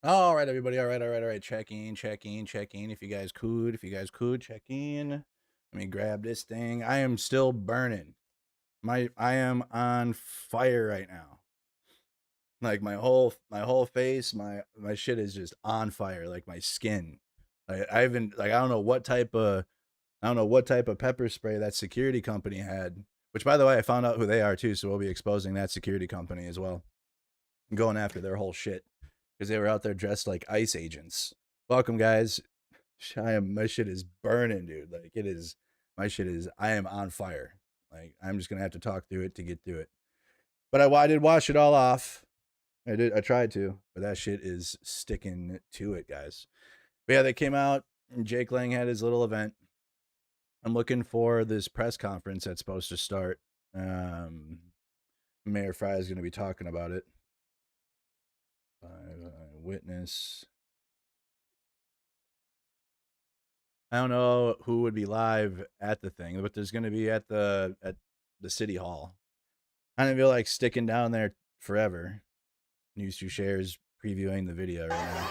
All right, everybody. All right. Check in. If you guys could check in. Let me grab this thing. I am still burning. I am on fire right now. Like my whole face, my shit is just on fire. Like my skin. I haven't like I don't know what type of pepper spray that security company had. Which, by the way, I found out who they are too, so we'll be exposing that security company as well, going after their whole shit because they were out there dressed like ICE agents. Welcome, guys. My shit is burning, dude. Like it is, my shit is. I am on fire. Like I'm just gonna have to talk through it to get through it. But I did wash it all off. I did. I tried to, but that shit is sticking to it, guys. But yeah, they came out and Jake Lang had his little event. I'm looking for this press conference that's supposed to start. Mayor Fry is going to be talking about it. Witness. I don't know who would be live at the thing, but there's going to be at the city hall. I don't feel like sticking down there forever. News 2 shares previewing the video right now.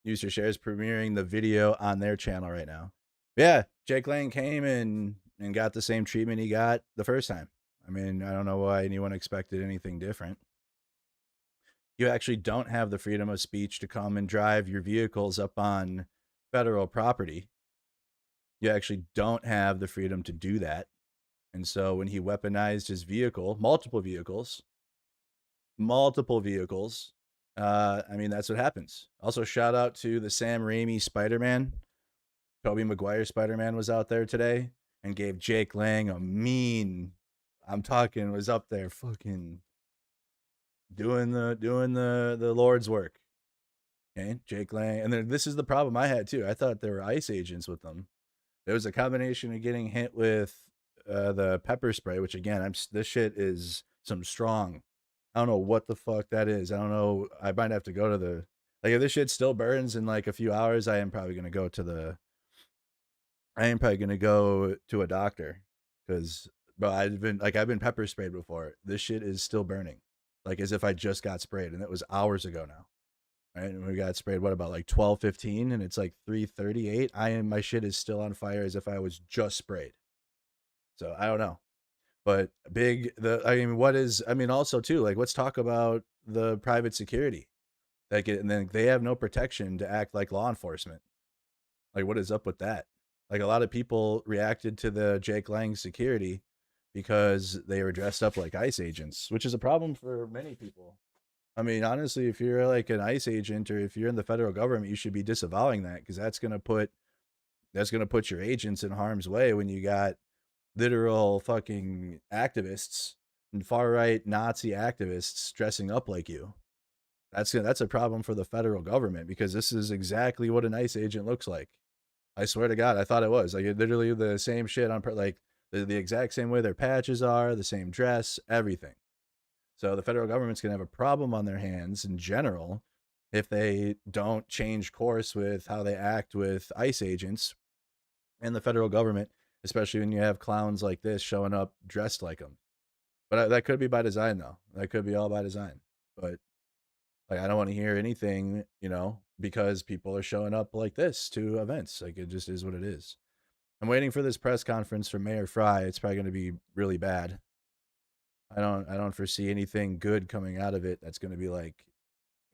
News 2 shares premiering the video on their channel right now. Yeah, Jake Lang came and got the same treatment he got the first time. I mean, I don't know why anyone expected anything different. You actually don't have the freedom of speech to come and drive your vehicles up on federal property. You actually don't have the freedom to do that. And so when he weaponized his vehicle, multiple vehicles, I mean, that's what happens. Also, shout out to the Sam Raimi Spider-Man. Tobey Maguire Spider-Man was out there today and gave Jake Lang a mean, I'm talking, was up there fucking doing the Lord's work. Okay, Jake Lang. And then this is the problem I had too. I thought there were ICE agents with them. There was a combination of getting hit with the pepper spray, which again, this shit is some strong. I don't know what the fuck that is. I don't know. I might have to go to the, like, if this shit still burns in like a few hours, I am probably gonna go to a doctor because, but I've been pepper sprayed before. This shit is still burning, like as if I just got sprayed, and it was hours ago now. Right, and we got sprayed what about like 12:15, and it's like 3:38. My shit is still on fire as if I was just sprayed. So I don't know, but also too, like, let's talk about the private security. And then they have no protection to act like law enforcement. Like, what is up with that? Like, a lot of people reacted to the Jake Lang security because they were dressed up like ICE agents, which is a problem for many people. I mean, honestly, if you're like an ICE agent or if you're in the federal government, you should be disavowing that because that's gonna put your agents in harm's way when you got literal fucking activists and far right Nazi activists dressing up like you. That's a problem for the federal government because this is exactly what an ICE agent looks like. I swear to God, I thought it was like literally the same shit on like the exact same way their patches are, the same dress, everything. So the federal government's going to have a problem on their hands in general if they don't change course with how they act with ICE agents and the federal government, especially when you have clowns like this showing up dressed like them. But that could be by design, though. That could be all by design. But like, I don't want to hear anything, because people are showing up like this to events. Like, it just is what it is. I'm waiting for this press conference from Mayor Fry. It's probably going to be really bad. I don't foresee anything good coming out of it that's going to be like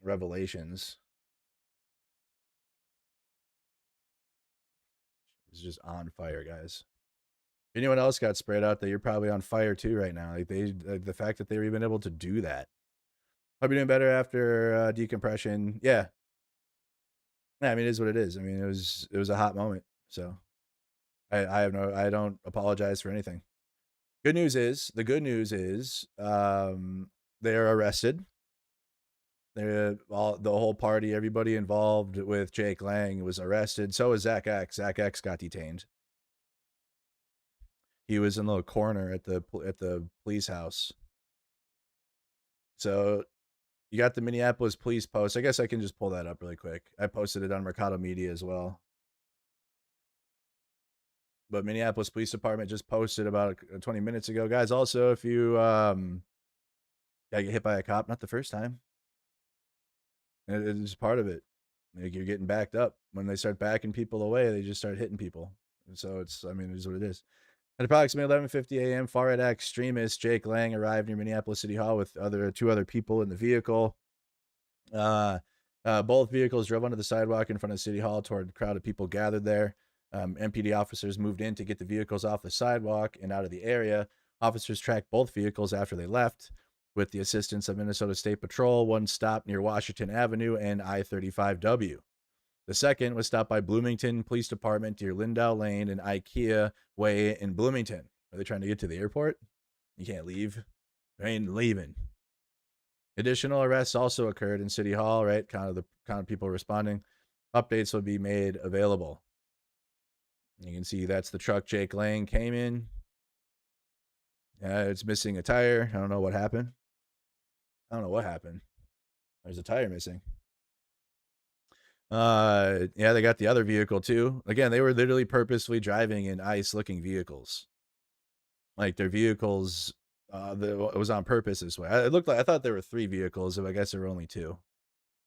revelations. It's just on fire, guys. If anyone else got sprayed out there, you're probably on fire too right now. Like the fact that they were even able to do that. Hope you're doing better after decompression. Yeah. I mean, it is what it is. I mean, it was a hot moment. So I don't apologize for anything. The good news is they're arrested. The whole party, everybody involved with Jake Lang was arrested. So was Zach X. Zach X got detained. He was in the corner at the police house. So you got the Minneapolis police post. I guess I can just pull that up really quick. I posted it on Mercado Media as well. But Minneapolis Police Department just posted about 20 minutes ago. Guys, also, if you Gotta get hit by a cop, not the first time. It's part of it. Like you're getting backed up. When they start backing people away, they just start hitting people. And so it's, I mean, it is what it is. At approximately 11:50 a.m., far-right extremist Jake Lang arrived near Minneapolis City Hall with two other people in the vehicle. Both vehicles drove onto the sidewalk in front of City Hall toward a crowd of people gathered there. MPD officers moved in to get the vehicles off the sidewalk and out of the area. Officers tracked both vehicles after they left. With the assistance of Minnesota State Patrol, one stopped near Washington Avenue and I-35W. The second was stopped by Bloomington Police Department near Lindau Lane and IKEA Way in Bloomington. Are they trying to get to the airport? You can't leave. I ain't leaving. Additional arrests also occurred in City Hall, right? Kind of people responding. Updates will be made available. You can see that's the truck Jake Lang came in. It's missing a tire. I don't know what happened. There's a tire missing. Yeah, they got the other vehicle too. Again, they were literally purposely driving in ICE-looking vehicles. Like their vehicles, it was on purpose this way. It looked like, I thought there were 3 vehicles, so I guess there were only 2.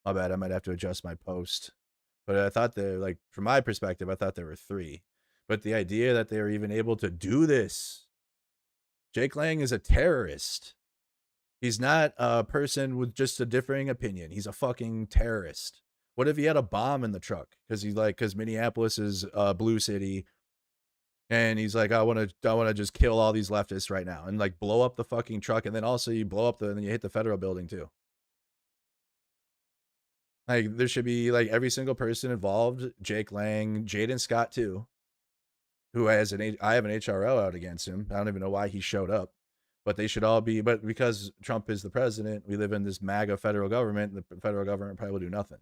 My bad. I might have to adjust my post. But I thought like from my perspective, I thought there were 3. But the idea that they were even able to do this, Jake Lang is a terrorist. He's not a person with just a differing opinion. He's a fucking terrorist. What if he had a bomb in the truck? Because Minneapolis is a blue city, and he's like, I want to just kill all these leftists right now and like blow up the fucking truck, and then also you blow up and then you hit the federal building too. Like there should be like every single person involved, Jake Lang, Jaden Scott too, who has I have an HRO out against him. I don't even know why he showed up, but they should all be. But because Trump is the president, we live in this MAGA federal government. The federal government probably will do nothing.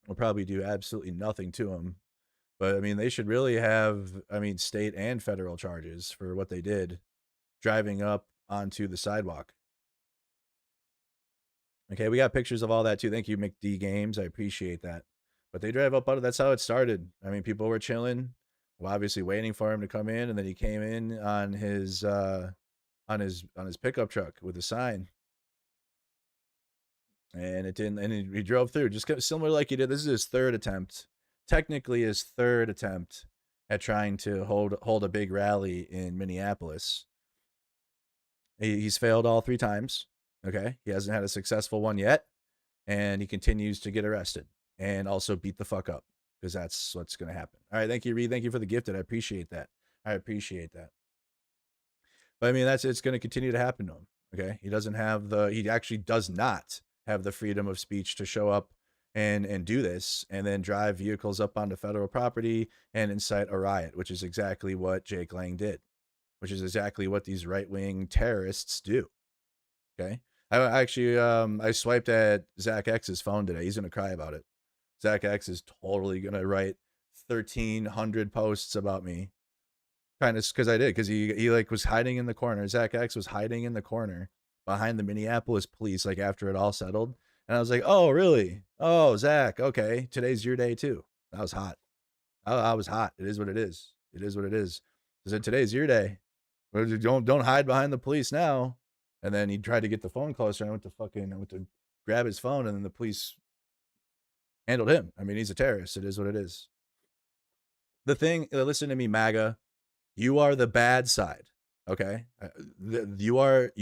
Will probably do absolutely nothing to him. But I mean, they should really have, I mean, state and federal charges for what they did, driving up onto the sidewalk. Okay, we got pictures of all that too. Thank you, McD Games. I appreciate that. But they drive up out of, that's how it started. I mean, people were chilling, well, obviously waiting for him to come in, and then he came in on his pickup truck with a sign. And it didn't, and he drove through, just similar like he did. This is his 3rd attempt, technically his 3rd attempt at trying to hold a big rally in Minneapolis. He's failed all 3 times. Okay, he hasn't had a successful one yet, and he continues to get arrested and also beat the fuck up, because that's what's going to happen. All right, thank you, Reed. Thank you for the gifted. I appreciate that. But I mean, it's going to continue to happen to him. Okay, he actually does not have the freedom of speech to show up and do this and then drive vehicles up onto federal property and incite a riot, which is exactly what Jake Lang did, which is exactly what these right-wing terrorists do. Okay, I actually I swiped at Zach X's phone today. He's gonna cry about it. Zach X is totally gonna write 1,300 posts about me, kind of, because I did, because he like was hiding in the corner. Zach X was hiding in the corner behind the Minneapolis police, like after it all settled. And I was like, oh really? Oh, Zach, okay, today's your day too. That was hot. I was hot. It is what it is. It is what it is. I said, today's your day. Don't hide behind the police now. And then he tried to get the phone closer. And I went to grab his phone, and then the police handled him. I mean, he's a terrorist. It is what it is. The thing, listen to me, MAGA. You are the bad side. Okay, you are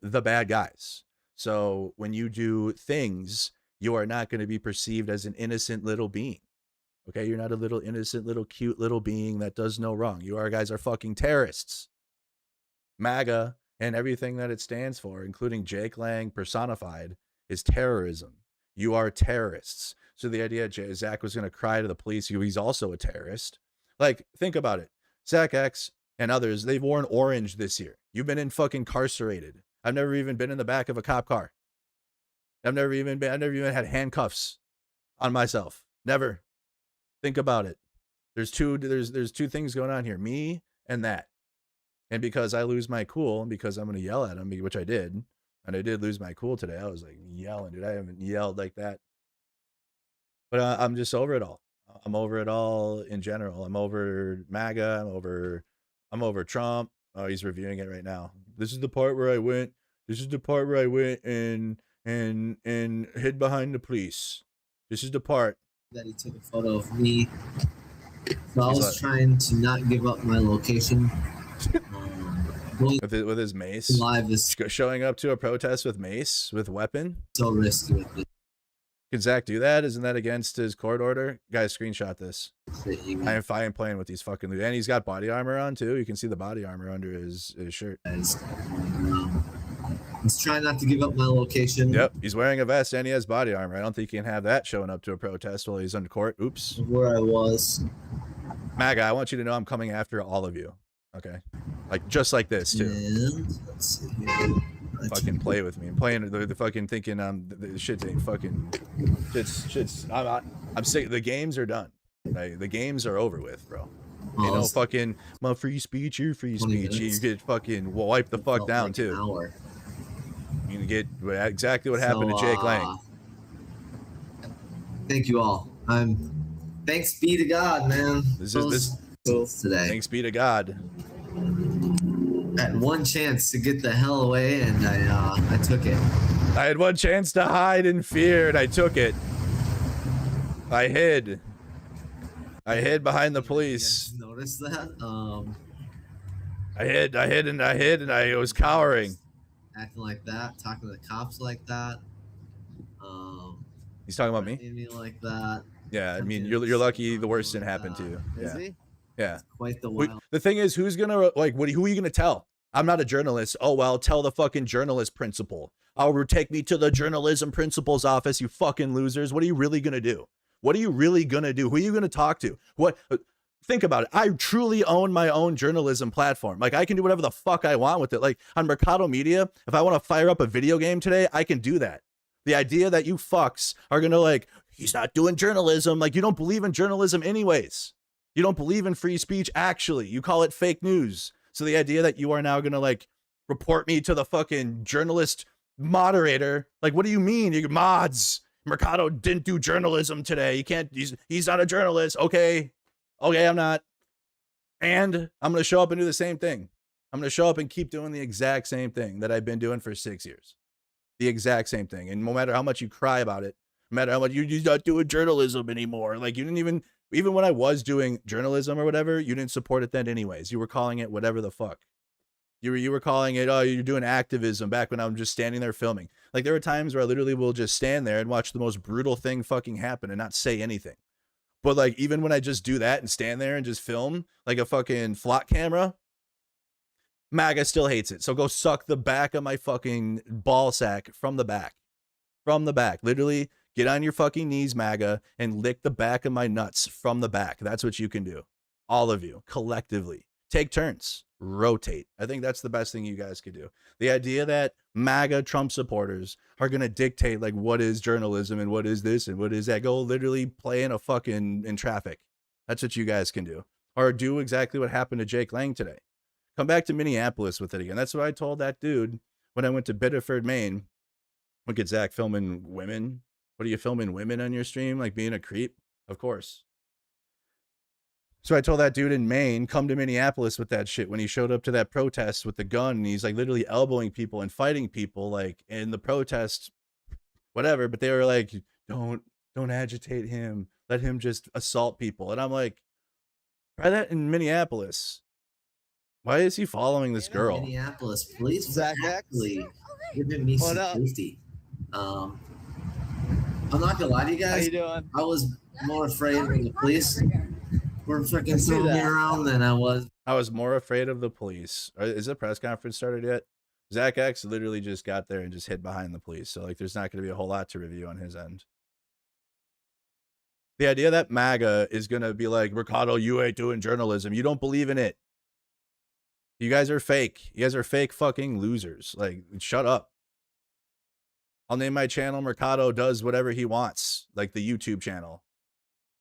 the bad guys. So when you do things, you are not going to be perceived as an innocent little being. Okay, you're not a little innocent, little cute little being that does no wrong. You guys are fucking terrorists. MAGA and everything that it stands for, including Jake Lang personified, is terrorism. You are terrorists. So the idea Zach was going to cry to the police, he's also a terrorist. Like, think about it. Zach X and others, they've worn orange this year. You've been fucking incarcerated. I've never even been in the back of a cop car. I've never even had handcuffs on myself. Never. Think about it. There's two things going on here, me and that. And because I lose my cool, and because I'm going to yell at him, which I did, and I did lose my cool today. I was like yelling, dude. I haven't yelled like that. But I'm just over it all. I'm over it all in general. I'm over MAGA. I'm over Trump. Oh, he's reviewing it right now. This is the part where I went This is the part where I went and hid behind the police. This is the part that he took a photo of me. So I He's was like- trying to not give up my location. with his mace, live is showing up to a protest with mace, with weapon. so risky with it. Can Zach do that? Isn't that against his court order? Guys, screenshot this. I am playing with these fucking, and he's got body armor on too. You can see the body armor under his shirt. Let's try not to give up my location. Yep, he's wearing a vest and he has body armor. I don't think you can have that showing up to a protest while he's in court. Oops. Where I was. MAGA, I want you to know I'm coming after all of you. Okay, like just like this too. And let's see here. Fucking play with me. I'm playing the fucking thinking the shit ain't fucking shit's I'm sick. The games are done. Like, the games are over with, bro. You know, fucking my free speech, your free speech. You get fucking wiped the fuck down like too. You get exactly what happened to Jake Lang. Thank you all. Thanks be to God, man. This today. Thanks be to God. I had one chance to get the hell away, and I took it. I had one chance to hide in fear, and I took it. I hid. I hid behind the police. Notice that? I hid, and I was cowering. Acting like that, talking to the cops like that. He's talking about me? Me like that. Yeah, I mean, you're lucky the worst didn't happen to you. Is he? Yeah. It's quite the wild. The thing is, who's gonna, like, who are you gonna tell? I'm not a journalist. Oh, well, tell the fucking journalist principal. Oh, take me to the journalism principal's office, you fucking losers. What are you really gonna do? What are you really gonna do? Who are you gonna talk to? What? Think about it. I truly own my own journalism platform. Like, I can do whatever the fuck I want with it. Like, on Mercado Media, if I want to fire up a video game today, I can do that. The idea that you fucks are gonna, like, he's not doing journalism. Like, you don't believe in journalism anyways. You don't believe in free speech, actually. You call it fake news. So the idea that you are now gonna, like, report me to the fucking journalist moderator, like, what do you mean? You mods. Mercado didn't do journalism today. He can't, he's not a journalist. Okay, I'm not. And I'm gonna show up and do the same thing. I'm gonna show up and keep doing the exact same thing that I've been doing for 6 years. The exact same thing. And no matter how much you cry about it, no matter how much you're not doing journalism anymore, like, you didn't even when I was doing journalism or whatever, you didn't support it then anyways. You were calling it whatever the fuck. You were calling it, oh, you're doing activism, back when I'm just standing there filming. Like, there were times where I literally will just stand there and watch the most brutal thing fucking happen and not say anything. But, like, even when I just do that and stand there and just film like a fucking flock camera, MAGA still hates it. So go suck the back of my fucking ball sack from the back. From the back. Literally, get on your fucking knees, MAGA, and lick the back of my nuts from the back. That's what you can do. All of you, collectively. Take turns. Rotate. I think that's the best thing you guys could do. The idea that MAGA Trump supporters are going to dictate, like, what is journalism and what is this and what is that. Go literally play in traffic. That's what you guys can do. Or do exactly what happened to Jake Lang today. Come back to Minneapolis with it again. That's what I told that dude when I went to Biddeford, Maine. Look at Zach filming women. What are you filming women on your stream? Like being a creep? Of course. So I told that dude in Maine, come to Minneapolis with that shit when he showed up to that protest with the gun, and he's like literally elbowing people and fighting people like in the protest, whatever. But they were like, don't agitate him. Let him just assault people. And I'm like, try that in Minneapolis. Why is he following this girl? Minneapolis police exactly giving me some safety. I'm not gonna lie to you guys. How you doing? I was more afraid of the police. We're freaking throwing me around than I was. I was more afraid of the police. Is the press conference started yet? Zach X literally just got there and just hid behind the police. So, like, there's not going to be a whole lot to review on his end. The idea that MAGA is going to be like, Mercado, you ain't doing journalism. You don't believe in it. You guys are fake. You guys are fake fucking losers. Like, shut up. I'll name my channel Mercado Does Whatever He Wants, like the YouTube channel.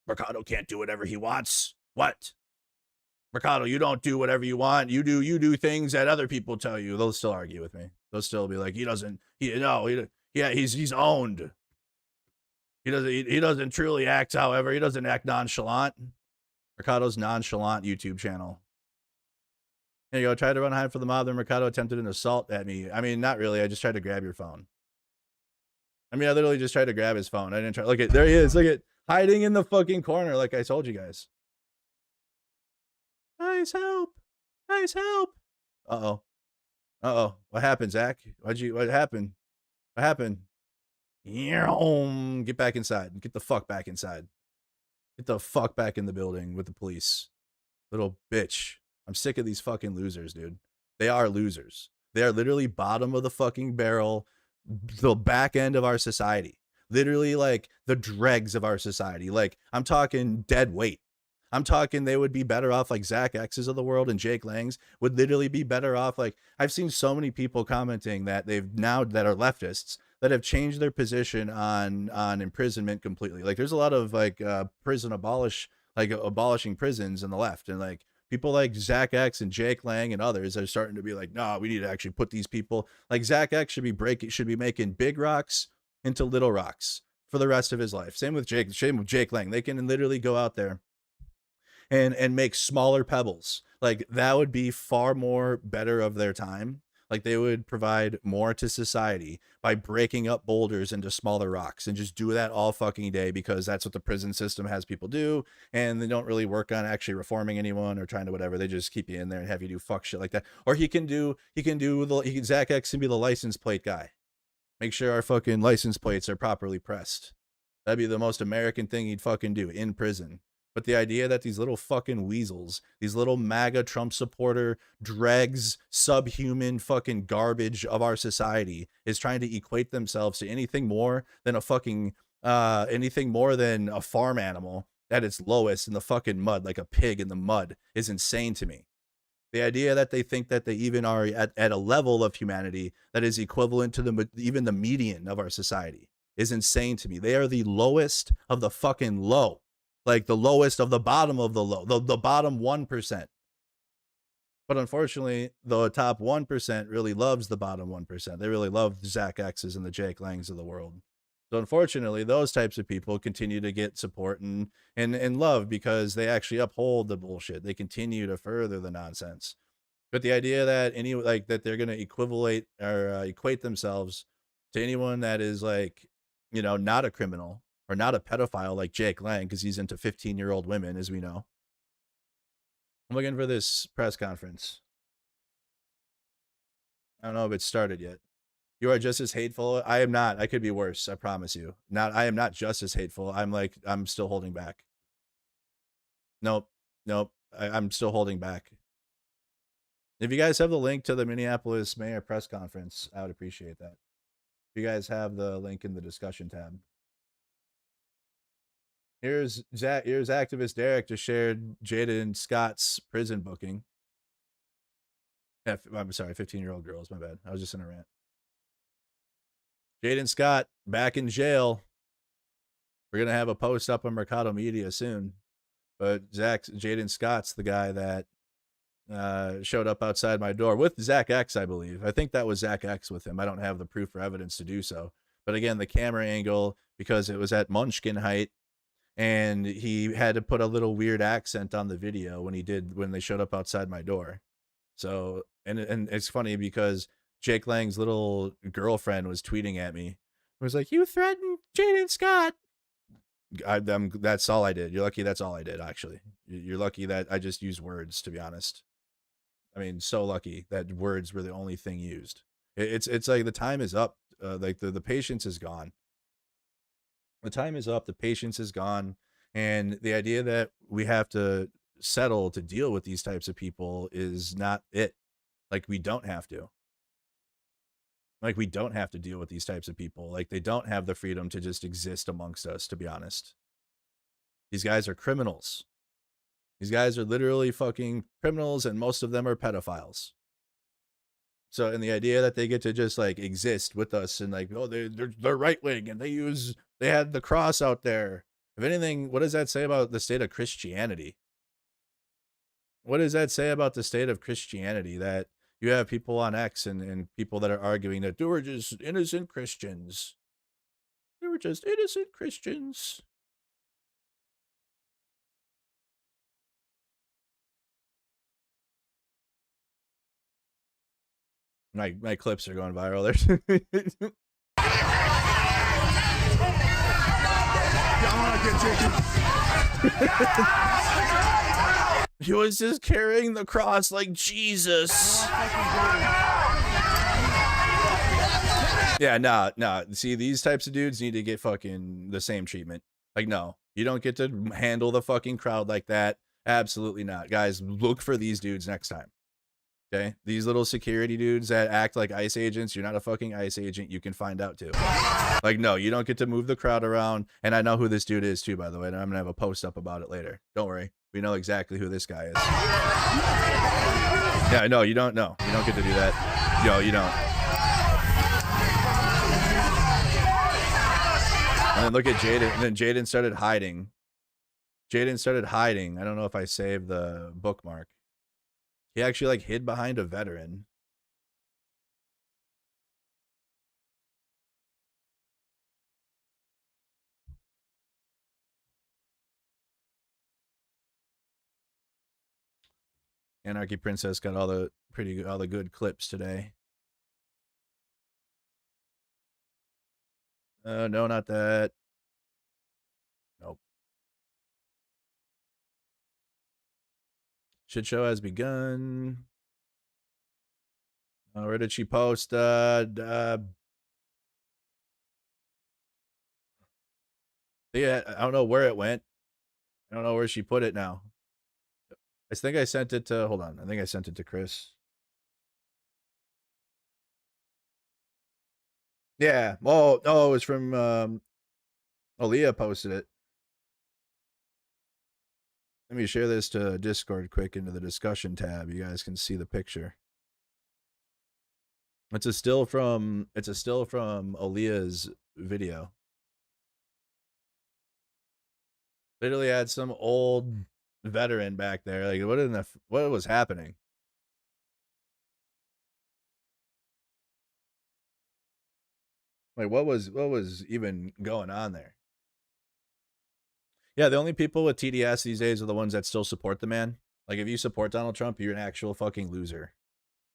Mercado can't do whatever he wants. What? Mercado, you don't do whatever you want. You do things that other people tell you. They'll still argue with me. They'll still be like, he's owned. He doesn't truly act, however. He doesn't act nonchalant. Mercado's nonchalant YouTube channel. Here you go. Tried to run hide for the mob. The Mercado attempted an assault at me. I mean, not really. I just tried to grab your phone. I mean, I literally just tried to grab his phone. I didn't try. Look at, there he is. Look at, hiding in the fucking corner, like I told you guys. Guys, help! Guys, help! Uh-oh. Uh-oh. What happened, Zach? What happened? What happened? Get back inside. Get the fuck back inside. Get the fuck back in the building with the police. Little bitch. I'm sick of these fucking losers, dude. They are losers. They are literally bottom of the fucking barrel, the back end of our society. Literally like the dregs of our society. Like, I'm talking dead weight. I'm talking they would be better off like Zach X's of the world and Jake Lang's would literally be better off. Like, I've seen so many people commenting that they've now, that are leftists, that have changed their position on imprisonment completely. Like, there's a lot of like abolishing prisons in the left, and like people like Zach X and Jake Lang and others are starting to be like, no, we need to actually put these people, like Zach X should be making big rocks into little rocks for the rest of his life. Same with Jake Lang. They can literally go out there and make smaller pebbles. Like, that would be far more better of their time. Like, they would provide more to society by breaking up boulders into smaller rocks, and just do that all fucking day, because that's what the prison system has people do. And they don't really work on actually reforming anyone or trying to whatever. They just keep you in there and have you do fuck shit like that. Or Zach X can be the license plate guy. Make sure our fucking license plates are properly pressed. That'd be the most American thing he'd fucking do in prison. But the idea that these little fucking weasels, these little MAGA Trump supporter dregs, subhuman fucking garbage of our society is trying to equate themselves to anything more than a fucking, anything more than a farm animal at its lowest in the fucking mud, like a pig in the mud, is insane to me. The idea that they think that they even are at a level of humanity that is equivalent to even the median of our society is insane to me. They are the lowest of the fucking low. Like the lowest of the bottom of the low, the bottom 1%. But unfortunately, the top 1% really loves the bottom 1%. They really love the Zach X's and the Jake Langs of the world. So unfortunately, those types of people continue to get support and love, because they actually uphold the bullshit. They continue to further the nonsense. But the idea that that they're going to equate themselves to anyone that is like, not a criminal or not a pedophile like Jake Lang, because he's into 15-year-old women, as we know. I'm looking for this press conference. I don't know if it's started yet. You are just as hateful. I am not. I could be worse. I promise you. I am not just as hateful. I'm still holding back. Nope. I'm still holding back. If you guys have the link to the Minneapolis mayor press conference, I would appreciate that. If you guys have the link in the discussion tab. Here's activist Derek just shared Jaden Scott's prison booking. I'm sorry, 15-year-old girls, my bad. I was just in a rant. Jaden Scott back in jail. We're going to have a post up on Mercado Media soon. But Jaden Scott's the guy that showed up outside my door with Zach X, I believe. I think that was Zach X with him. I don't have the proof or evidence to do so. But again, the camera angle, because it was at Munchkin height, and he had to put a little weird accent on the video when they showed up outside my door. So, and it's funny because Jake Lang's little girlfriend was tweeting at me. It was like, "You threatened Jaden Scott." That's all I did. You're lucky that's all I did, actually. You're lucky that I just used words, to be honest. I mean, so lucky that words were the only thing used. It's like the time is up. Like the patience is gone. The time is up. The patience is gone. And the idea that we have to settle to deal with these types of people is not it. Like, we don't have to. Like, we don't have to deal with these types of people. Like, they don't have the freedom to just exist amongst us, to be honest. These guys are criminals. These guys are literally fucking criminals, and most of them are pedophiles. So, and the idea that they get to just like exist with us and like, oh, they're right wing and they had the cross out there. If anything, what does that say about the state of Christianity? What does that say about the state of Christianity, that you have people on X and people that are arguing that they were just innocent Christians? They were just innocent Christians. My clips are going viral. There. He was just carrying the cross like Jesus. Yeah, nah. See, these types of dudes need to get fucking the same treatment. Like, no, you don't get to handle the fucking crowd like that. Absolutely not. Guys, look for these dudes next time. Okay? These little security dudes that act like ICE agents, you're not a fucking ICE agent. You can find out too. Like, no, you don't get to move the crowd around. And I know who this dude is too, by the way. And I'm going to have a post up about it later. Don't worry. We know exactly who this guy is. Yeah, no, you don't know. You don't get to do that. No, you don't. And then look at Jaden. And then Jaden started hiding. I don't know if I saved the bookmark. He actually like hid behind a veteran. Anarchy Princess got all the good clips today. No, not that. Nope. Shit show has begun. Where did she post? Yeah, I don't know where it went. I don't know where she put it now. I think I sent it to, hold on. I think I sent it to Chris. Yeah. Oh, no, it was from, Aaliyah posted it. Let me share this to Discord quick into the discussion tab. You guys can see the picture. It's a still from Aaliyah's video. Literally had some old veteran back there. Like, what was happening? Like, what was even going on there? Yeah, the only people with TDS these days are the ones that still support the man. Like, if you support Donald Trump, you're an actual fucking loser.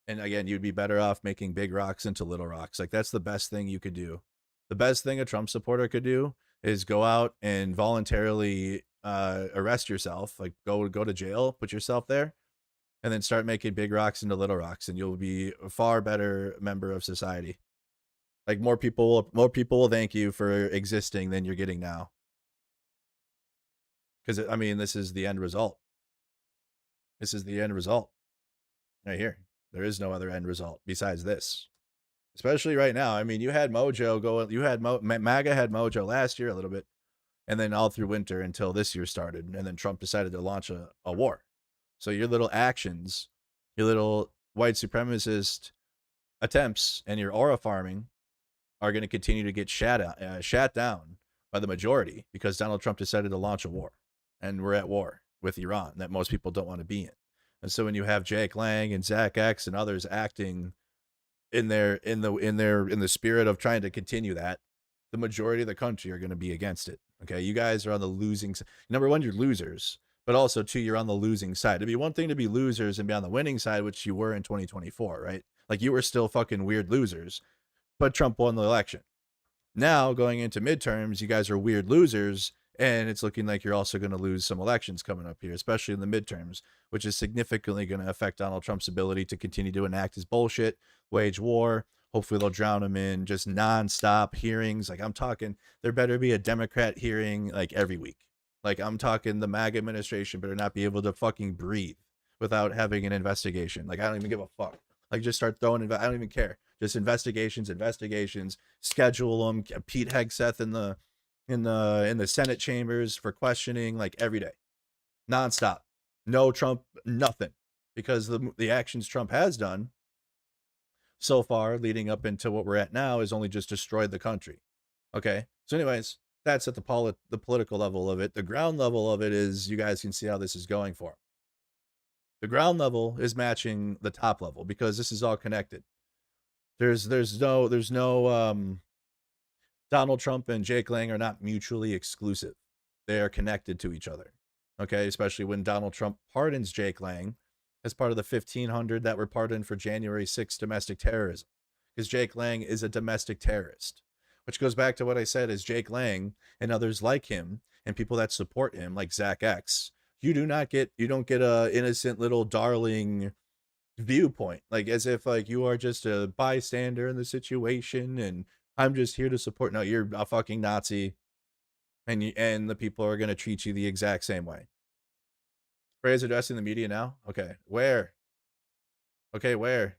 And again, you'd be better off making big rocks into little rocks. Like, that's the best thing you could do. The best thing a Trump supporter could do is go out and voluntarily arrest yourself, like go to jail, put yourself there, and then start making big rocks into little rocks, and you'll be a far better member of society. Like, more people will thank you for existing than you're getting now. Because, I mean, this is the end result. This is the end result. Right here. There is no other end result besides this. Especially right now. I mean, you had Mojo going, MAGA had Mojo last year a little bit, and then all through winter until this year started, and then Trump decided to launch a war. So your little actions, your little white supremacist attempts, and your aura farming are going to continue to get shat down by the majority because Donald Trump decided to launch a war, and we're at war with Iran that most people don't want to be in. And so when you have Jake Lang and Zach X and others acting in the spirit of trying to continue that, the majority of the country are going to be against it. Okay, you guys are on the losing side. Number one, you're losers, but also two, you're on the losing side. It'd be one thing to be losers and be on the winning side, which you were in 2024, right? Like, you were still fucking weird losers, but Trump won the election. Now, going into midterms, you guys are weird losers, and it's looking like you're also going to lose some elections coming up here, especially in the midterms, which is significantly going to affect Donald Trump's ability to continue to enact his bullshit, wage war. Hopefully they'll drown him in just nonstop hearings. Like, I'm talking, there better be a Democrat hearing like every week. Like, I'm talking the MAGA administration better not be able to fucking breathe without having an investigation. Like, I don't even give a fuck. Like, just start throwing, I don't even care. Just investigations, schedule them, Pete Hegseth in the Senate chambers for questioning, like, every day, nonstop. No Trump, nothing, because the actions Trump has done so far leading up into what we're at now is only just destroyed the country. Okay. So anyways, that's at the political level of it. The ground level of it is, you guys can see how this is going for him. The ground level is matching the top level because this is all connected. There's no Donald Trump and Jake Lang are not mutually exclusive. They are connected to each other. Okay, especially when Donald Trump pardons Jake Lang, as part of the 1,500 that were pardoned for January 6th domestic terrorism, because Jake Lang is a domestic terrorist, which goes back to what I said is Jake Lang and others like him and people that support him, like Zach X, you don't get a innocent little darling viewpoint, like as if like you are just a bystander in the situation and I'm just here to support. No, you're a fucking Nazi, and the people are going to treat you the exact same way. Freya's addressing the media now. Okay, where? Okay, where?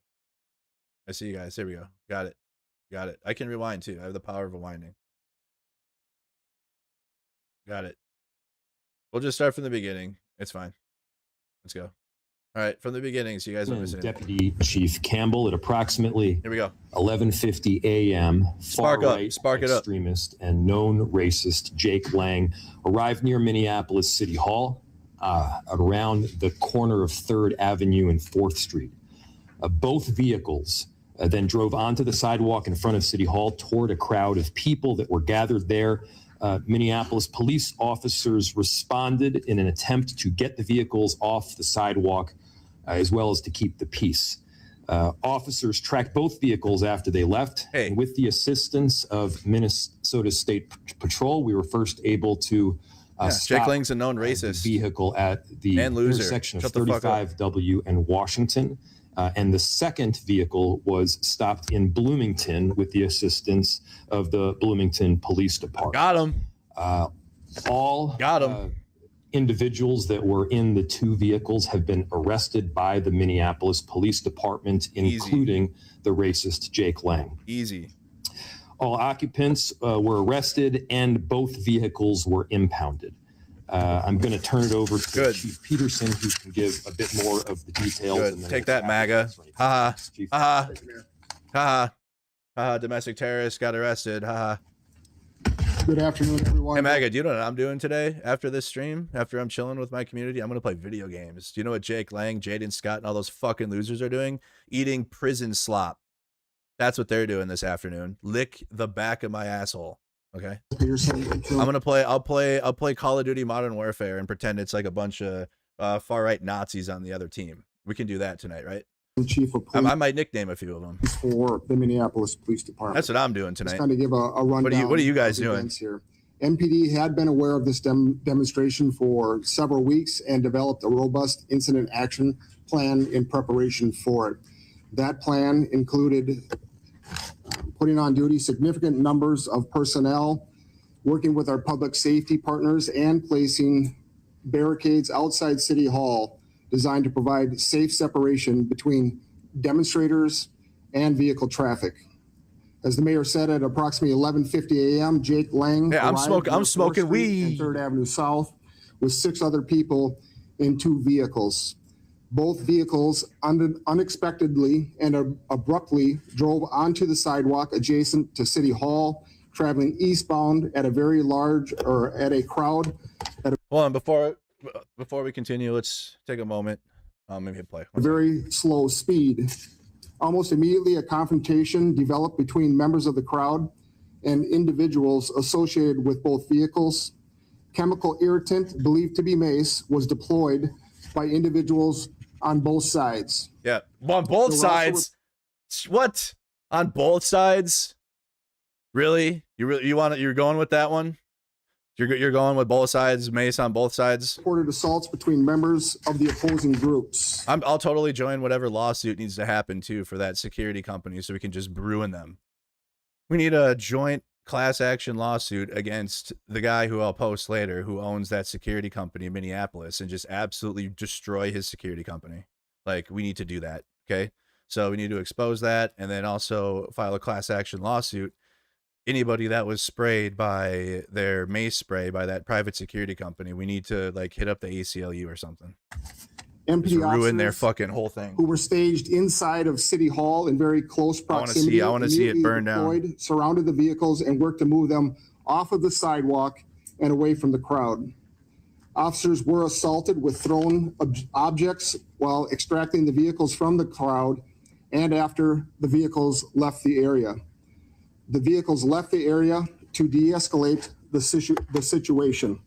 I see you guys. Here we go. Got it. I can rewind too. I have the power of rewinding. Got it. We'll just start from the beginning. It's fine. Let's go. All right, from the beginning, so you guys are listening. Deputy Chief Campbell at approximately here we go 11:50 a.m. Far-right extremist and known racist Jake Lang arrived near Minneapolis City Hall around the corner of 3rd Avenue and 4th Street. Both vehicles then drove onto the sidewalk in front of City Hall toward a crowd of people that were gathered there. Minneapolis police officers responded in an attempt to get the vehicles off the sidewalk, as well as to keep the peace. Officers tracked both vehicles after they left. Hey. And with the assistance of Minnesota State Patrol, we were first able to Jake Lang's a known racist vehicle at the intersection of 35W and Washington. And the second vehicle was stopped in Bloomington with the assistance of the Bloomington Police Department. Got him. Got him. Individuals that were in the two vehicles have been arrested by the Minneapolis Police Department, including the racist Jake Lang. Easy. All occupants were arrested and both vehicles were impounded. I'm going to turn it over to Chief Peterson, who can give a bit more of the details. Good. And then take that, MAGA. Ha ha. Ha ha. Domestic terrorist got arrested. Ha ha. Good afternoon, everyone. Hey, MAGA, do you know what I'm doing today after this stream? After I'm chilling with my community, I'm going to play video games. Do you know what Jake Lang, Jaden Scott, and all those fucking losers are doing? Eating prison slop. That's what they're doing this afternoon. Lick the back of my asshole. Okay. I'll play Call of Duty Modern Warfare and pretend it's like a bunch of far-right Nazis on the other team. We can do that tonight, right? Chief of Police I might nickname a few of them. For the Minneapolis Police Department. That's what I'm doing tonight. Just kind of give a rundown. What are you guys doing here? MPD had been aware of this demonstration for several weeks and developed a robust incident action plan in preparation for it. That plan included putting on duty significant numbers of personnel, working with our public safety partners, and placing barricades outside City Hall designed to provide safe separation between demonstrators and vehicle traffic. As the mayor said, at approximately 11:50 a.m., Jake Lang I'm smoking weed. 3rd Avenue South with 6 other people in 2 vehicles. Both vehicles unexpectedly and abruptly drove onto the sidewalk adjacent to City Hall, traveling eastbound at a very large or at a crowd. Hold on, before we continue, let's take a moment. Maybe hit play. A very slow speed. Almost immediately, a confrontation developed between members of the crowd and individuals associated with both vehicles. Chemical irritant, believed to be mace, was deployed by individuals on both sides. Yeah, on both sides. What? On both sides? Really? You're going with that one? You're going with both sides, mace on both sides? Reported assaults between members of the opposing groups. I'll totally join whatever lawsuit needs to happen too for that security company so we can just ruin them. We need a joint class action lawsuit against the guy who I'll post later who owns that security company in Minneapolis and just absolutely destroy his security company. Like, we need to do that. Okay. So we need to expose that and then also file a class action lawsuit. Anybody that was sprayed by their mace spray by that private security company, we need to like hit up the ACLU or something. MPD ruin their fucking whole thing. Who were staged inside of City Hall in very close proximity. I want to see it burn down. Surrounded the vehicles and worked to move them off of the sidewalk and away from the crowd. Officers were assaulted with thrown objects while extracting the vehicles from the crowd and after the vehicles left the area. The vehicles left the area to de-escalate the situation.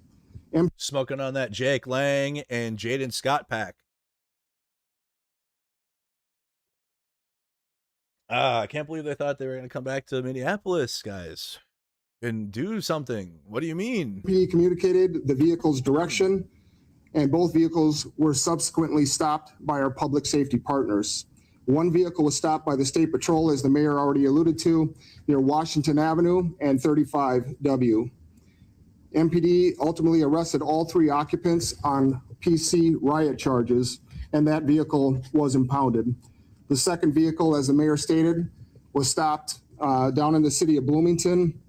Smoking on that Jake Lang and Jaden Scott pack. I can't believe they thought they were going to come back to Minneapolis, guys, and do something. What do you mean? He communicated the vehicle's direction, and both vehicles were subsequently stopped by our public safety partners. One vehicle was stopped by the State Patrol, as the mayor already alluded to, near Washington Avenue and 35W. MPD ultimately arrested all 3 occupants on PC riot charges, and that vehicle was impounded. The second vehicle, as the mayor stated, was stopped down in the city of Bloomington.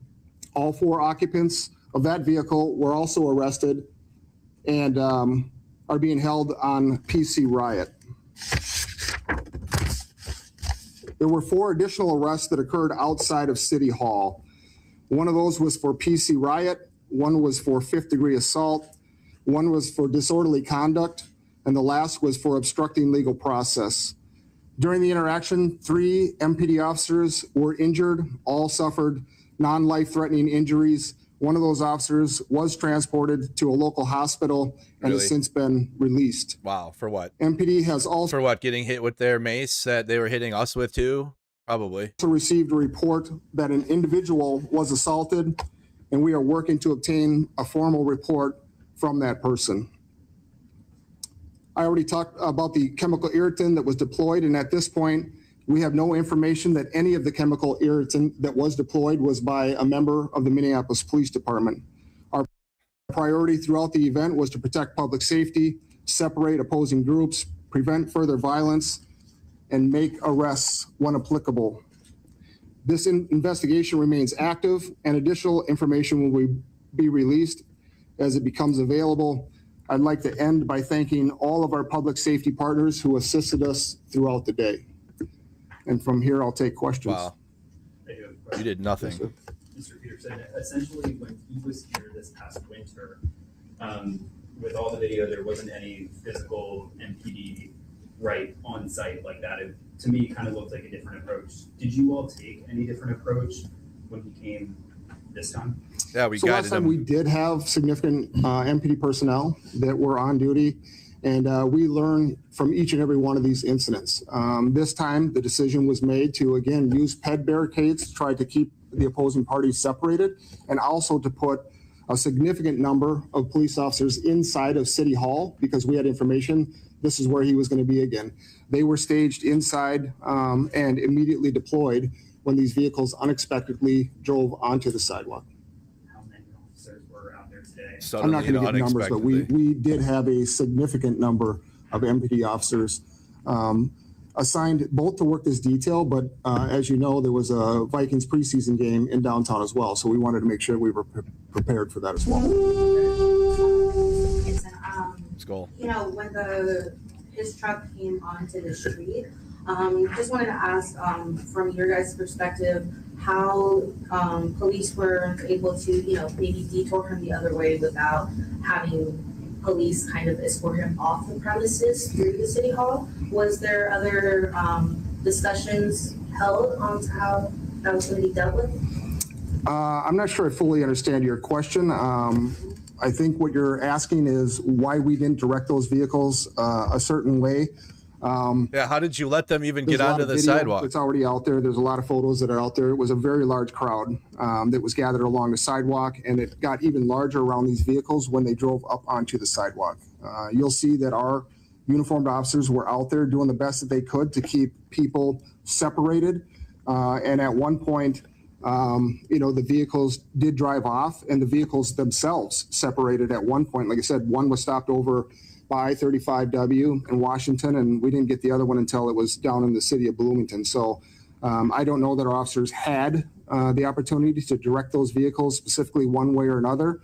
All 4 occupants of that vehicle were also arrested and are being held on PC riot. There were 4 additional arrests that occurred outside of City Hall. One of those was for PC riot, one was for 5th-degree assault, one was for disorderly conduct, and the last was for obstructing legal process. During the interaction, 3 MPD officers were injured, all suffered non-life-threatening injuries. One of those officers was transported to a local hospital and has since been released. Wow, for what? MPD has also... For what, getting hit with their mace that they were hitting us with too? Probably. Also received a report that an individual was assaulted, and we are working to obtain a formal report from that person. I already talked about the chemical irritant that was deployed, and at this point, we have no information that any of the chemical irritant that was deployed was by a member of the Minneapolis Police Department. Our priority throughout the event was to protect public safety, separate opposing groups, prevent further violence, and make arrests when applicable. This investigation remains active, and additional information will be released as it becomes available. I'd like to end by thanking all of our public safety partners who assisted us throughout the day. And from here, I'll take questions. Wow. You did nothing. Yes, Mr. Peterson, essentially when he was here this past winter, with all the video, there wasn't any physical MPD right on site like that. It, to me, kind of looked like a different approach. Did you all take any different approach when he came this time? Yeah, we so guided last time him. we did have significant MPD personnel that were on duty, and we learned from each and every one of these incidents. This time, the decision was made to, again, use PED barricades to try to keep the opposing parties separated, and also to put a significant number of police officers inside of City Hall, because we had information this is where he was going to be again. They were staged inside and immediately deployed when these vehicles unexpectedly drove onto the sidewalk. How many officers were out there today? Suddenly, I'm not going to give numbers, but we did have a significant number of MPD officers assigned both to work this detail, but as you know, there was a Vikings preseason game in downtown as well, so we wanted to make sure we were prepared for that as well. Let's go. You know, when his truck came onto the street, just wanted to ask from your guys' perspective how police were able to, you know, maybe detour him the other way without having police kind of escort him off the premises through the city hall. Was there other discussions held on how that was going to be dealt with? I'm not sure I fully understand your question. I think what you're asking is why we didn't direct those vehicles a certain way. Yeah, how did you let them even get onto the sidewalk? It's already out there. There's a lot of photos that are out there. It was a very large crowd that was gathered along the sidewalk, and it got even larger around these vehicles when they drove up onto the sidewalk. You'll see that our uniformed officers were out there doing the best that they could to keep people separated. And at one point, you know, the vehicles did drive off, and the vehicles themselves separated at one point. Like I said, one was stopped over by 35W in Washington, and we didn't get the other one until it was down in the city of Bloomington. So I don't know that our officers had the opportunity to direct those vehicles specifically one way or another.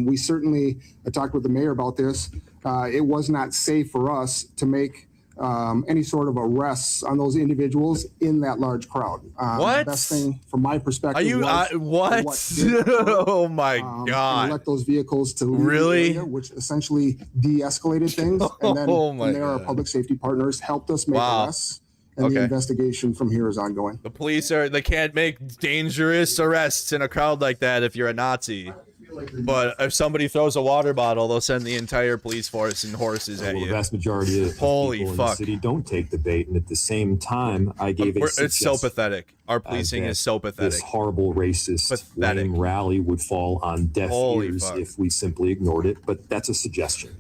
We certainly, I talked with the mayor about this, it was not safe for us to make any sort of arrests on those individuals in that large crowd. What? The best thing from my perspective Are you, what? Oh my God. Let those vehicles to leave Really? the area, which essentially de-escalated things. And then from there, our public safety partners helped us make arrests. And the investigation from here is ongoing. The police they can't make dangerous arrests in a crowd like that if you're a Nazi. But if somebody throws a water bottle, they'll send the entire police force and horses at well, you. The vast majority of Holy people fuck. in the city don't take the bait, and at the same time, I gave a It's so pathetic. Our policing is so pathetic. This horrible racist lame rally would fall on deaf ears if we simply ignored it, but that's a suggestion.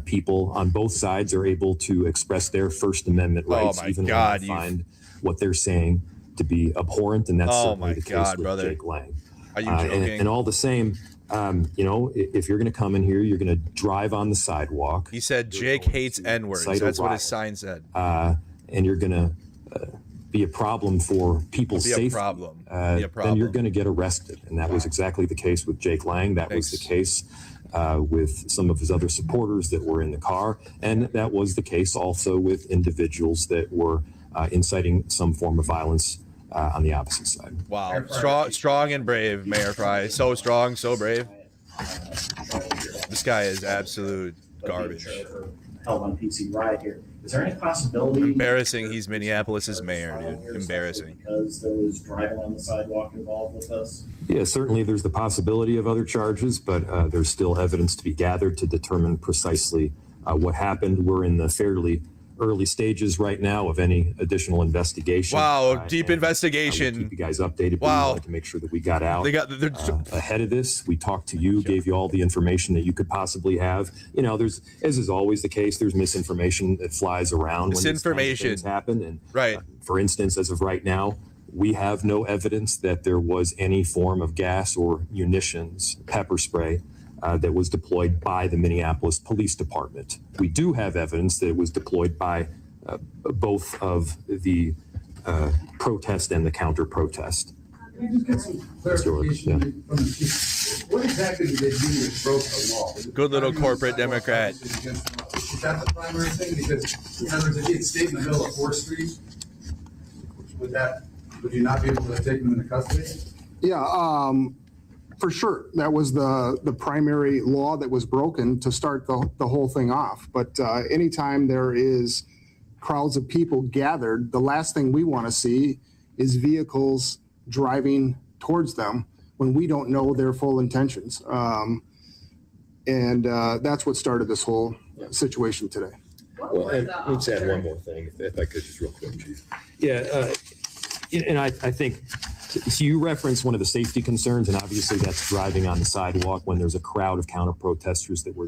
People on both sides are able to express their First Amendment rights, even when they find what they're saying to be abhorrent, and that's certainly the case with Jake Lang. Are you joking? And all the same, you know, if you're going to come in here, you're going to drive on the sidewalk. He said Jake hates N-words. That's what his sign said. And you're going to be a problem for people's safety. Then you're going to get arrested. And that was exactly the case with Jake Lang. That was the case with some of his other supporters that were in the car. And that was the case also with individuals that were inciting some form of violence on the opposite side. Wow. Strong and brave, Mayor Fry. So strong, so brave. This guy is absolute garbage. Held on PC riot here. Is there any possibility? Embarrassing. He's Minneapolis's mayor, dude. Embarrassing. Because there was driving on the sidewalk involved with us. Yeah, certainly there's the possibility of other charges, but there's still evidence to be gathered to determine precisely what happened. We're in the fairly early stages right now of any additional investigation. Wow, deep investigation. We'll keep you guys updated. Wow. We wanted to make sure that we got out ahead of this. We talked to you, gave you all the information that you could possibly have. You know, there's, as is always the case, there's misinformation that flies around when these kinds of things happen. And for instance, as of right now, we have no evidence that there was any form of gas or munitions, pepper spray, that was deployed by the Minneapolis Police Department. We do have evidence that it was deployed by both of the protest and the counter-protest. Clarification from the chief. What exactly did they do that broke the law? Good little corporate Democrat. Is that the primary thing? Because in other words, if he had stayed in the middle of 4th Street, would you not be able to take him into custody? Yeah, for sure. That was the primary law that was broken to start the whole thing off. But anytime there is crowds of people gathered, the last thing we want to see is vehicles driving towards them when we don't know their full intentions. And that's what started this whole situation today. Well, and let's add one more thing, if I could, just real quick, Chief. Yeah, and I think, so you referenced one of the safety concerns, and obviously that's driving on the sidewalk when there's a crowd of counter-protesters that were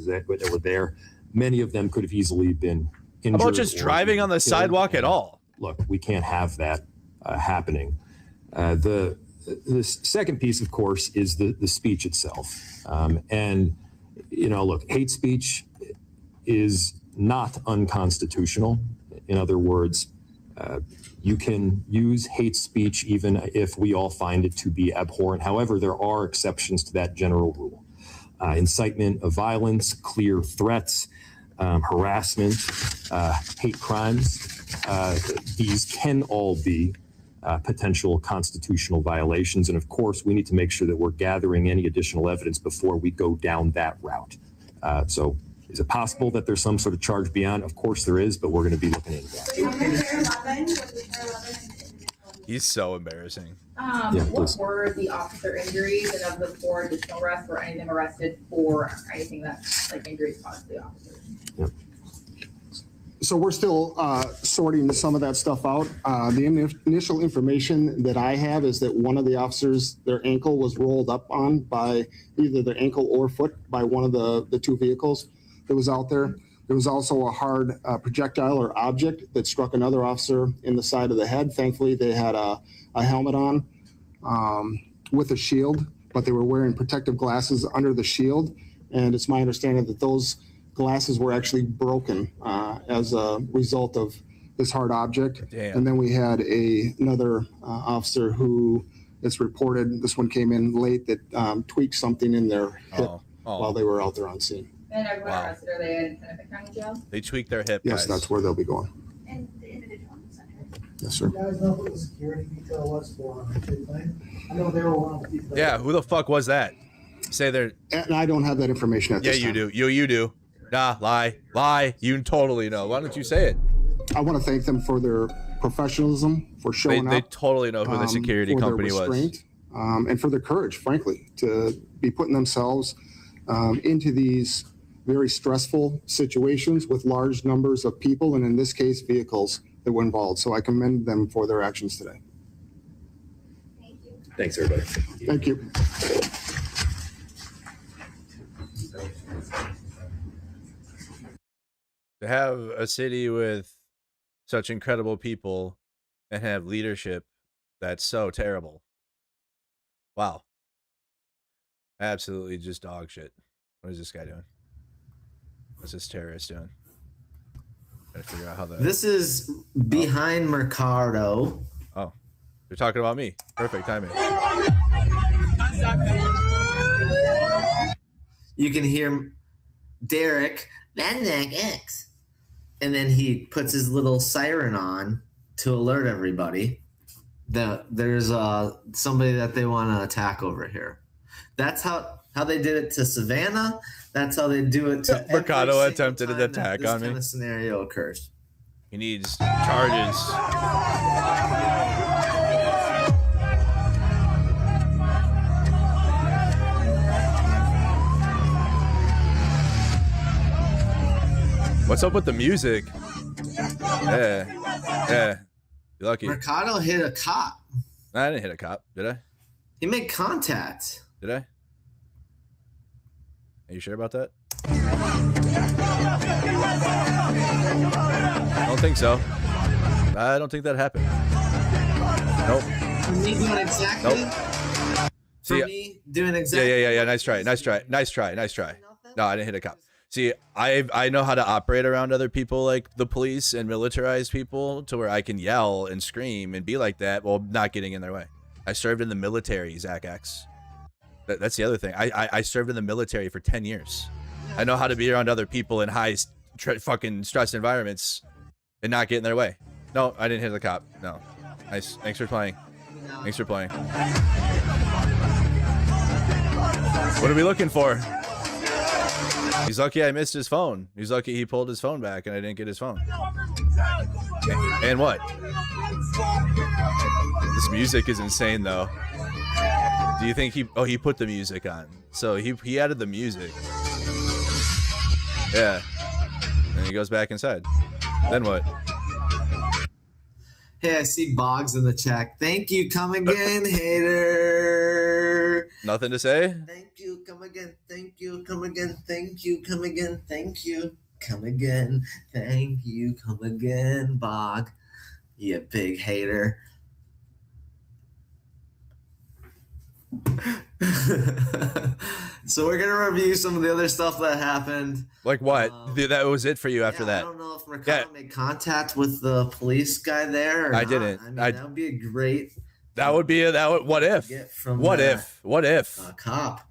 there. Many of them could have easily been injured. How about just driving on the sidewalk at all? Look, we can't have that happening. The second piece, of course, is the speech itself. And, you know, look, hate speech is not unconstitutional. In other words, you can use hate speech even if we all find it to be abhorrent. However, there are exceptions to that general rule. Incitement of violence, clear threats, harassment, hate crimes. These can all be potential constitutional violations. And of course, we need to make sure that we're gathering any additional evidence before we go down that route. So is it possible that there's some sort of charge beyond? Of course there is, but we're going to be looking into that. He's so embarrassing. What were the officer injuries, and of the 4 additional arrests, were any of them arrested for anything that, like, injuries caused to the officers? Yep. So we're still sorting some of that stuff out. The initial information that I have is that one of the officers, their ankle was rolled up on by either their ankle or foot by one of the 2 vehicles that was out there. There was also a hard projectile or object that struck another officer in the side of the head. Thankfully, they had a helmet on with a shield, but they were wearing protective glasses under the shield. And it's my understanding that those glasses were actually broken as a result of this hard object. Damn. And then we had another officer who, it's reported, this one came in late, that tweaked something in their hip while they were out there on scene. And everyone arrested, are they in Hennepin County Jail? They tweaked their hip. Yes, that's where they'll be going. And the individual in the center. Yes, sir. You guys know what the security detail was for Jake Lang? I know they were one of the people. Yeah, who the fuck was that? Say they're. And I don't have that information at this time. Yeah, you do. You do. Nah, lie. You totally know. Why don't you say it? I want to thank them for their professionalism, for showing up. They totally know who the security company was. and for their courage, frankly, to be putting themselves into these very stressful situations with large numbers of people, and in this case, vehicles that were involved. So I commend them for their actions today. Thanks, everybody. Thank you. To have a city with such incredible people and have leadership that's so terrible. Wow. Absolutely just dog shit. What is this guy doing? What's this terrorist doing? Trying to figure out how the... This is behind Mercado. Oh, you're talking about me. Perfect timing. You can hear Derek, X. And then he puts his little siren on to alert everybody that there's somebody that they want to attack over here. That's how they did it to Savannah. That's how they do it to Mercado attempted an attack on me. This kind of scenario occurs. He needs charges. What's up with the music? Yeah. You're lucky. Mercado hit a cop. No, I didn't hit a cop, did I? He made contact. Did I? Are you sure about that? I don't think so. I don't think that happened. Nope. For me doing exactly. Nope. For me doing exactly. Yeah. Nice try. No, I didn't hit a cop. See, I know how to operate around other people like the police and militarized people to where I can yell and scream and be like that while not getting in their way. I served in the military, Zach X. That's the other thing. I served in the military for 10 years. I know how to be around other people in high fucking stress environments and not get in their way. No, I didn't hit the cop. No. Nice. Thanks for playing. What are we looking for? He's lucky I missed his phone. He's lucky he pulled his phone back and I didn't get his phone. And what? This music is insane though. Do you think he put the music on? So he added the music. Yeah. And he goes back inside. Then what? Hey, I see Boggs in the chat. Thank you. Come again, hater. Nothing to say? Thank you. Come again. Thank you. Come again. Thank you. Come again. Thank you. Come again. Thank you. Come again, Bog. You big hater. So we're gonna review some of the other stuff that happened. Like what? That was it for you after that? I don't know if Mercado made contact with the police guy there. I didn't. I mean, that would be a great. What if? What if? Cop.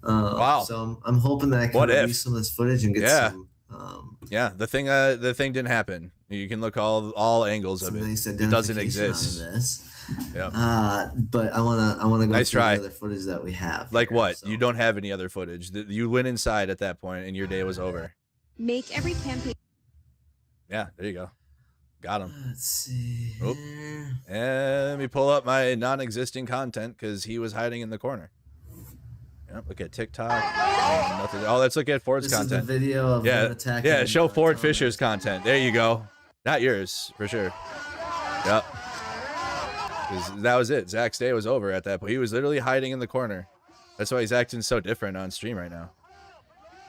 Wow. So I'm hoping that I can review some of this footage and get some. Yeah, the thing didn't happen. You can look all angles of it. It doesn't exist. Yeah. But I wanna go nice through try. the other footage that we have. Like here, what? So. You don't have any other footage. You went inside at that point and your day was over. Make every campaign. Yeah, there you go. Got him. Let's see. Oop. And let me pull up my non-existing content because he was hiding in the corner. Yep, look at TikTok. Nothing. Oh, let's look at Ford's content. Is the video of him attacking. Yeah, show Ford Fisher's content. There you go. Not yours, for sure. Yep. That was it. Zach's day was over at that point. He was literally hiding in the corner. That's why he's acting so different on stream right now.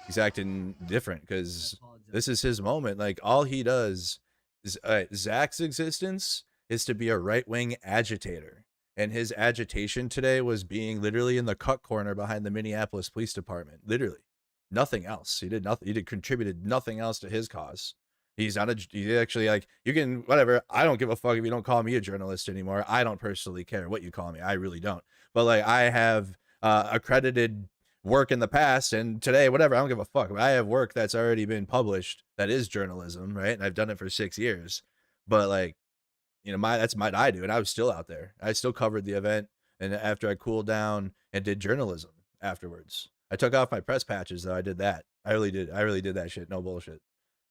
He's acting different because this is his moment. Like, all he does is Zach's existence is to be a right-wing agitator. And his agitation today was being literally in the cut corner behind the Minneapolis Police Department. Literally. Nothing else. He did nothing. He contributed nothing else to his cause. He's actually like, you can, whatever. I don't give a fuck if you don't call me a journalist anymore. I don't personally care what you call me. I really don't. But like, I have accredited work in the past and today, whatever. I don't give a fuck. I have work that's already been published. That is journalism, right? And I've done it for 6 years. But like, that's what I do. And I was still out there. I still covered the event. And after I cooled down and did journalism afterwards, I took off my press patches though. I did that. I really did that shit. No bullshit.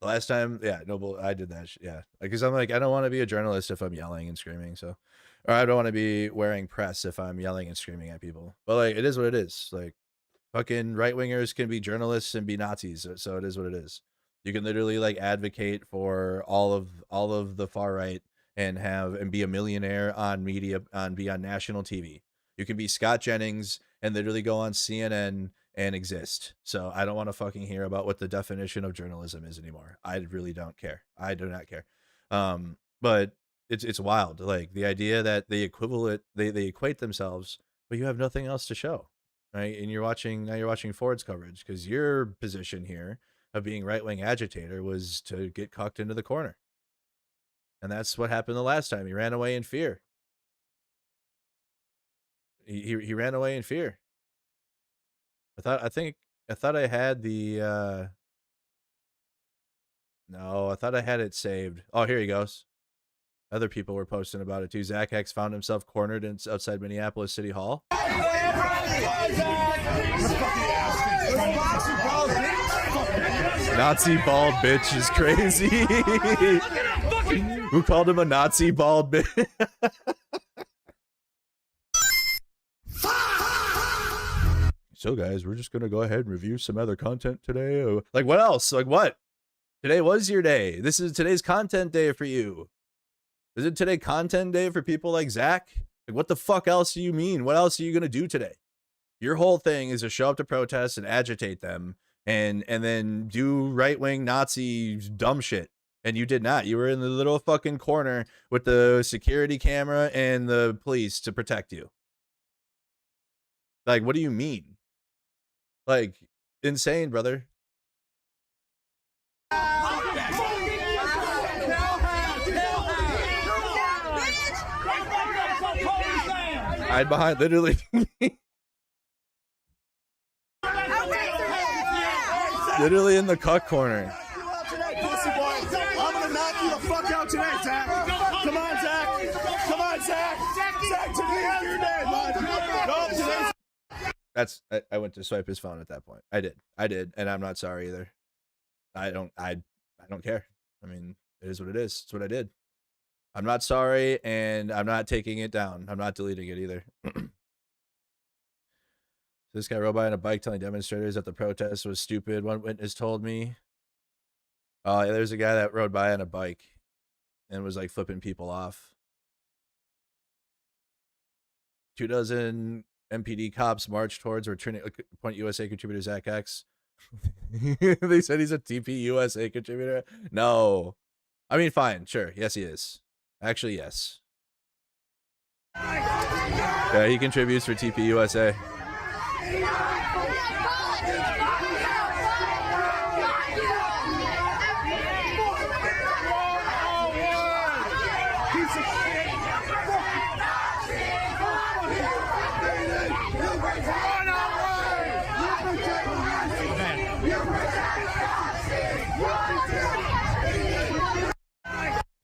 The last time, I did that. Yeah, because I'm like, I don't want to be a journalist if I'm yelling and screaming. So, Or I don't want to be wearing press if I'm yelling and screaming at people. But like, it is what it is. Like, fucking right wingers can be journalists and be Nazis. So it is what it is. You can literally like advocate for all of the far right and be a millionaire on media, be on national TV. You can be Scott Jennings and literally go on CNN and exist. So I don't want to fucking hear about what the definition of journalism is anymore. I really don't care. I do not care. But it's wild. Like the idea that they equate themselves, but you have nothing else to show, right? And you're watching Ford's coverage because your position here of being right-wing agitator was to get cucked into the corner. And that's what happened the last time. He ran away in fear. He ran away in fear. I thought I had the no, I thought I had it saved. Oh, here he goes. Other people were posting about it too. Zach X found himself cornered outside Minneapolis City Hall. Nazi bald bitch is crazy. Who called him a Nazi bald bitch? So guys, we're just gonna go ahead and review some other content today. Like what else? Like what? Today was your day. This is today's content day for you. Is it today content day for people like Zach? Like what the fuck else do you mean? What else are you gonna do today? Your whole thing is to show up to protests and agitate them and then do right-wing Nazi dumb shit. And you did not. You were in the little fucking corner with the security camera and the police to protect you. Like, what do you mean? Like, insane, brother. Hide behind, literally. Literally in the cuck corner. I'm gonna knock you the fuck out today, Zach. Come on, Zach. Come on, Zach. Zach, today's your day, bud. No, today's. I went to swipe his phone at that point. I did, and I'm not sorry either. I don't care. I mean, it is what it is. It's what I did. I'm not sorry, and I'm not taking it down. I'm not deleting it either. This guy rode by on a bike telling demonstrators that the protest was stupid. One witness told me. Yeah, there's a guy that rode by on a bike and was like flipping people off. 24 MPD cops marched towards returning Point USA contributor Zach X. They said he's a TP USA contributor. No. I mean, fine. Sure. Yes, he is. Actually, yes. Yeah, he contributes for TP USA.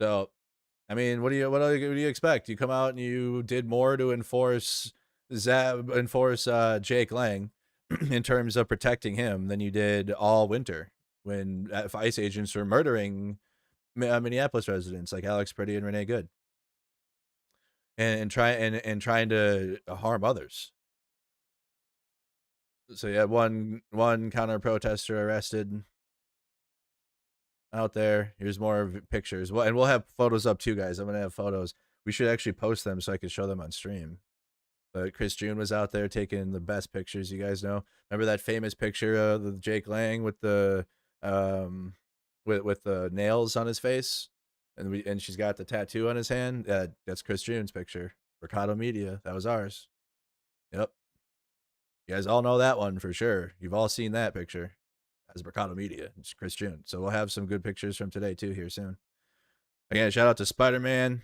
So, I mean, what do you expect? You come out and you did more to enforce Jake Lang in terms of protecting him than you did all winter when ICE agents were murdering Minneapolis residents like Alex Pretty and Renee Good, and trying to harm others. So you had one counter protester arrested out there. Here's more pictures. Well, and we'll have photos up too, guys. I'm gonna have photos. We should actually post them so I can show them on stream. But Chris June was out there taking the best pictures. You guys know. Remember that famous picture of Jake Lang with the with the nails on his face, and she's got the tattoo on his hand. That's Chris June's picture. Mercado Media. That was ours. Yep. You guys all know that one for sure. You've all seen that picture. As Mercado Media. It's Chris June. So we'll have some good pictures from today too here soon. Again, shout out to Spider-Man.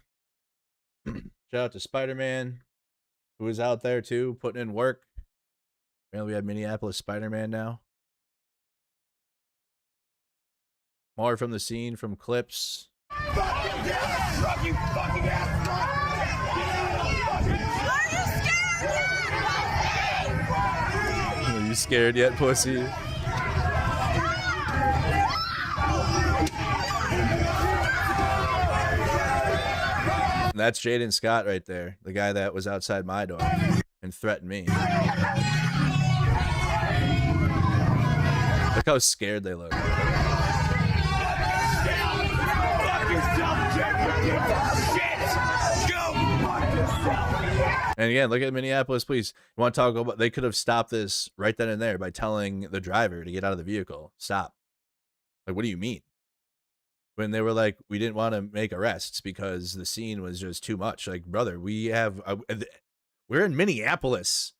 Shout out to Spider-Man, who is out there too, putting in work. Apparently we have Minneapolis Spider-Man now. More from the scene from clips. Are you scared yet, pussy? That's Jaden Scott right there, the guy that was outside my door and threatened me. Look how scared they look. And again, look at Minneapolis police. You want to talk about, they could have stopped this right then and there by telling the driver to get out of the vehicle. Stop. Like, what do you mean? When they were like, we didn't want to make arrests because the scene was just too much. Like, brother, we're in Minneapolis.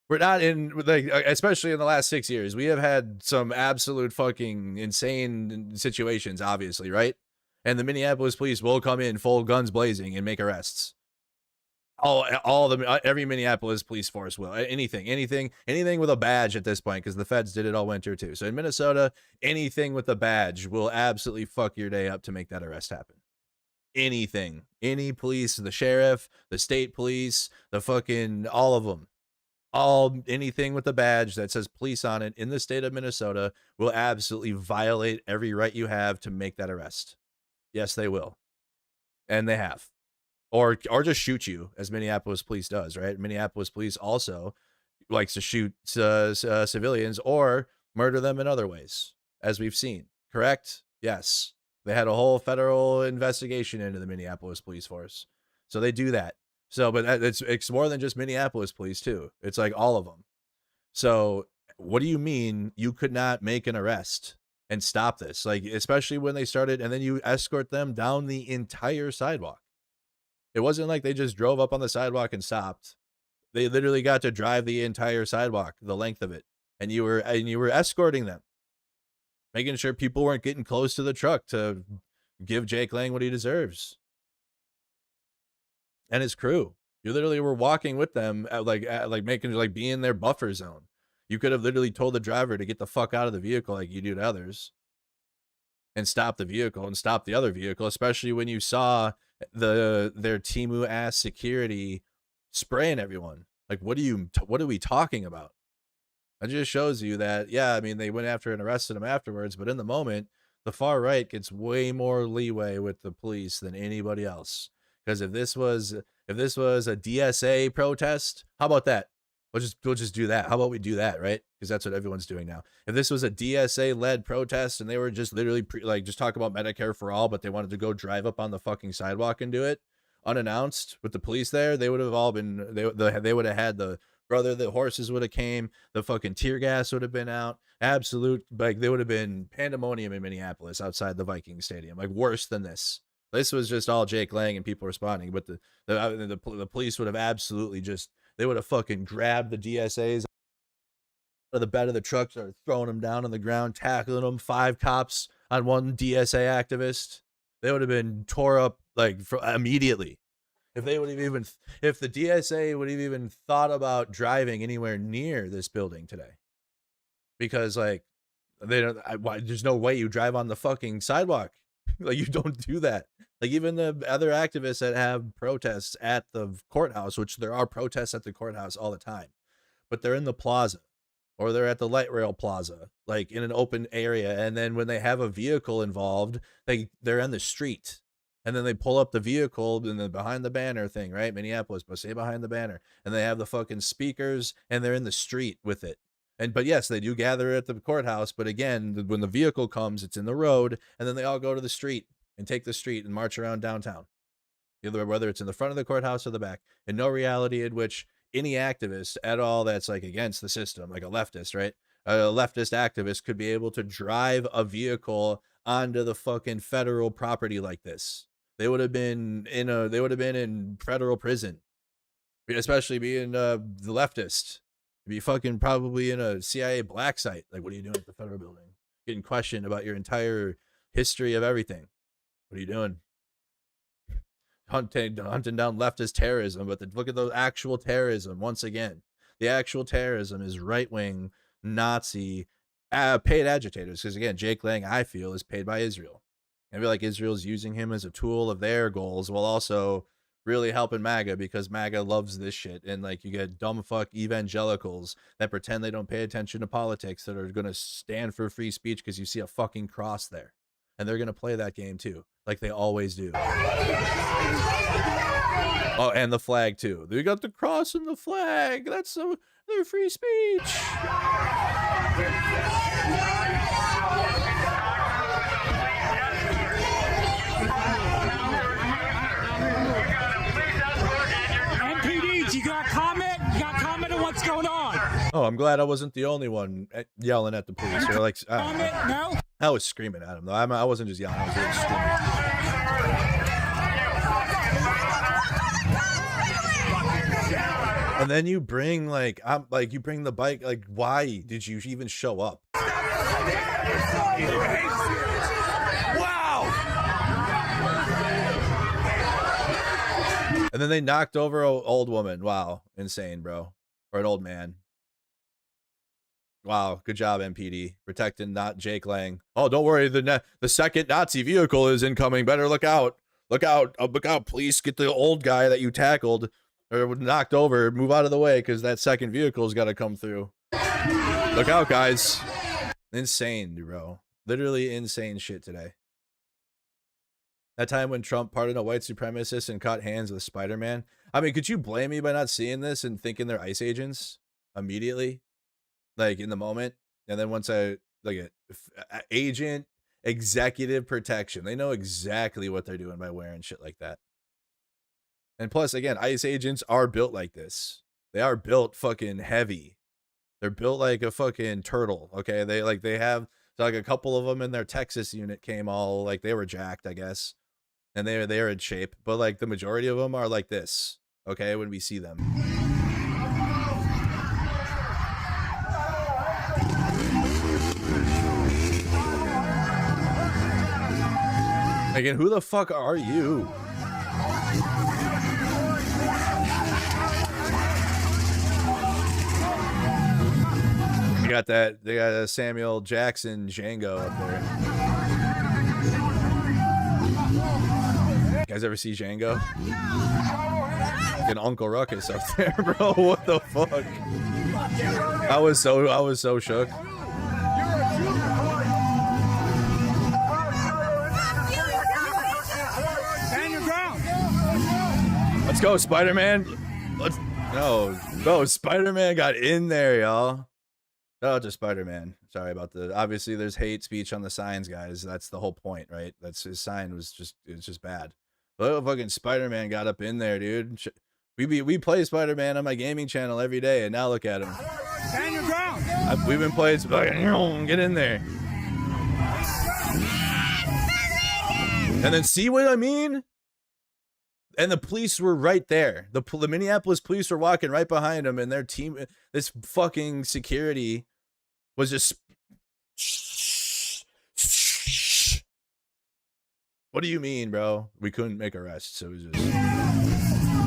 We're not in, like, especially in the last 6 years, we have had some absolute fucking insane situations, obviously, right? And the Minneapolis police will come in full guns blazing and make arrests. Every Minneapolis police force will. Anything with a badge at this point, because the feds did it all winter too. So in Minnesota, anything with a badge will absolutely fuck your day up to make that arrest happen. Anything, any police, the sheriff, the state police, the fucking, all of them. Anything with a badge that says police on it in the state of Minnesota will absolutely violate every right you have to make that arrest. Yes, they will. And they have. Or just shoot you, as Minneapolis police does, right? Minneapolis police also likes to shoot civilians or murder them in other ways, as we've seen. Correct? Yes. They had a whole federal investigation into the Minneapolis police force. So they do that. So, but it's more than just Minneapolis police too. It's like all of them. So what do you mean you could not make an arrest and stop this? Like, especially when they started, and then you escort them down the entire sidewalk. It wasn't like they just drove up on the sidewalk and stopped. They literally got to drive the entire sidewalk, the length of it. And you were escorting them, making sure people weren't getting close to the truck to give Jake Lang what he deserves. And his crew. You literally were walking with them like being in their buffer zone. You could have literally told the driver to get the fuck out of the vehicle like you do to others. And stop the vehicle and stop the other vehicle, especially when you saw their Timu ass security spraying everyone. Like, what are we talking about? That just shows you that, yeah, I mean, they went after and arrested him afterwards, but in the moment, the far right gets way more leeway with the police than anybody else. Because if this was a DSA protest, how about that? We'll just do that. How about we do that, right? Because that's what everyone's doing now. If this was a DSA-led protest and they were just literally just talk about Medicare for all, but they wanted to go drive up on the fucking sidewalk and do it unannounced with the police there, they would have all been, they would have had the horses would have came, the fucking tear gas would have been out, absolute, like, they would have been pandemonium in Minneapolis outside the Viking Stadium, like worse than this. This was just all Jake Lang and people responding, but the police would have absolutely just, they would have fucking grabbed the DSAs out of the bed of the truck, started throwing them down on the ground, tackling them. 5 cops on one DSA activist. They would have been tore up like immediately. If the DSA would have even thought about driving anywhere near this building today, because like there's no way you drive on the fucking sidewalk. Like, you don't do that. Like, even the other activists that have protests at the courthouse, which there are protests at the courthouse all the time, but they're in the plaza or they're at the light rail plaza, like in an open area. And then when they have a vehicle involved, they're on the street, and then they pull up the vehicle and then behind the banner thing, right? Minneapolis, but say behind the banner, and they have the fucking speakers and they're in the street with it. But yes, they do gather at the courthouse. But again, when the vehicle comes, it's in the road, and then they all go to the street and take the street and march around downtown, whether it's in the front of the courthouse or the back. And no reality in which any activist at all that's like against the system, like a leftist, right? A leftist activist could be able to drive a vehicle onto the fucking federal property like this. They would have been in federal prison, especially being the leftist. Be fucking probably in a CIA black site. Like, what are you doing at the federal building? Getting questioned about your entire history of everything. What are you doing? Hunting down leftist terrorism. But look at the actual terrorism. Once again, the actual terrorism is right-wing Nazi paid agitators. Because again, Jake Lang, I feel, is paid by Israel. I feel like Israel's using him as a tool of their goals, while also really helping MAGA, because MAGA loves this shit. And like, you get dumb fuck evangelicals that pretend they don't pay attention to politics, that are going to stand for free speech because you see a fucking cross there. and they're gonna play that game too, like they always do. Oh, and the flag too. They got the cross and the flag. That's their free speech. MPDs, you got comment? You got comment on what's going on? Oh, I'm glad I wasn't the only one yelling at the police. Or like, no? I was screaming at them though. I wasn't just yelling. I was really screaming. And then you bring like, you bring the bike. Like, why did you even show up? Wow! And then they knocked over an old woman. Wow, insane, bro. Or an old man. Wow, good job, MPD. Protecting not Jake Lang. Oh, don't worry, the second Nazi vehicle is incoming. Better look out. Look out. Look out, police. Get the old guy that you tackled or knocked over. Move out of the way because that second vehicle's got to come through. Look out, guys. Insane, bro. Literally insane shit today. That time when Trump pardoned a white supremacist and caught hands with Spider-Man. I mean, could you blame me by not seeing this and thinking they're ICE agents immediately? Like in the moment, and then once agent executive protection, they know exactly what they're doing by wearing shit like that. And plus, again, ICE agents are built like this. They are built fucking heavy. They're built like a fucking turtle. Okay, they have like a couple of them in their Texas unit came all like they were jacked, I guess, and they are in shape. But like the majority of them are like this. Okay, when we see them. Again, who the fuck are you? They got a Samuel Jackson Django up there. You guys ever see Django? Fucking Uncle Ruckus up there, bro. What the fuck? I was so shook. Let's go, Spider-Man. No, Spider-Man got in there, y'all. Shout out to Spider-Man. Sorry about obviously there's hate speech on the signs, guys. That's the whole point, right? That's his sign it's just bad. But fucking Spider-Man got up in there, dude. We play Spider-Man on my gaming channel every day, and now look at him. Stand your ground. We've been playing Spider-Man. Get in there. And then see what I mean? And the police were right there. The Minneapolis police were walking right behind him, and their team, this fucking security, was just. What do you mean, bro? We couldn't make arrests, so it was just.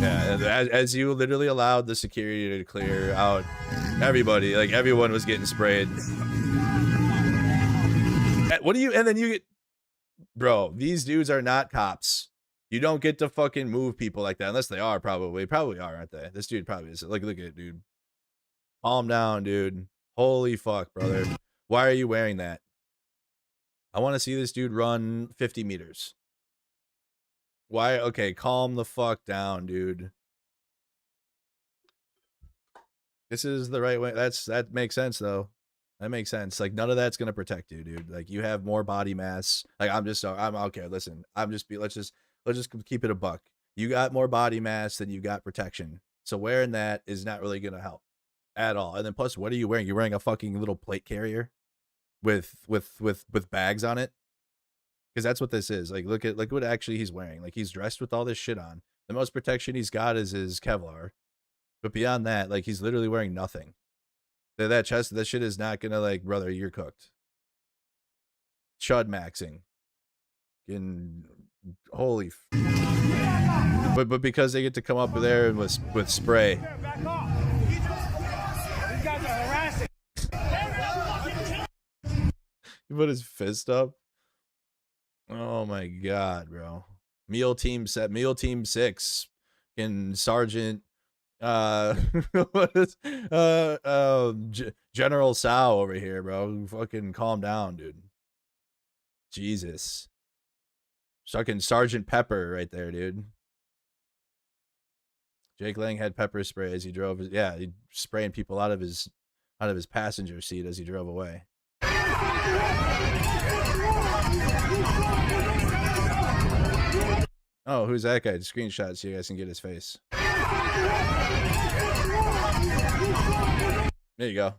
Yeah, as you literally allowed the security to clear out everybody, like everyone was getting sprayed. What do you? And then you get, bro. These dudes are not cops. You don't get to fucking move people like that unless they are probably are, aren't they? This dude probably is. Look at it, dude. Calm down, dude. Holy fuck, brother. Why are you wearing that? I want to see this dude run 50 meters. Why? Okay, calm the fuck down, dude. This is the right way. That makes sense though. That makes sense. Like none of that's gonna protect you, dude. Like you have more body mass. Like I'm okay. Listen, let's just keep it a buck. You got more body mass than you got protection. So wearing that is not really gonna help at all. And then plus, what are you wearing? You're wearing a fucking little plate carrier with bags on it. Because that's what this is. Like look what actually he's wearing. Like he's dressed with all this shit on. The most protection he's got is his Kevlar. But beyond that, like he's literally wearing nothing. That shit is not gonna, like, brother, you're cooked. Chud maxing. Holy but because they get to come up there and with spray. Back off. These guys are harassing. He put his fist up. Oh my god, bro. Meal team 6 and Sergeant General Sal over here, bro. Fucking calm down, dude. Jesus. Fucking Sergeant Pepper right there, dude. Jake Lang had pepper spray as he drove. Yeah, he spraying people out of his passenger seat as he drove away. Oh, who's that guy? Screenshot so you guys can get his face. There you go.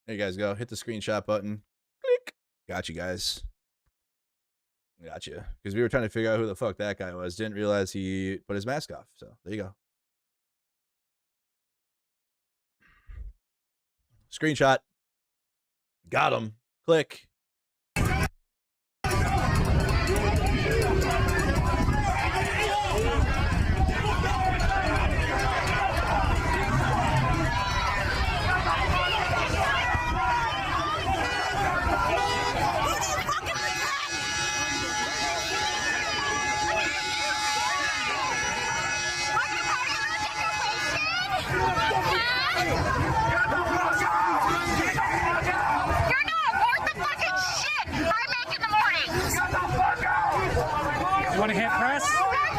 There you guys go. Hit the screenshot button. Click. Got you guys. Got you. Because we were trying to figure out who the fuck that guy was. Didn't realize he put his mask off. So there you go. Screenshot. Got him. Click. You want to hit press?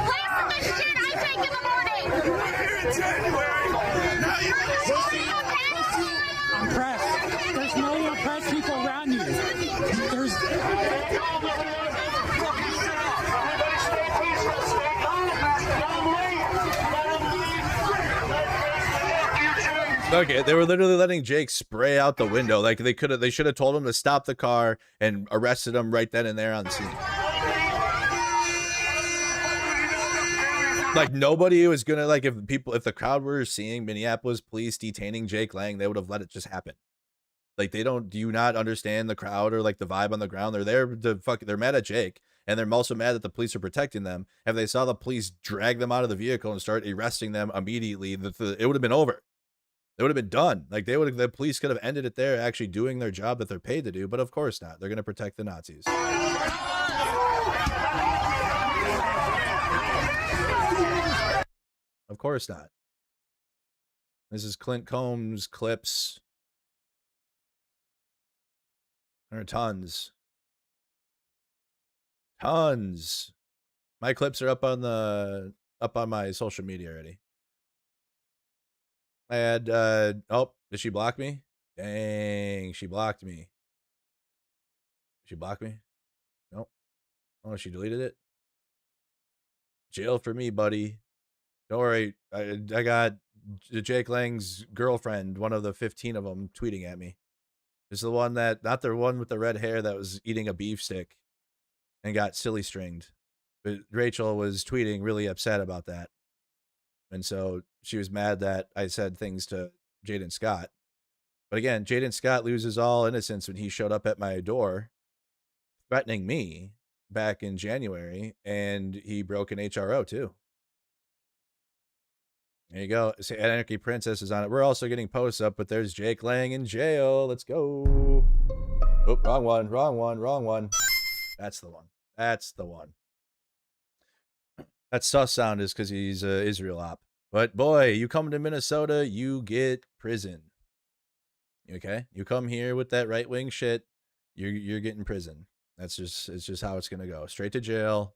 Listen to shit I take in the morning. We're here in January. Now you I'm pressed. There's no more press people around you. There's. Okay, they were literally letting Jake spray out the window. Like they should have told him to stop the car and arrested him right then and there on scene. Like nobody was gonna, like, if the crowd were seeing Minneapolis police detaining Jake Lang, they would have let it just happen. Like do you not understand the crowd or like the vibe on the ground? They're there to they're mad at Jake, and they're also mad that the police are protecting them. If they saw the police drag them out of the vehicle and start arresting them immediately, it would have been over. It would have been done. Like the police could have ended it there, actually doing their job that they're paid to do, but of course not. They're gonna protect the Nazis. Of course not. This is Clint Combs clips. There are tons. Tons. My clips are up on my social media already. I had oh, did she block me? Dang, she blocked me. She blocked me? Nope. Oh, she deleted it? Jail for me, buddy. Don't worry. I got Jake Lang's girlfriend, one of the 15 of them, tweeting at me. It's the one that, not the one with the red hair that was eating a beef stick and got silly stringed. But Rachel was tweeting really upset about that. And so she was mad that I said things to Jaden Scott. But again, Jaden Scott loses all innocence when he showed up at my door threatening me back in January, and he broke an HRO too. There you go. See, Anarchy Princess is on it. We're also getting posts up, but there's Jake Lang in jail. Let's go. Oh, wrong one, wrong one, wrong one. That's the one. That's the one. That sus sound is because he's Israel op. But boy, you come to Minnesota, you get prison. Okay? You come here with that right-wing shit, you're getting prison. It's just how it's gonna go. Straight to jail,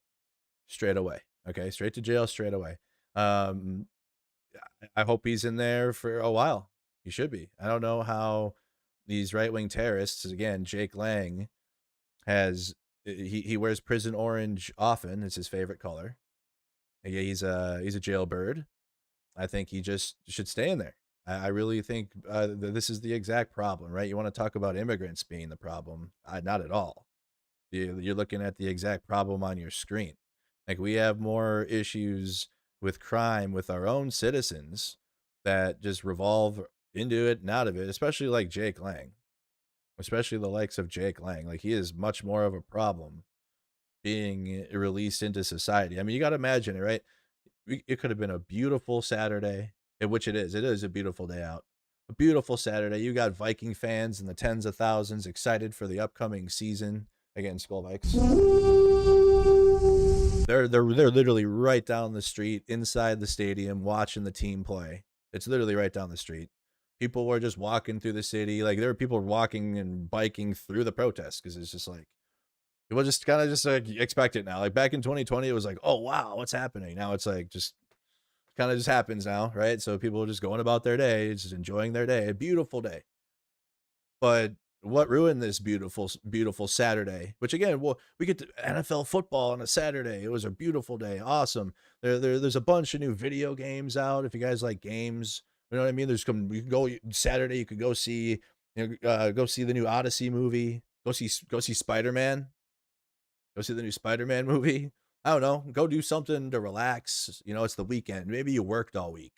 straight away. Okay, straight to jail, straight away. I hope he's in there for a while. He should be. I don't know how these right-wing terrorists, again, Jake Lang, he wears prison orange often. It's his favorite color. Yeah, he's a jailbird. I think he just should stay in there. I really think this is the exact problem, right? You want to talk about immigrants being the problem? Not at all. You're looking at the exact problem on your screen. Like, we have more issues with crime with our own citizens that just revolve into it and out of it, especially like Jake Lang, especially the likes of Jake Lang. Like, he is much more of a problem being released into society. I mean, you got to imagine it, right? It could have been a beautiful Saturday, which it is. It is a beautiful day out. A beautiful Saturday. You got Viking fans in the tens of thousands excited for the upcoming season. Again, Skull Vikes. They're literally right down the street inside the stadium watching the team play. It's literally right down the street. People were just walking through the city. Like, there were people walking and biking through the protests because it's just like, People just kind of just like expect it now. Like back in 2020, it was like, oh wow, what's happening? Now it's like just kind of just happens now, right? So people are just going about their day, just enjoying their day, a beautiful day. But what ruined this beautiful Saturday? Which again, well, we get to NFL football on a Saturday. It was a beautiful day, awesome. There's a bunch of new video games out. If you guys like games, you know what I mean. You can go Saturday. You could go see, go see the new Odyssey movie. Go see Spider-Man. Go see the new Spider-Man movie. I don't know. Go do something to relax. You know, it's the weekend. Maybe you worked all week.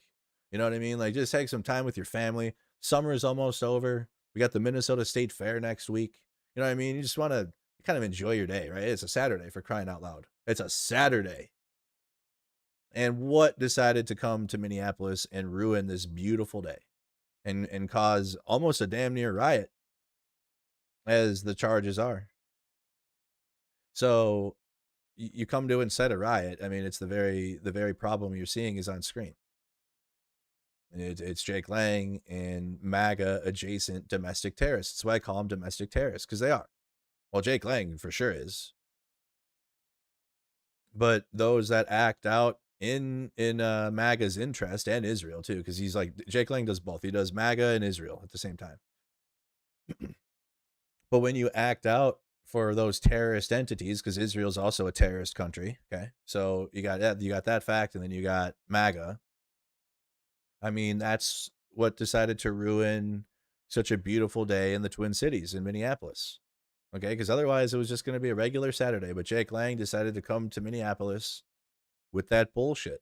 You know what I mean? Like just take some time with your family. Summer is almost over. We got the Minnesota State Fair next week. You know what I mean? You just want to kind of enjoy your day, right? It's a Saturday, for crying out loud. It's a Saturday. And what decided to come to Minneapolis and ruin this beautiful day and cause almost a damn near riot, as the charges are? So you come to incite a riot. I mean, it's the very problem you're seeing is on screen. It's Jake Lang and MAGA adjacent domestic terrorists. That's why I call them domestic terrorists, because they are. Well, Jake Lang for sure is. But those that act out in MAGA's interest, and Israel too, because he's like, Jake Lang does both. He does MAGA and Israel at the same time. But when you act out for those terrorist entities, because Israel's also a terrorist country, okay? So you got that fact, and then you got MAGA. I mean, that's what decided to ruin such a beautiful day in the Twin Cities in Minneapolis. Okay, because otherwise it was just going to be a regular Saturday. But Jake Lang decided to come to Minneapolis with that bullshit.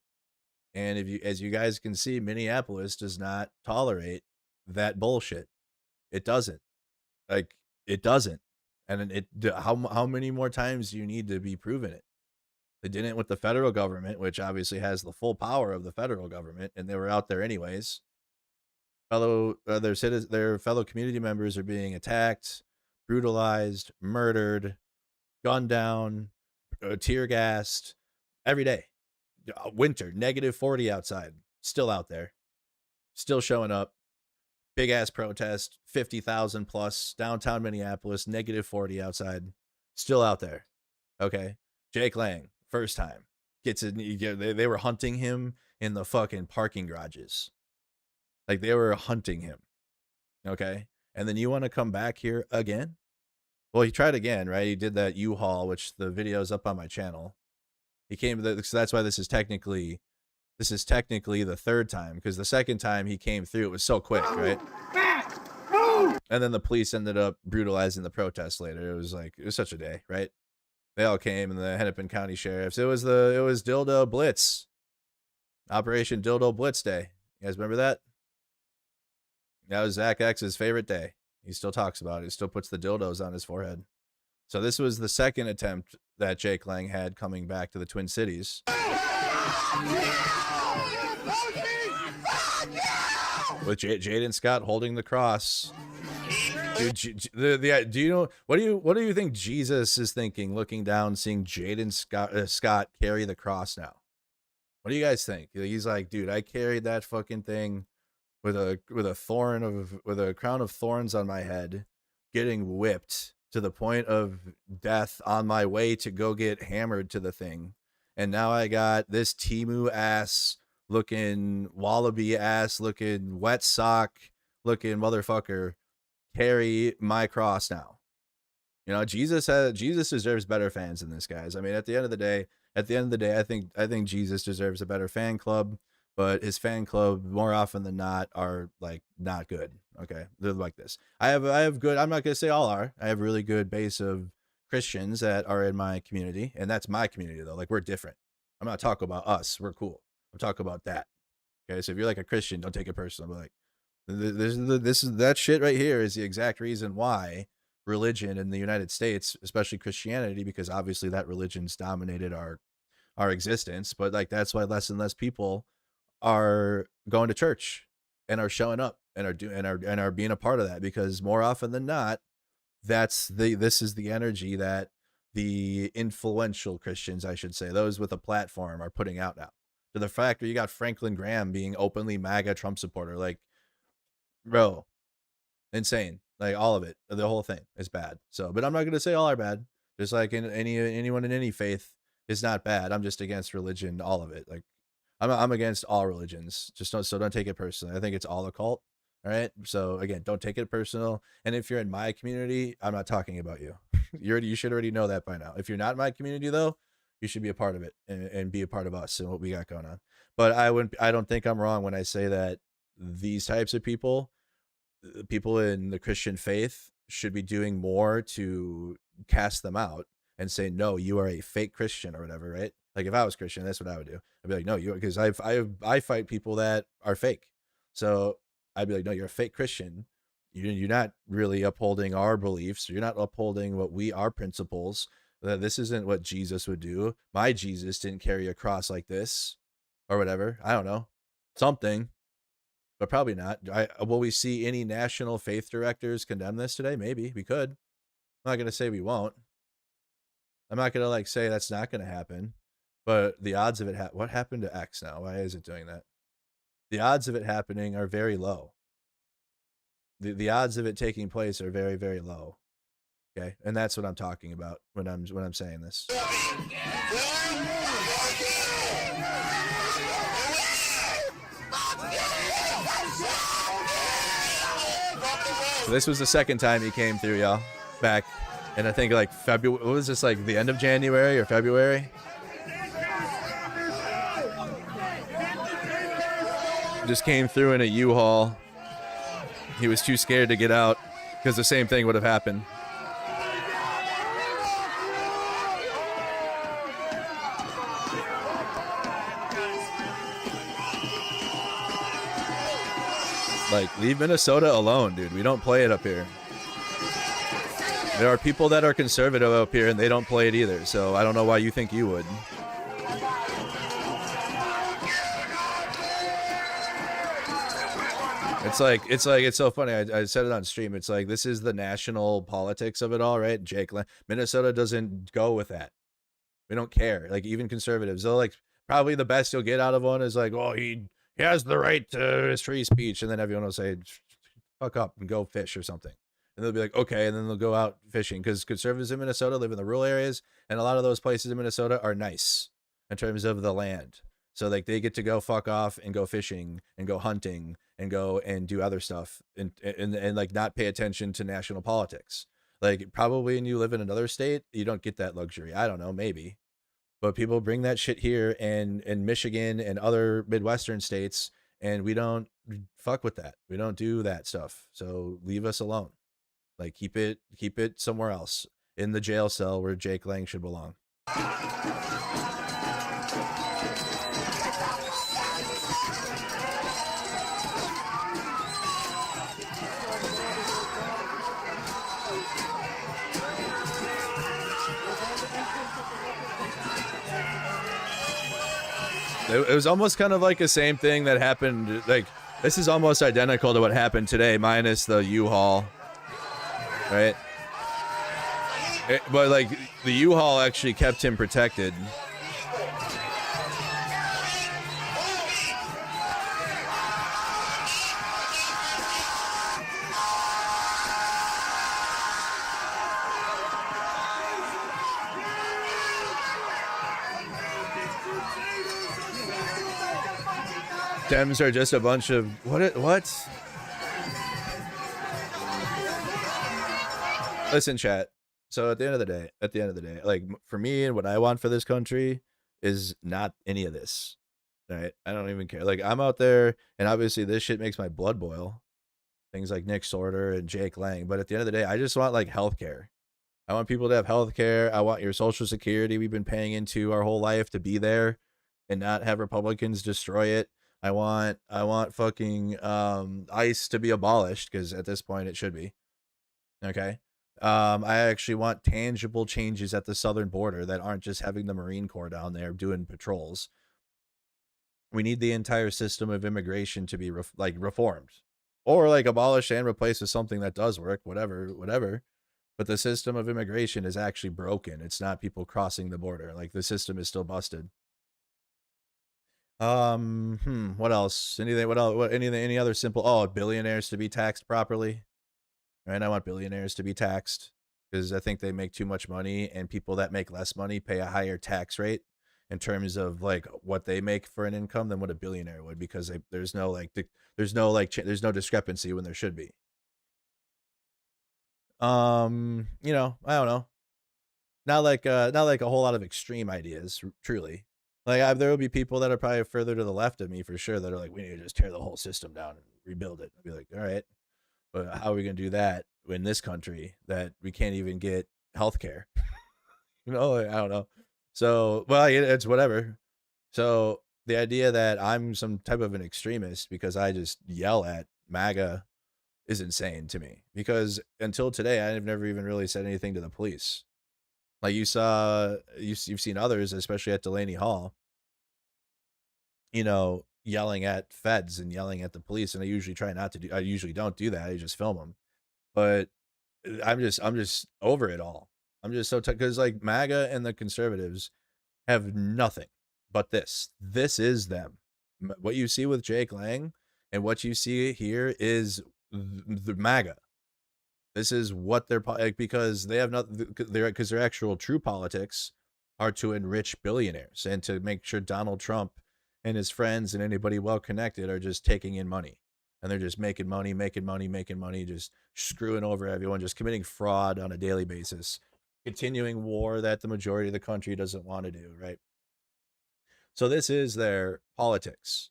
And as you guys can see, Minneapolis does not tolerate that bullshit. It doesn't. Like, it doesn't. And how many more times do you need to be proven it? They didn't with the federal government, which obviously has the full power of the federal government, and they were out there anyways. Their fellow community members are being attacked, brutalized, murdered, gunned down, tear gassed every day. Winter, -40 outside, still out there, still showing up. Big ass protest, 50,000 plus, downtown Minneapolis, -40 outside, still out there. Okay, Jake Lang. First time gets it. They were hunting him in the fucking parking garages. Like they were hunting him. Okay. And then you want to come back here again? Well, he tried again, right? He did that U-Haul, which the video is up on my channel. He came to so that's why this is technically the third time, because the second time he came through, it was so quick, right? And then the police ended up brutalizing the protest later. It was such a day, right? They all came, and the Hennepin County sheriffs. It was Dildo Blitz, Operation Dildo Blitz Day. You guys remember that? That was Zach X's favorite day. He still talks about it. He still puts the dildos on his forehead. So this was the second attempt that Jake Lang had coming back to the Twin Cities. With Jaden Scott holding the cross. Dude, do you know what do you think Jesus is thinking, looking down, seeing Jaden Scott carry the cross now? What do you guys think? He's like, dude, I carried that fucking thing with a crown of thorns on my head, getting whipped to the point of death on my way to go get hammered to the thing, and now I got this Temu ass looking, wallaby ass looking, wet sock looking motherfucker carry my cross now. You know, Jesus deserves better fans than this, guys. I mean, at the end of the day, I think Jesus deserves a better fan club, but his fan club more often than not are like not good. Okay, they're like this. I have good. I'm not gonna say all are. I have a really good base of Christians that are in my community, and that's my community though. Like, we're different. I'm not talking about us. We're cool. I'm talking about that. Okay, so if you're like a Christian, don't take it personal. But like, that shit right here is the exact reason why religion in the United States, especially Christianity, because obviously that religion's dominated our existence, but like that's why less and less people are going to church and are showing up and are being a part of that, because more often than not, this is the energy that the influential Christians, I should say, those with a platform, are putting out now. To the fact where you got Franklin Graham being openly MAGA Trump supporter, like, bro, insane. Like, all of it, the whole thing is bad. So, but I'm not going to say all are bad. Just like in anyone in any faith is not bad. I'm just against religion, all of it. Like I'm against all religions. Just don't take it personally. I think it's all a cult. All right. So again, don't take it personal. And if you're in my community, I'm not talking about you. You should already know that by now. If you're not in my community though, you should be a part of it and be a part of us and what we got going on. But I don't think I'm wrong when I say that these types of people in the Christian faith should be doing more to cast them out and say, no, you are a fake Christian or whatever, right? Like if I was Christian, that's what I would do. I'd be like, no, because I fight people that are fake. So I'd be like, no, you're a fake Christian. You're not really upholding our beliefs. You're not upholding our principles. This isn't what Jesus would do. My Jesus didn't carry a cross like this or whatever. I don't know. Something, but probably not. Will we see any national faith directors condemn this today? Maybe we could. I'm not going to say we won't. I'm not going to like say that's not going to happen, but the odds of it, what happened to X now? Why is it doing that? The odds of it happening are very low. The odds of it taking place are very, very low. Okay. And that's what I'm talking about when I'm saying this. So this was the second time he came through, y'all. Back. And I think like February, what was this, like the end of January or February? Just came through in a U-Haul. He was too scared to get out because the same thing would have happened. Like, leave Minnesota alone, dude. We don't play it up here. There are people that are conservative up here and they don't play it either. So I don't know why you think you would. It's so funny. I said it on stream. It's like, this is the national politics of it all, right? Minnesota doesn't go with that. We don't care. Like, even conservatives, they'll like, probably the best you'll get out of one is like, oh, he has the right to his free speech. And then everyone will say, fuck up and go fish or something. And they'll be like, okay. And then they'll go out fishing because conservatives in Minnesota live in the rural areas. And a lot of those places in Minnesota are nice in terms of the land. So like they get to go fuck off and go fishing and go hunting and go and do other stuff and like not pay attention to national politics. Like probably when you live in another state, you don't get that luxury. I don't know, maybe. But people bring that shit here and in Michigan and other Midwestern states, and we don't fuck with that. We don't do that stuff. So leave us alone. Like keep it somewhere else in the jail cell where Jake Lang should belong. It was almost kind of like the same thing that happened. Like this is almost identical to what happened today, minus the U-Haul, right? But like the U-Haul actually kept him protected. Dems are just a bunch of what? Listen, chat. So at the end of the day, like for me and what I want for this country is not any of this. Right? I don't even care. Like I'm out there, and obviously this shit makes my blood boil. Things like Nick Sorter and Jake Lang. But at the end of the day, I just want like healthcare. I want people to have healthcare. I want your Social Security we've been paying into our whole life to be there, and not have Republicans destroy it. I want fucking ICE to be abolished because at this point it should be. Okay. I actually want tangible changes at the southern border that aren't just having the Marine Corps down there doing patrols. We need the entire system of immigration to be reformed or like abolished and replaced with something that does work, whatever. But the system of immigration is actually broken. It's not people crossing the border. Like the system is still busted. What else? Anything? What else? Any other simple? Oh, billionaires to be taxed properly, right? I want billionaires to be taxed. because I think they make too much money, and people that make less money pay a higher tax rate in terms of like what they make for an income than what a billionaire would, because there's no there's no discrepancy when there should be. You know, I don't know. Not like a whole lot of extreme ideas, truly. Like there will be people that are probably further to the left of me for sure that are like, we need to just tear the whole system down and rebuild it. I'd be like, all right, but how are we gonna do that in this country that we can't even get healthcare? You know, like, I don't know. So, well, it's whatever. So the idea that I'm some type of an extremist because I just yell at MAGA is insane to me, because until today, I've never even really said anything to the police. Like you've seen others, especially at Delaney Hall, you know, yelling at feds and yelling at the police. And I usually don't do that. I just film them. But I'm just over it all. I'm just so because like MAGA and the conservatives have nothing but this. This is them. What you see with Jake Lang and what you see here is the MAGA. This is what they're like, because they have nothing. Because their actual true politics are to enrich billionaires and to make sure Donald Trump and his friends and anybody well connected are just taking in money, and they're just making money, just screwing over everyone, just committing fraud on a daily basis, continuing war that the majority of the country doesn't want to do, right? So this is their politics.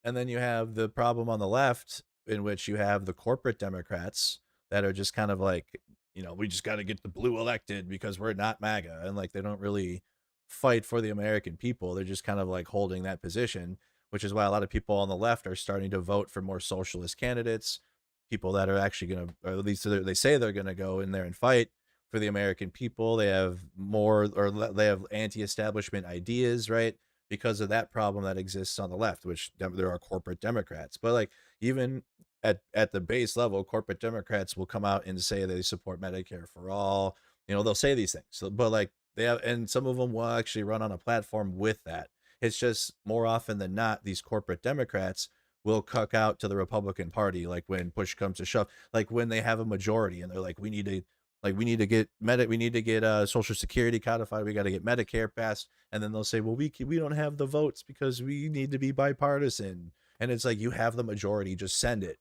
And then you have the problem on the left, in which you have the corporate Democrats that are just kind of like, you know, we just got to get the blue elected because we're not MAGA. And like, they don't really fight for the American people. They're just kind of like holding that position, which is why a lot of people on the left are starting to vote for more socialist candidates, people that are actually going to, or at least they say they're going to go in there and fight for the American people. They have more, or they have anti-establishment ideas, right? Because of that problem that exists on the left, which there are corporate Democrats. But like, even at the base level, corporate Democrats will come out and say they support Medicare for all. You know, they'll say these things. So, but like they have, and some of them will actually run on a platform with that. It's just more often than not, these corporate Democrats will cuck out to the Republican Party, like when push comes to shove, like when they have a majority and they're like, we need to get Social Security codified, we got to get Medicare passed, and then they'll say, well, we don't have the votes because we need to be bipartisan. And it's like, you have the majority, just send it.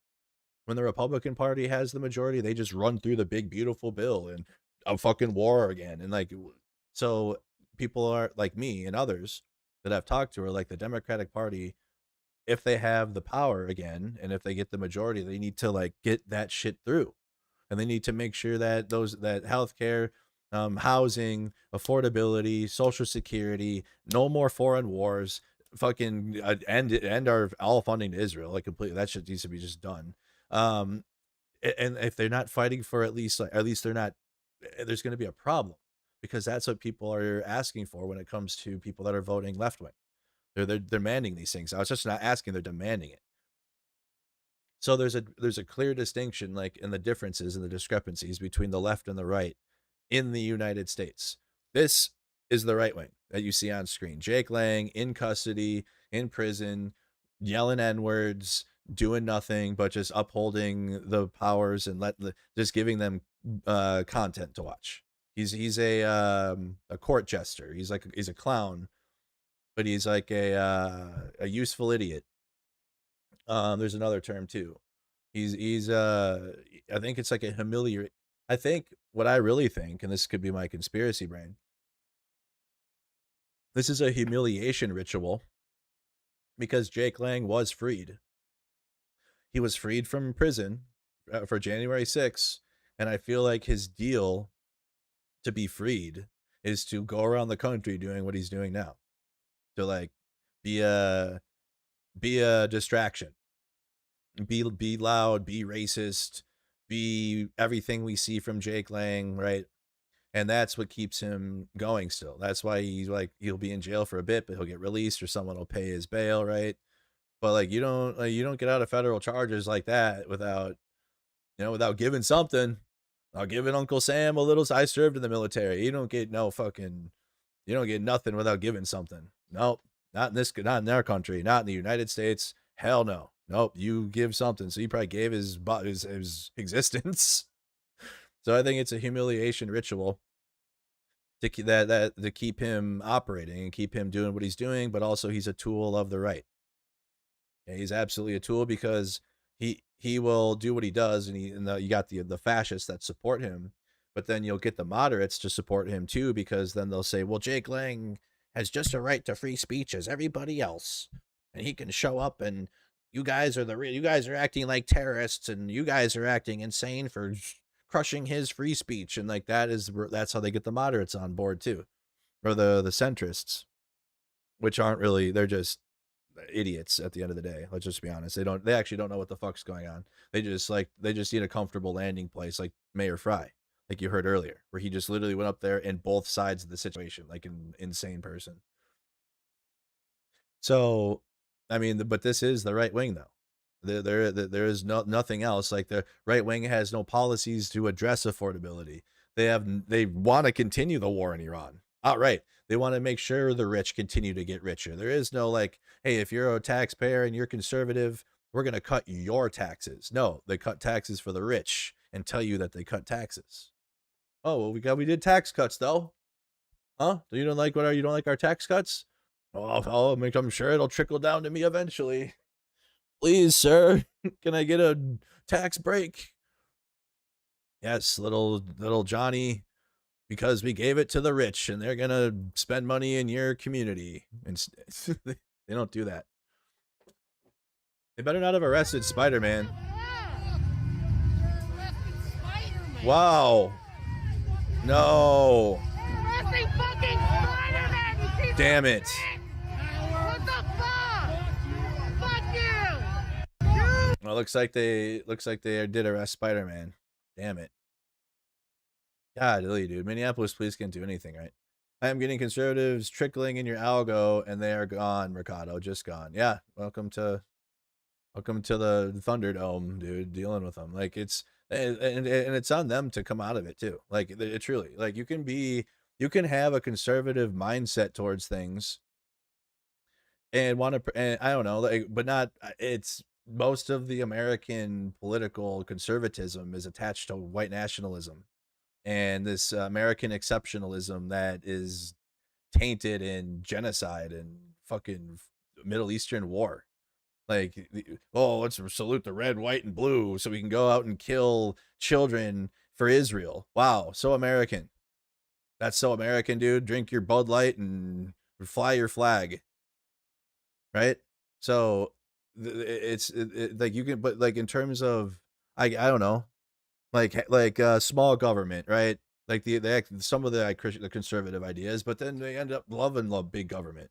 When the Republican Party has the majority, they just run through the big beautiful bill and a fucking war again. And like, so people are like me and others that I've talked to are like, the Democratic Party, if they have the power again and if they get the majority, they need to like get that shit through. And they need to make sure that that healthcare, housing, affordability, Social Security, no more foreign wars, fucking end our all funding to Israel, like completely. That shit needs to be just done. And if they're not fighting for at least they're not, there's going to be a problem, because that's what people are asking for when it comes to people that are voting left wing. They're demanding these things. I was just not asking; they're demanding it. So there's a clear distinction, like in the differences and the discrepancies between the left and the right in the United States. This is the right wing that you see on screen. Jake Lang in custody, in prison, yelling N-words, doing nothing but just upholding the powers and just giving them content to watch. He's a court jester. He's a clown, but he's like a useful idiot. There's another term too. He's I think it's like a humiliate. I think what I really think, and this could be my conspiracy brain, this is a humiliation ritual, because Jake Lang was freed. He was freed from prison for January 6th, and I feel like his deal to be freed is to go around the country doing what he's doing now, to like be a distraction, be loud, be racist, be everything we see from Jake Lang, right? And that's what keeps him going still. That's why he's like, he'll be in jail for a bit, but he'll get released or someone will pay his bail, right? But like, you don't get out of federal charges like that without giving something. I'll give Uncle Sam a little. I served in the military. You don't get nothing without giving something. Nope. Not in our country, not in the United States. Hell no. Nope. You give something. So he probably gave his existence. So I think it's a humiliation ritual to keep him operating and keep him doing what he's doing, but also he's a tool of the right. And he's absolutely a tool because he will do what he does, and you got the fascists that support him, but then you'll get the moderates to support him too, because then they'll say, well, Jake Lang has just a right to free speech as everybody else, and he can show up, and you guys are acting like terrorists, and you guys are acting insane for crushing his free speech, and like that's how they get the moderates on board too, or the centrists, which aren't really, they're just idiots at the end of the day. Let's just be honest. They actually don't know what the fuck's going on. They just need a comfortable landing place, like Mayor Fry, like you heard earlier, where he just literally went up there in both sides of the situation, like an insane person. So, I mean, but this is the right wing, though. There is nothing else. Like, the right wing has no policies to address affordability. They want to continue the war in Iran. Outright. They want to make sure the rich continue to get richer. There is no like, hey, if you're a taxpayer and you're conservative, we're going to cut your taxes. No, they cut taxes for the rich and tell you that they cut taxes. Oh, well, we did tax cuts though. Huh? You don't like our tax cuts? Oh, I'm sure it'll trickle down to me eventually. Please, sir, can I get a tax break? Yes, little Johnny, because we gave it to the rich and they're gonna spend money in your community. And they don't do that. They better not have arrested Spider-Man. Wow. No. Damn it. What the fuck? Fuck you. Well, looks like they did arrest Spider-Man. Damn it. God, really, dude. Minneapolis police can't do anything, right? I am getting conservatives trickling in your algo, and they are gone, Mercado. Just gone. Yeah, welcome to the Thunderdome, dude. Dealing with them, like and it's on them to come out of it too. Like it truly, like you can have a conservative mindset towards things, and I don't know, like, but not. It's most of the American political conservatism is attached to white nationalism. And this American exceptionalism that is tainted in genocide and fucking Middle Eastern war. Like, let's salute the red, white, and blue so we can go out and kill children for Israel. Wow, so American. That's so American, dude. Drink your Bud Light and fly your flag. Right? So it's like you can, but like in terms of, I don't know, like small government, right? Like some of the conservative ideas, but then they end up loving big government.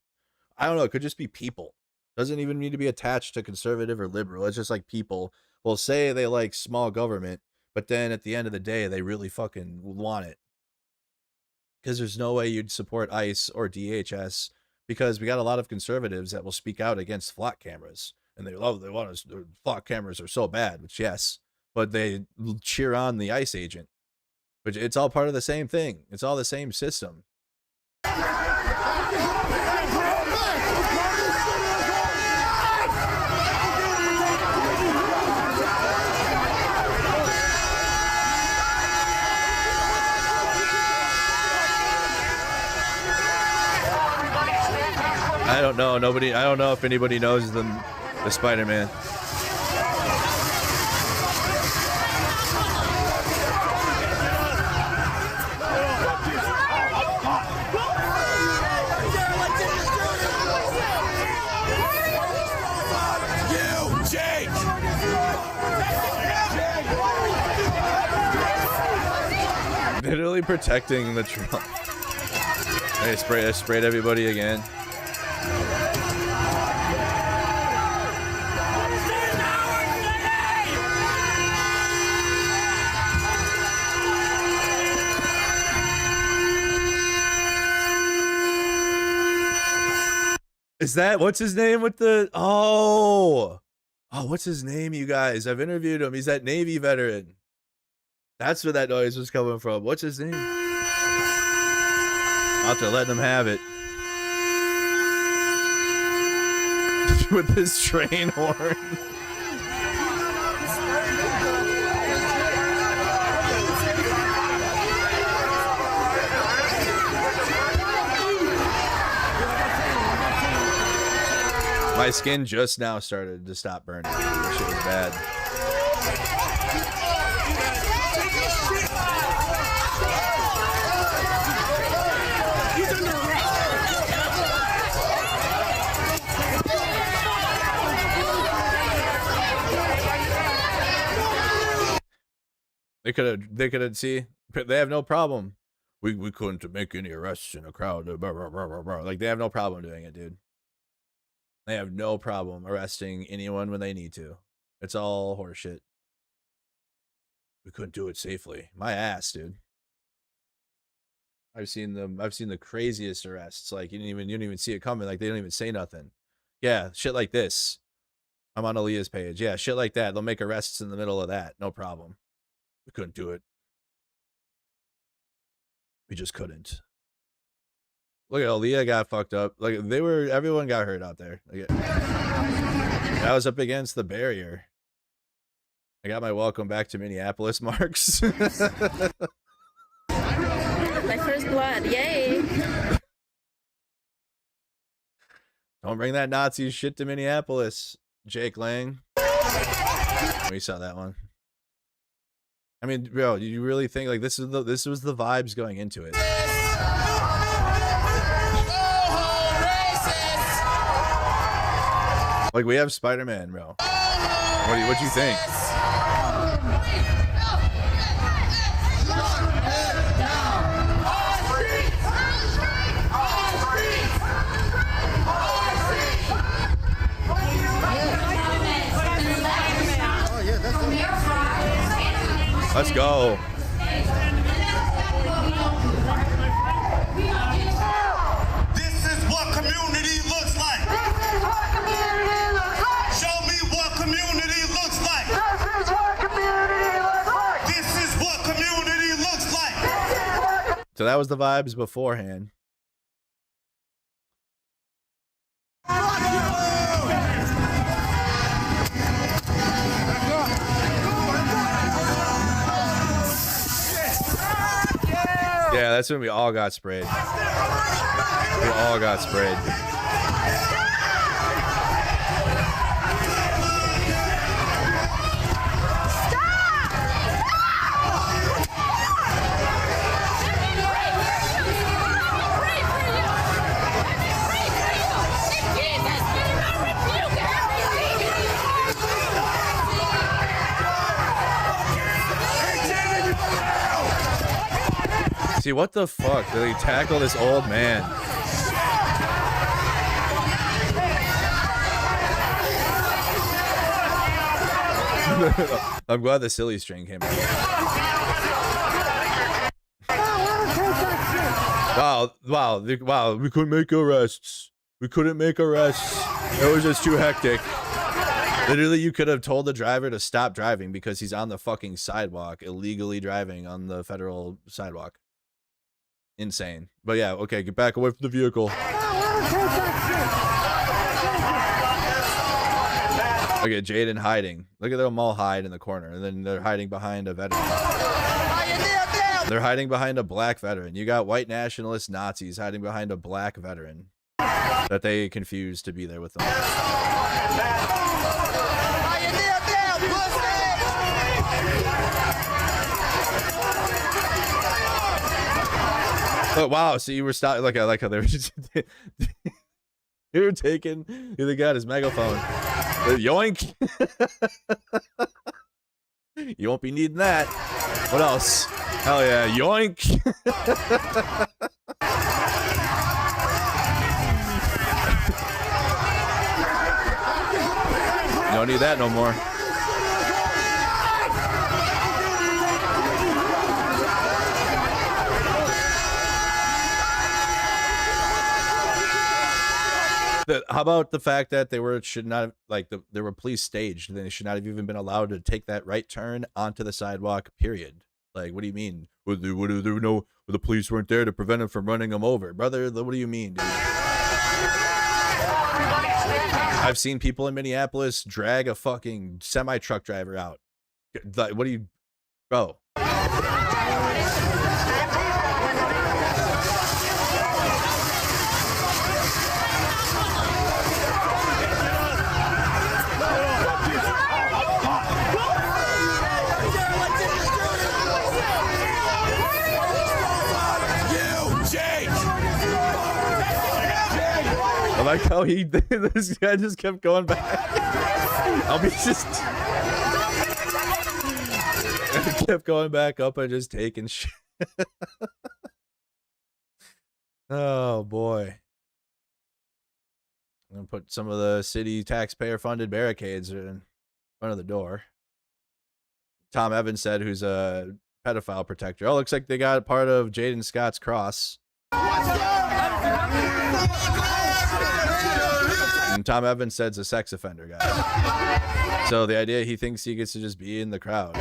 I don't know. It could just be people. Doesn't even need to be attached to conservative or liberal. It's just like people will say they like small government, but then at the end of the day, they really fucking want it. Because there's no way you'd support ICE or DHS, because we got a lot of conservatives that will speak out against flock cameras, and they want us. Flock cameras are so bad, which yes. But they cheer on the ICE agent, which it's all part of the same thing. It's all the same system. I don't know. I don't know if anybody knows the Spider-Man. Literally protecting the Trump. I sprayed everybody again. Is that what's his name with the what's his name, you guys? I've interviewed him. He's that Navy veteran. That's where that noise was coming from. What's his name? After letting him have it. With this train horn. My skin just now started to stop burning. That shit was bad. They could have, see, they have no problem. We couldn't make any arrests in a crowd. Blah, blah, blah, blah, blah. Like, they have no problem doing it, dude. They have no problem arresting anyone when they need to. It's all horseshit. We couldn't do it safely. My ass, dude. I've seen the craziest arrests. Like, you didn't even see it coming. Like, they don't even say nothing. Yeah, shit like this. I'm on Aaliyah's page. Yeah, shit like that. They'll make arrests in the middle of that. No problem. We couldn't do it. We just couldn't. Look at Aaliyah got fucked up. Like, everyone got hurt out there. Like, I was up against the barrier. I got my welcome back to Minneapolis marks. My first blood, yay! Don't bring that Nazi shit to Minneapolis, Jake Lang. We saw that one. I mean, bro, you really think like this was the vibes going into it? Like, we have Spider-Man, bro. What do you think? Let's go. This is what community looks like. Show me what community looks like. This is what community looks like. So that was the vibes beforehand. Yeah, that's when we all got sprayed. We all got sprayed. See, what the fuck? Did they tackle this old man? I'm glad the silly string came out. Wow, we couldn't make arrests. It was just too hectic. Literally, you could have told the driver to stop driving because he's on the fucking sidewalk, illegally driving on the federal sidewalk. Insane. But yeah, okay, get back away from the vehicle. Look at Jaden hiding. Look at them all hide in the corner, and then they're hiding behind a veteran. They're hiding behind a black veteran. You got white nationalist Nazis hiding behind a black veteran that they confuse to be there with them. Oh, wow, so you were stopping. Like how they were just they were taking the guy his megaphone. Yoink. You won't be needing that. What else? Hell yeah, yoink. You don't need that no more. How about the fact that they should not have, like, there were police staged, they should not have even been allowed to take that right turn onto the sidewalk, period. Like, what do you mean? The police weren't there to prevent them from running them over, brother? What do you mean, dude? I've seen people in Minneapolis drag a fucking semi-truck driver out. Like, what do you, bro? I like how this guy just kept going back. I'll be just kept going back up and just taking shit. Oh boy. I'm gonna put some of the city taxpayer funded barricades in front of the door. Tom Evans said, who's a pedophile protector. Oh, looks like they got part of Jaden Scott's cross. And Tom Evans said's a sex offender, guys. So the idea he thinks he gets to just be in the crowd.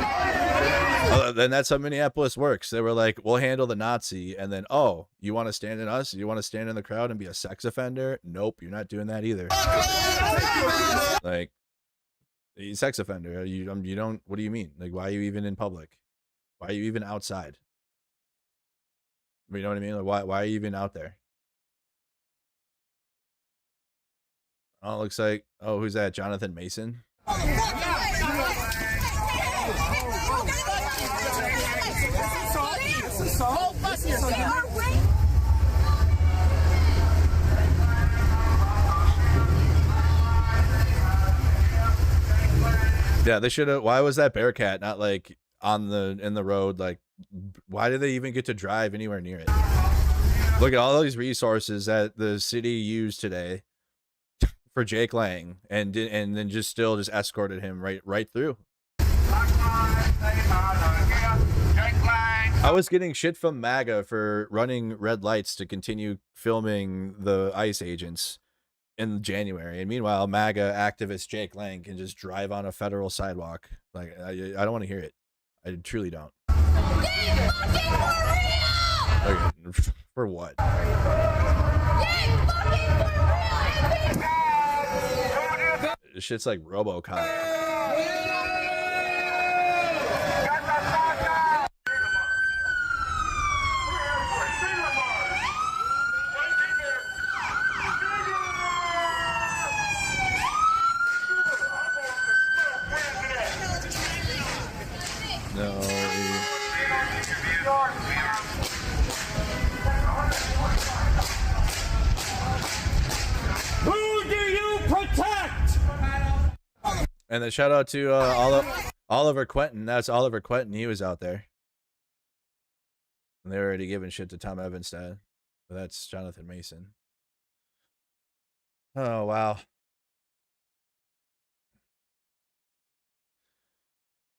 Then that's how Minneapolis works. They were like, we'll handle the Nazi. And then, oh, you want to stand in us? You want to stand in the crowd and be a sex offender? Nope, you're not doing that either. Like, sex offender. You don't, what do you mean? Like, why are you even in public? Why are you even outside? You know what I mean? Like, why are you even out there? Oh, it looks like, oh, who's that? Jonathan Mason? Yeah, they should have. Why was that Bearcat not like in the road? Like, why did they even get to drive anywhere near it? Look at all these resources that the city used today for Jake Lang, and then just still escorted him right through. I was getting shit from MAGA for running red lights to continue filming the ICE agents in January, and meanwhile MAGA activist Jake Lang can just drive on a federal sidewalk. Like, I don't want to hear it. I truly don't. Okay, for what? This shit's like RoboCop. No. Who do you protect? And then shout out to Oliver Quentin. That's Oliver Quentin. He was out there. And they were already giving shit to Tom Evanstad. But that's Jonathan Mason. Oh, wow.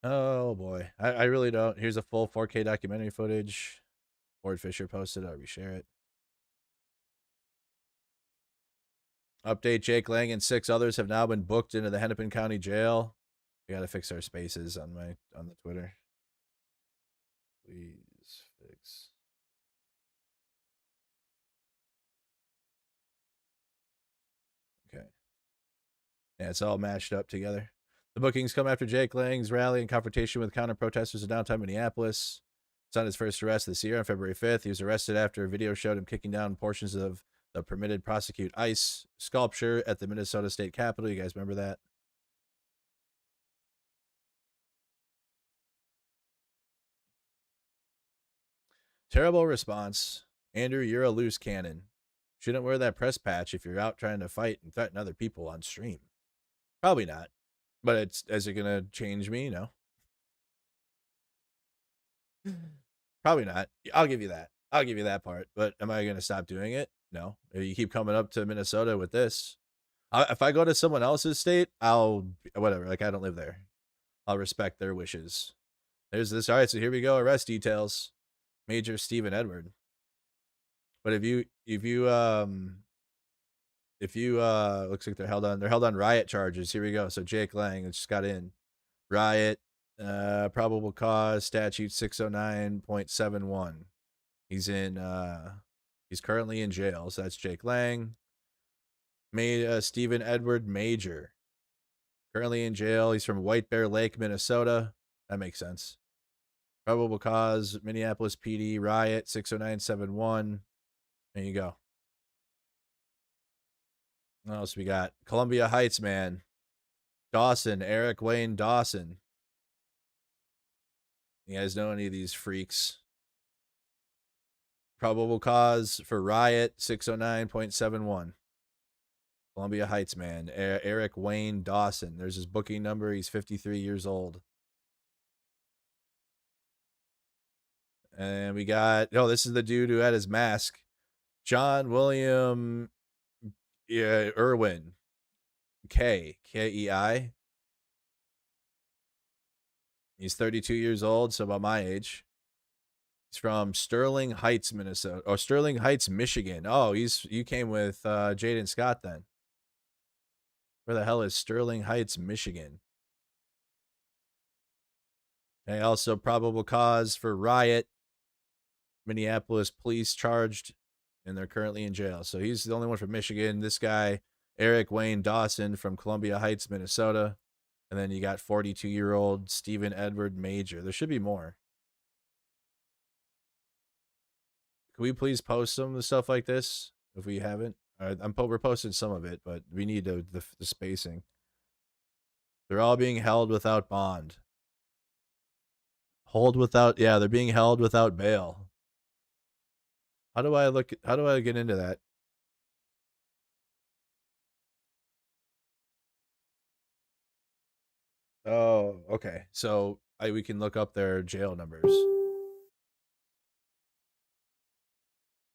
Oh, boy. I really don't. Here's a full 4K documentary footage. Ward Fisher posted. I'll reshare it. Update: Jake Lang and 6 others have now been booked into the Hennepin County Jail. We gotta fix our spaces on the Twitter. Please fix. Okay. Yeah, it's all matched up together. The bookings come after Jake Lang's rally and confrontation with counter-protesters in downtown Minneapolis. It's on his first arrest this year on February 5th. He was arrested after a video showed him kicking down portions of the permitted prosecute ICE sculpture at the Minnesota State Capitol. You guys remember that? Terrible response. Andrew, you're a loose cannon. Shouldn't wear that press patch if you're out trying to fight and threaten other people on stream. Probably not. But is it going to change me? No. Probably not. I'll give you that. I'll give you that part. But am I going to stop doing it? No. If you keep coming up to Minnesota with this, if I go to someone else's state, whatever. Like, I don't live there. I'll respect their wishes. There's this. All right, so here we go. Arrest details. Major Stephen Edward. But if you looks like they're held on riot charges. Here we go. So Jake Lang just got in. Riot, probable cause, statute 609.71. He's currently in jail. So that's Jake Lang. Stephen Edward Major. Currently in jail. He's from White Bear Lake, Minnesota. That makes sense. Probable cause, Minneapolis PD, riot, 60971. There you go. What else we got? Columbia Heights, man. Dawson, Eric Wayne Dawson. You guys know any of these freaks? Probable cause for riot, 609.71. Columbia Heights, man. Eric Wayne Dawson. There's his booking number. He's 53 years old. And we got, this is the dude who had his mask. John William Irwin. Kei. He's 32 years old, so about my age. He's from Sterling Heights, Minnesota. Or Sterling Heights, Michigan. Oh, you came with Jaden Scott then. Where the hell is Sterling Heights, Michigan? Okay, also probable cause for riot. Minneapolis police charged, and they're currently in jail. So he's the only one from Michigan. This guy, Eric Wayne Dawson from Columbia Heights, Minnesota. And then you got 42-year-old Stephen Edward Major. There should be more. Can we please post some of the stuff like this if we haven't? We're posting some of it, but we need the spacing. They're all being held without bond. They're being held without bail. How do I get into that? Oh, okay. So we can look up their jail numbers.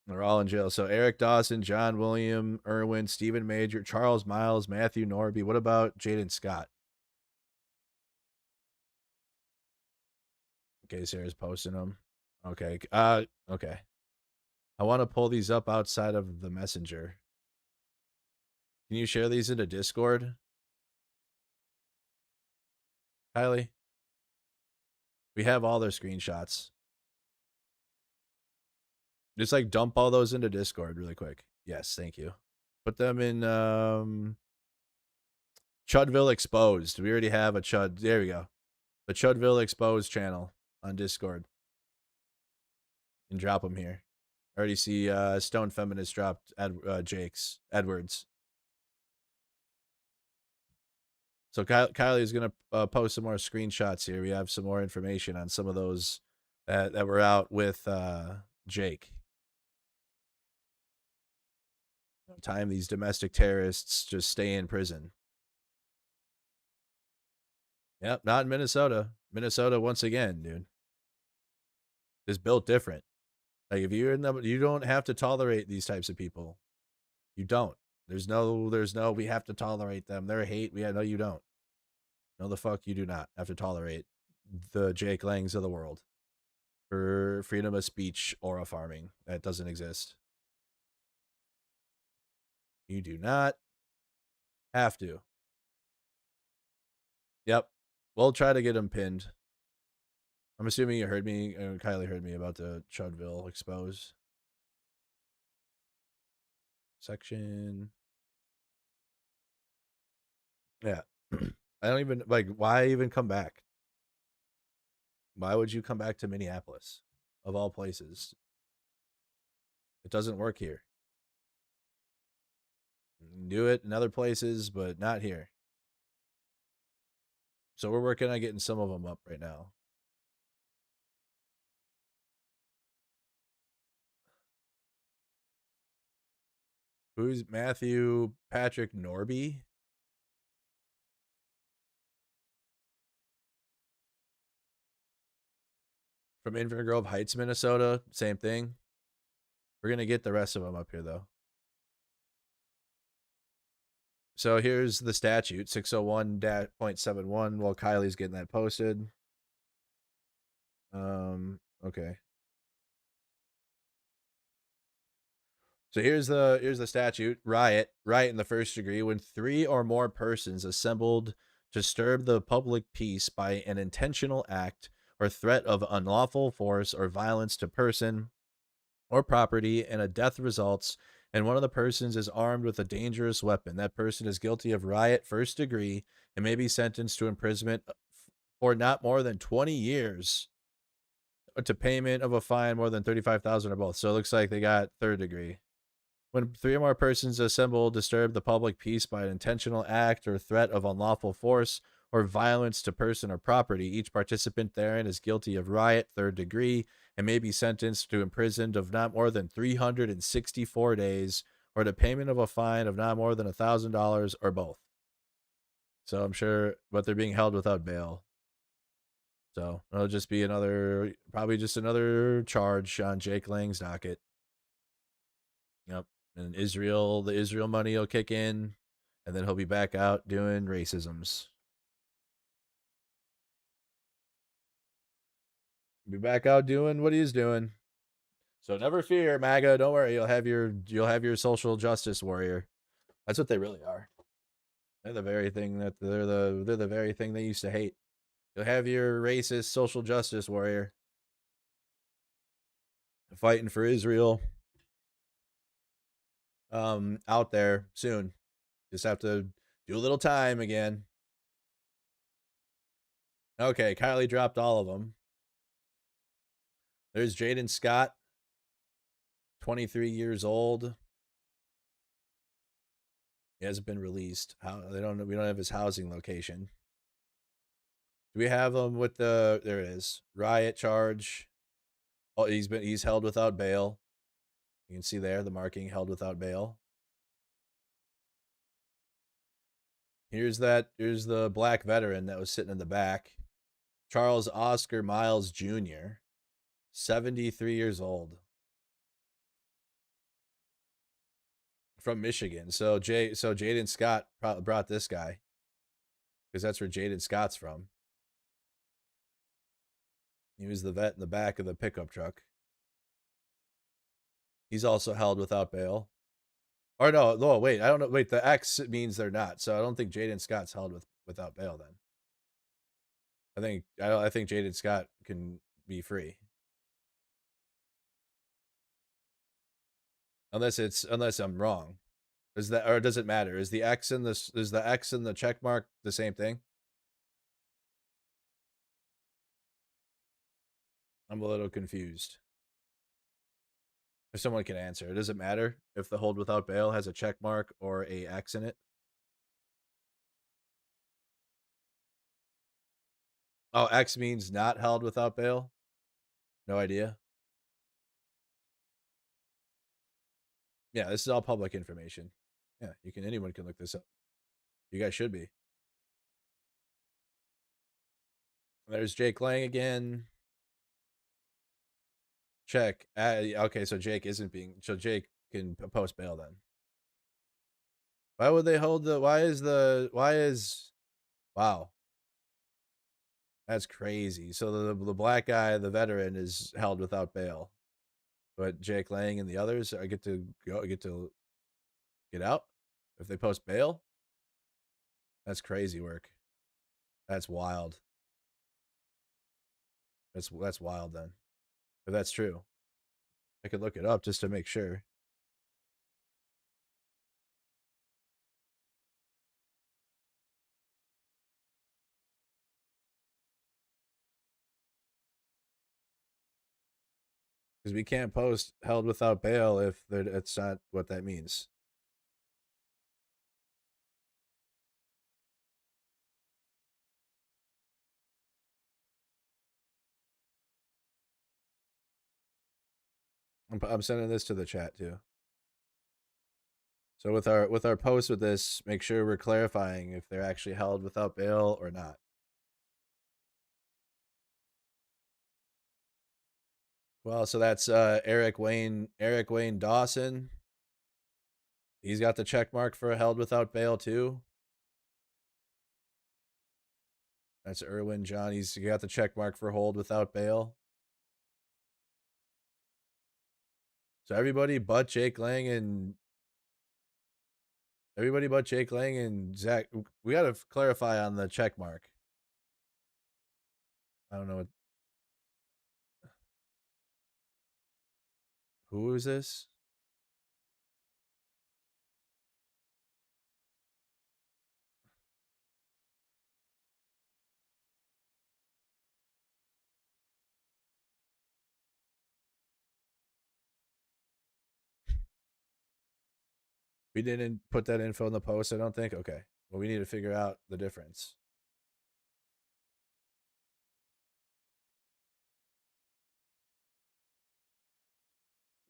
They're all in jail. So Eric Dawson, John William Irwin, Stephen Major, Charles Miles, Matthew Norby. What about Jaden Scott? Okay, Sarah's posting them. Okay. Okay. I want to pull these up outside of the messenger. Can you share these into Discord? Kylie? We have all their screenshots. Just like dump all those into Discord really quick. Yes, thank you. Put them in Chudville Exposed. We already have a Chud. There we go. The Chudville Exposed channel on Discord. And drop them here. I already see Stone Feminist dropped Edwards. So Kylie is going to post some more screenshots here. We have some more information on some of those that were out with Jake. Time these domestic terrorists just stay in prison. Yep, not in Minnesota. Minnesota, once again, dude, is built different. Like if you're in them, you don't have to tolerate these types of people. You don't. There's no, we have to tolerate them. They're hate. No, you don't. No, the fuck you do not have to tolerate the Jake Langs of the world for freedom of speech aura farming. That doesn't exist. You do not have to. Yep. We'll try to get him pinned. I'm assuming you heard me. Kylie heard me about the Chudville Expose section. Yeah. I don't even why even come back? Why would you come back to Minneapolis of all places? It doesn't work here. You can do it in other places, but not here. So we're working on getting some of them up right now. Who's Matthew Patrick Norby? From Inver Grove Heights, Minnesota. Same thing. We're going to get the rest of them up here, though. So here's the statute, 601.71, while Kylie's getting that posted. Okay. So here's the statute. Riot in the first degree when 3 or more persons assembled to disturb the public peace by an intentional act or threat of unlawful force or violence to person or property, and a death results, and one of the persons is armed with a dangerous weapon. That person is guilty of riot first degree and may be sentenced to imprisonment for not more than 20 years to payment of a fine more than $35,000 or both. So it looks like they got third degree. When 3 or more persons assemble disturb the public peace by an intentional act or threat of unlawful force or violence to person or property, each participant therein is guilty of riot third degree and may be sentenced to imprisonment of not more than 364 days or the payment of a fine of not more than $1,000 or both. So I'm sure, but they're being held without bail. So it'll just be probably just another charge on Jake Lang's docket. Yep. And the Israel money will kick in, and then he'll be back out doing racisms. Be back out doing what he's doing. So never fear, MAGA. Don't worry. You'll have your social justice warrior. That's what they really are. They're the very thing they're the very thing they used to hate. You'll have your racist social justice warrior fighting for Israel. Out there soon. Just have to do a little time again. Okay, Kylie dropped all of them. There's Jaden Scott, 23 years old. He hasn't been released. We don't have his housing location. Do we have him with there it is. Riot charge. Oh, he's held without bail. You can see there the marking, held without bail. Here's the black veteran that was sitting in the back. Charles Oscar Miles Jr., 73 years old. From Michigan. So Jaden Scott brought this guy, because that's where Jaden Scott's from. He was the vet in the back of the pickup truck. He's also held without bail. Or no, wait, I don't know. Wait, the X means they're not. So I don't think Jaden Scott's held without bail then. I think Jaden Scott can be free. Unless I'm wrong. Or does it matter? Is the X and the check mark the same thing? I'm a little confused. If someone can answer, does it matter if the hold without bail has a check mark or a X in it? Oh, X means not held without bail? No idea. Yeah, this is all public information. Yeah, anyone can look this up. You guys should be. There's Jake Lang again. Check. Okay, so Jake can post bail then. Why would they hold wow. That's crazy. So the black guy, the veteran, is held without bail. But Jake Lang and the others get to get out if they post bail. That's crazy work. That's wild. That's wild then. If that's true. I could look it up just to make sure. Because we can't post held without bail if it's not what that means. I'm sending this to the chat too. So with our post with this, make sure we're clarifying if they're actually held without bail or not. Well, so that's Eric Wayne Dawson. He's got the check mark for held without bail too. That's Erwin John. He's got the check mark for hold without bail. So everybody but Jake Lang and Zach, we got to clarify on the check mark. I don't know what. Who is this? We didn't put that info in the post, I don't think. Okay. Well, we need to figure out the difference.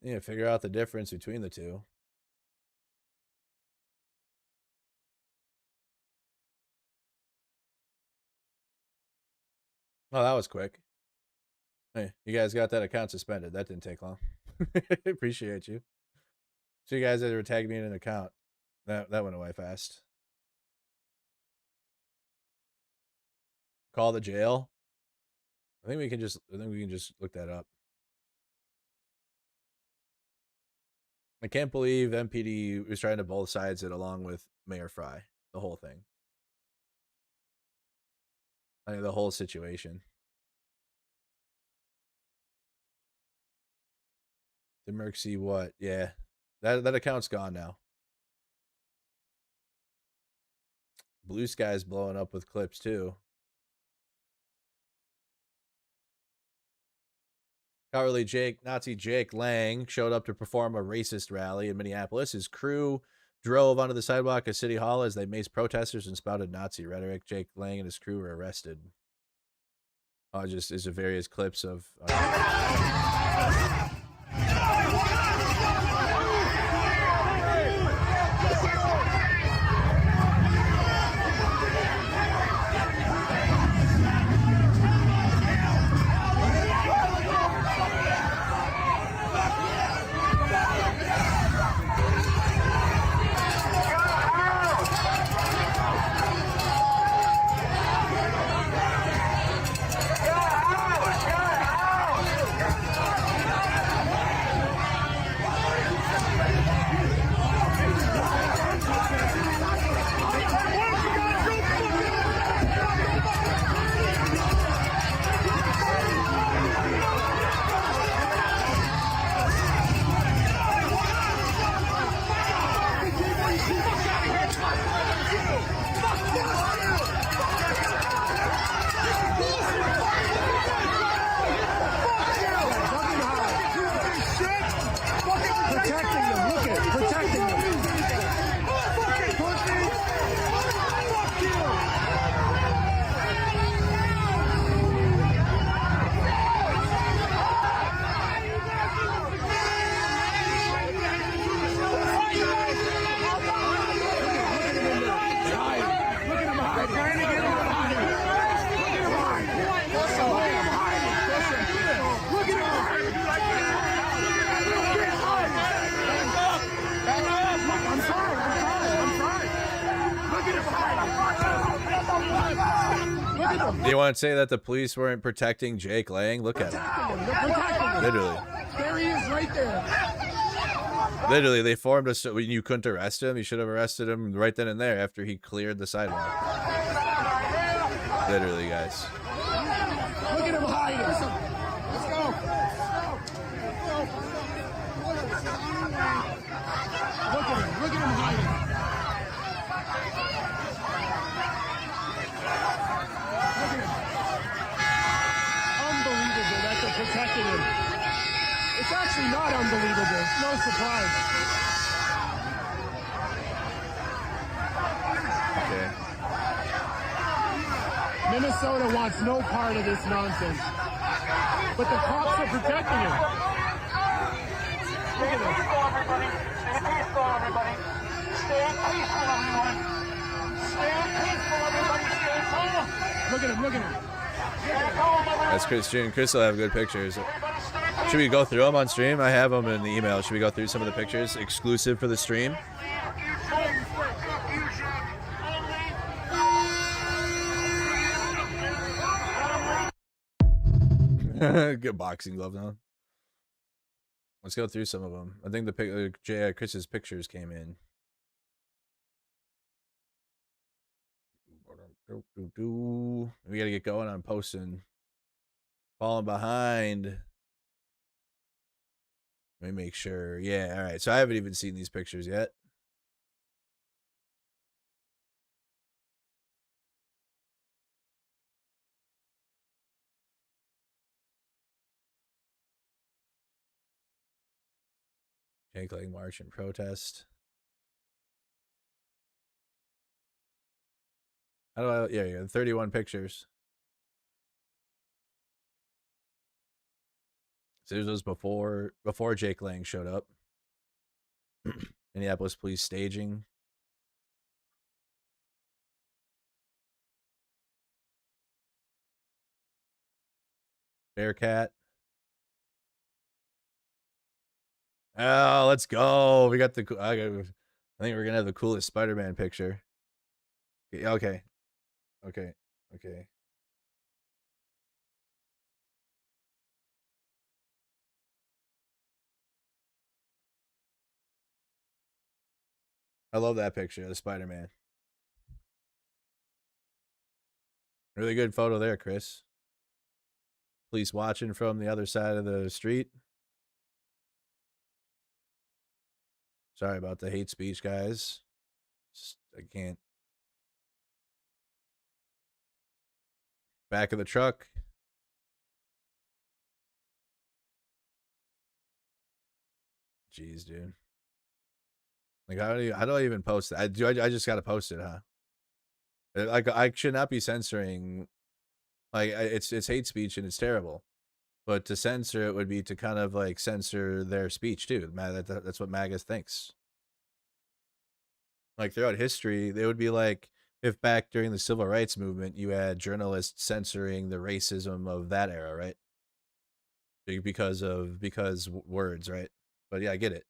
Yeah, figure out the difference between the two. Oh, that was quick. Hey, you guys got that account suspended. That didn't take long. Appreciate you. So you guys that were tagging me in an account. That went away fast. Call the jail. I think we can just look that up. I can't believe MPD was trying to both sides it along with Mayor Fry. The whole thing. I mean, the whole situation. Did Merc see what? Yeah. That account's gone now. Blue Sky's blowing up with clips too. Cowardly Jake, Nazi Jake Lang showed up to perform a racist rally in Minneapolis. His crew drove onto the sidewalk of City Hall as they maced protesters and spouted Nazi rhetoric. Jake Lang and his crew were arrested. Just is various clips of. Do you want to say that the police weren't protecting Jake Lang? Look at him. Literally. There he is, right there. Literally, they formed a. When you couldn't arrest him, you should have arrested him right then and there after he cleared the sidewalk. Literally, guys. Look at him hiding. Let's go. Look at him hiding. Protecting him. It's actually not unbelievable. It's no surprise. Okay. Minnesota wants no part of this nonsense. But the cops are protecting him. Look at him. Stay peaceful, everybody. Stay peaceful, everyone. Stay peaceful, everybody. Stay calm. Look at him. Look at him. That's Christian. Chris will have good pictures. Should we go through them on stream? I have them in the email. Should we go through some of the pictures exclusive for the stream? Good boxing gloves on. Let's go through some of them. I think the Chris's pictures came in. We gotta get going on posting. Falling behind. Let me make sure. Yeah, all right. So I haven't even seen these pictures yet. Jake Lang march and protest. How do I? Yeah, 31 pictures. So this was before Jake Lang showed up. Minneapolis police staging. Bearcat. Oh, let's go. We got the. I think we're gonna have the coolest Spider-Man picture. Okay. Okay. Okay. I love that picture of the Spider-Man. Really good photo there, Chris. Police watching from the other side of the street. Sorry about the hate speech, guys. I can't. Back of the truck. Jeez, dude. Like, how do I even post it? I just gotta post it, huh? Like, I should not be censoring. Like, it's hate speech and it's terrible. But to censor it would be to kind of like censor their speech too. That's what MAGA thinks. Like throughout history, they would be like, if back during the civil rights movement, you had journalists censoring the racism of that era, right? Because words, right? But yeah, I get it.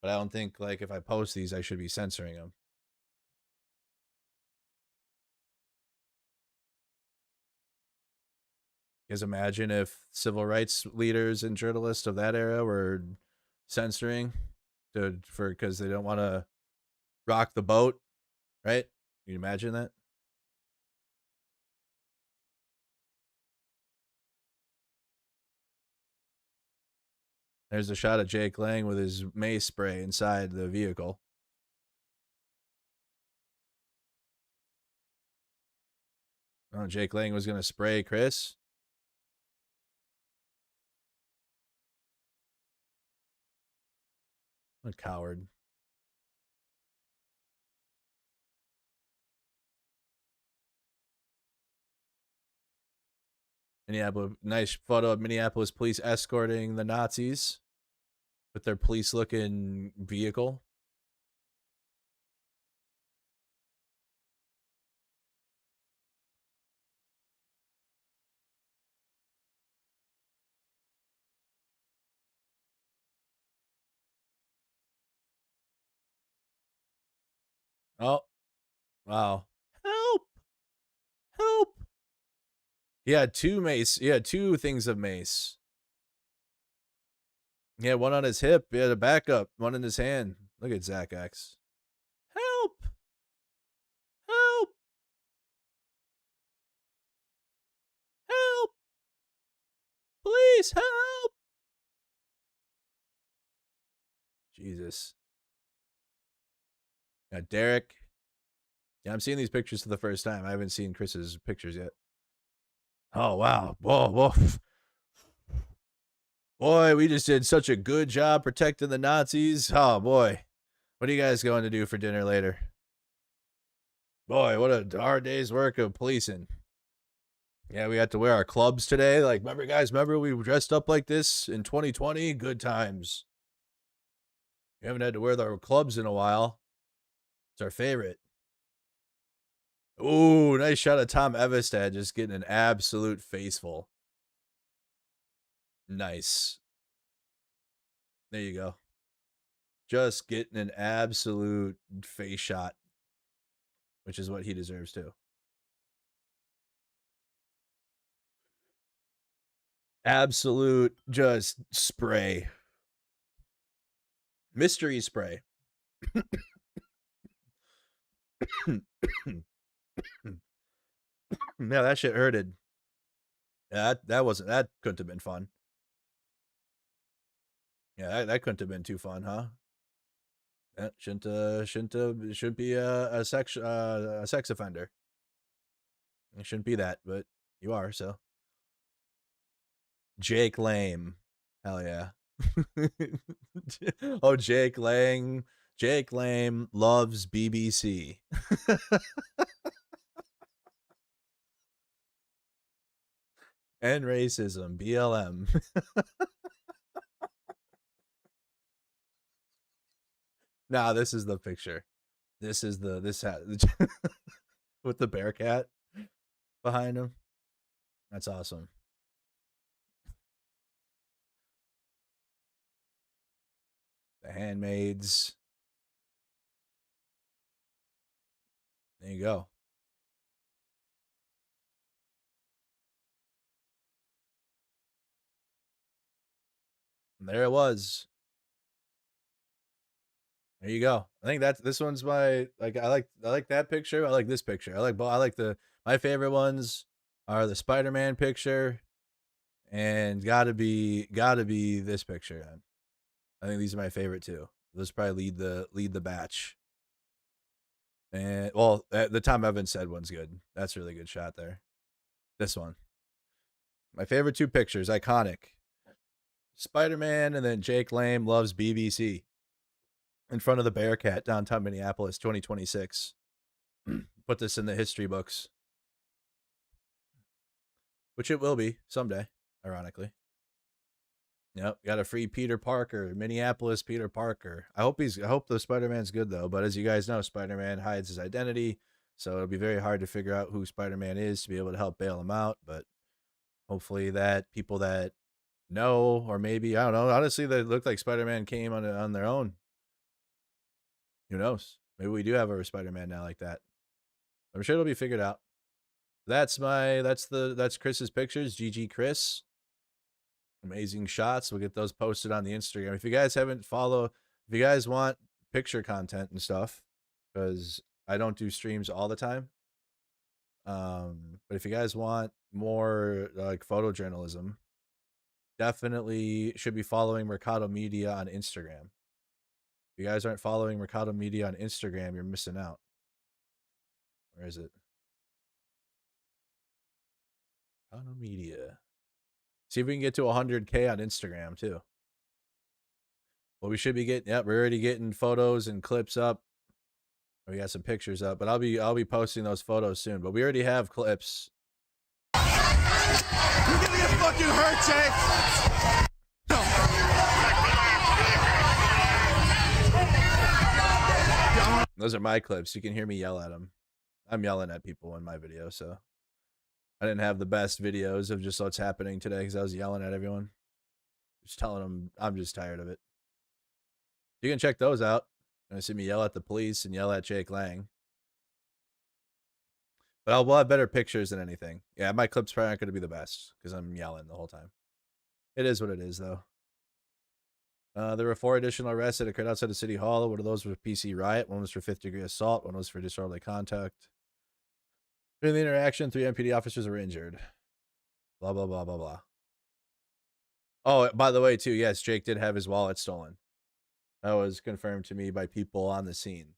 But I don't think like if I post these, I should be censoring them. Because imagine if civil rights leaders and journalists of that era were censoring because they don't want to rock the boat, right? Can you imagine that? There's a shot of Jake Lang with his mace spray inside the vehicle. Oh, Jake Lang was going to spray Chris. What a coward. Minneapolis, nice photo of Minneapolis police escorting the Nazis with their police-looking vehicle. Oh, wow. Help! Help! He had two mace. He had two things of mace. He had one on his hip. He had a backup. One in his hand. Look at Zach X. Help! Help! Help! Please help! Jesus. Got Derek. Yeah, I'm seeing these pictures for the first time. I haven't seen Chris's pictures yet. Oh, wow. Whoa, whoa. Boy, we just did such a good job protecting the Nazis. Oh, boy. What are you guys going to do for dinner later? Boy, what a hard day's work of policing. Yeah, we had to wear our clubs today. Like, remember we dressed up like this in 2020? Good times. We haven't had to wear our clubs in a while. It's our favorite. Ooh, nice shot of Tom Evestad just getting an absolute faceful. Nice. There you go. Just getting an absolute face shot, which is what he deserves too. Absolute just spray. Mystery spray. Yeah, that shit hurted. Yeah, that couldn't have been fun. Yeah, that couldn't have been too fun, huh? That shouldn't be a sex offender. It shouldn't be that, but you are, so. Jake Lame. Hell yeah. Oh, Jake Lang. Jake Lame loves BBC. And racism. BLM. Nah, this is the picture. This is this hat with the Bearcat behind him. That's awesome. The Handmaids. There you go. And there it was. There you go. I think this one's my I like that picture. I like this picture. I like my favorite ones are the Spider-Man picture and gotta be this picture. I think these are my favorite too. Those probably lead the batch. And well, the Tom Evans said one's good. That's a really good shot there. This one. My favorite two pictures, iconic. Spider-Man and then Jake Lame loves BBC. In front of the Bearcat, downtown Minneapolis, 2026. Put this in the history books. Which it will be someday, ironically. Yep, got a free Peter Parker, Minneapolis Peter Parker. I hope the Spider-Man's good though, but as you guys know, Spider-Man hides his identity, so it'll be very hard to figure out who Spider-Man is to be able to help bail him out, but hopefully that people that know, or maybe, I don't know, honestly, they look like Spider-Man came on their own. Who knows? Maybe we do have a Spider-Man now like that. I'm sure it'll be figured out. That's Chris's pictures. GG Chris. Amazing shots. We'll get those posted on the Instagram. If you guys if you guys want picture content and stuff, because I don't do streams all the time. But if you guys want more like photojournalism, definitely should be following Mercado Media on Instagram. If you guys aren't following Mercado Media on Instagram, you're missing out. Where is it? Mercado Media. See if we can get to 100K on Instagram too. Well, we should be getting, yep, we're already getting photos and clips up. We got some pictures up, but I'll be posting those photos soon. But we already have clips. You're gonna get fucking hurt, Jake. Those are my clips. You can hear me yell at them. I'm yelling at people in my video, so I didn't have the best videos of just what's happening today because I was yelling at everyone. Just telling them I'm just tired of it. You can check those out. You're gonna see me yell at the police and yell at Jake Lang. But we'll have better pictures than anything. Yeah, my clips probably aren't going to be the best because I'm yelling the whole time. It is what it is, though. There were 4 additional arrests that occurred outside of City Hall. One of those was for PC riot. One was for 5th degree assault. One was for disorderly conduct. During the interaction, 3 MPD officers were injured. Blah, blah, blah, blah, blah. Oh, by the way, too, yes, Jake did have his wallet stolen. That was confirmed to me by people on the scene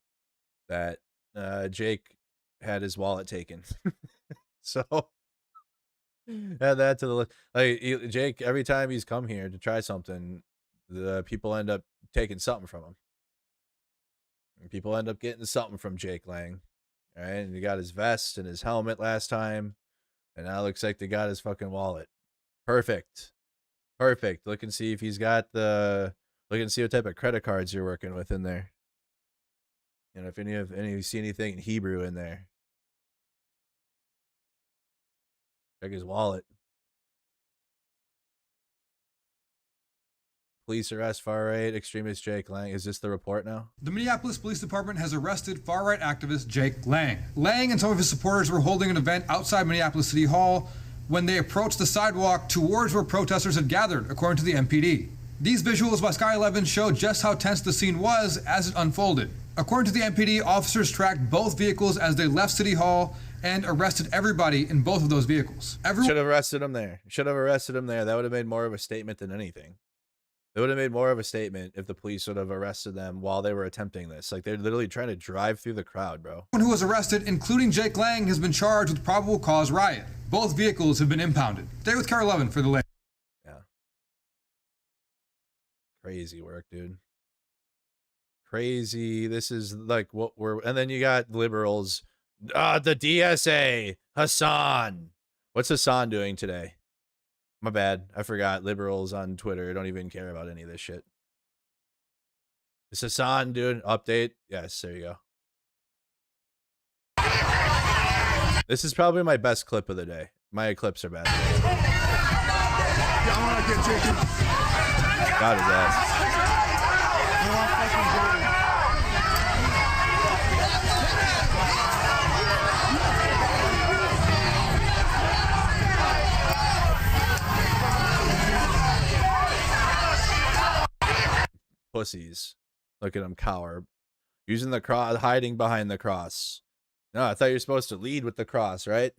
that Jake had his wallet taken. So add that to the list. Like Jake, every time he's come here to try something, the people end up taking something from him. And people end up getting something from Jake Lang. All right, and he got his vest and his helmet last time, and now it looks like they got his fucking wallet. Perfect. Perfect. Look and see if he's got the. Look and see what type of credit cards you're working with in there. And if any of you see anything in Hebrew in there. Check his wallet. Police arrest far-right extremist Jake Lang. Is this the report now? The Minneapolis Police Department has arrested far-right activist Jake Lang. Lang and some of his supporters were holding an event outside Minneapolis City Hall when they approached the sidewalk towards where protesters had gathered, according to the MPD. These visuals by Sky 11 show just how tense the scene was as it unfolded. According to the MPD, officers tracked both vehicles as they left City Hall and arrested everybody in both of those vehicles. Should have arrested him there. Should have arrested him there. That would have made more of a statement than anything. It would have made more of a statement if the police would have arrested them while they were attempting this. Like, they're literally trying to drive through the crowd, bro. Everyone who was arrested, including Jake Lang, has been charged with probable cause riot. Both vehicles have been impounded. Stay with Car 11 for the latest. Yeah. Crazy work, dude. Crazy. This is like what we're... And then you got liberals. The DSA. Hassan. What's Hassan doing today? My bad. I forgot. Liberals on Twitter don't even care about any of this shit. Is Hassan doing update? Yes, there you go. This is probably my best clip of the day. My clips are bad. Got his ass. Pussies. Look at them cower. Using the cross, hiding behind the cross. No, I thought you were supposed to lead with the cross, right?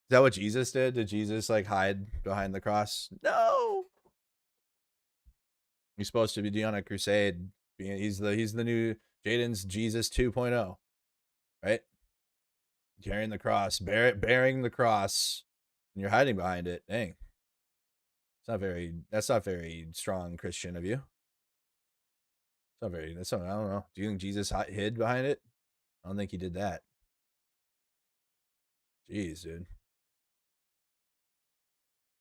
Is that what Jesus did? Did Jesus like hide behind the cross? No. He's supposed to be on a crusade. He's the new Jaden's Jesus 2.0, right? Carrying the cross, bearing the cross, and you're hiding behind it. Dang. That's not very strong Christian of you. I don't know. Do you think Jesus hid behind it? I don't think he did that. Jeez, dude.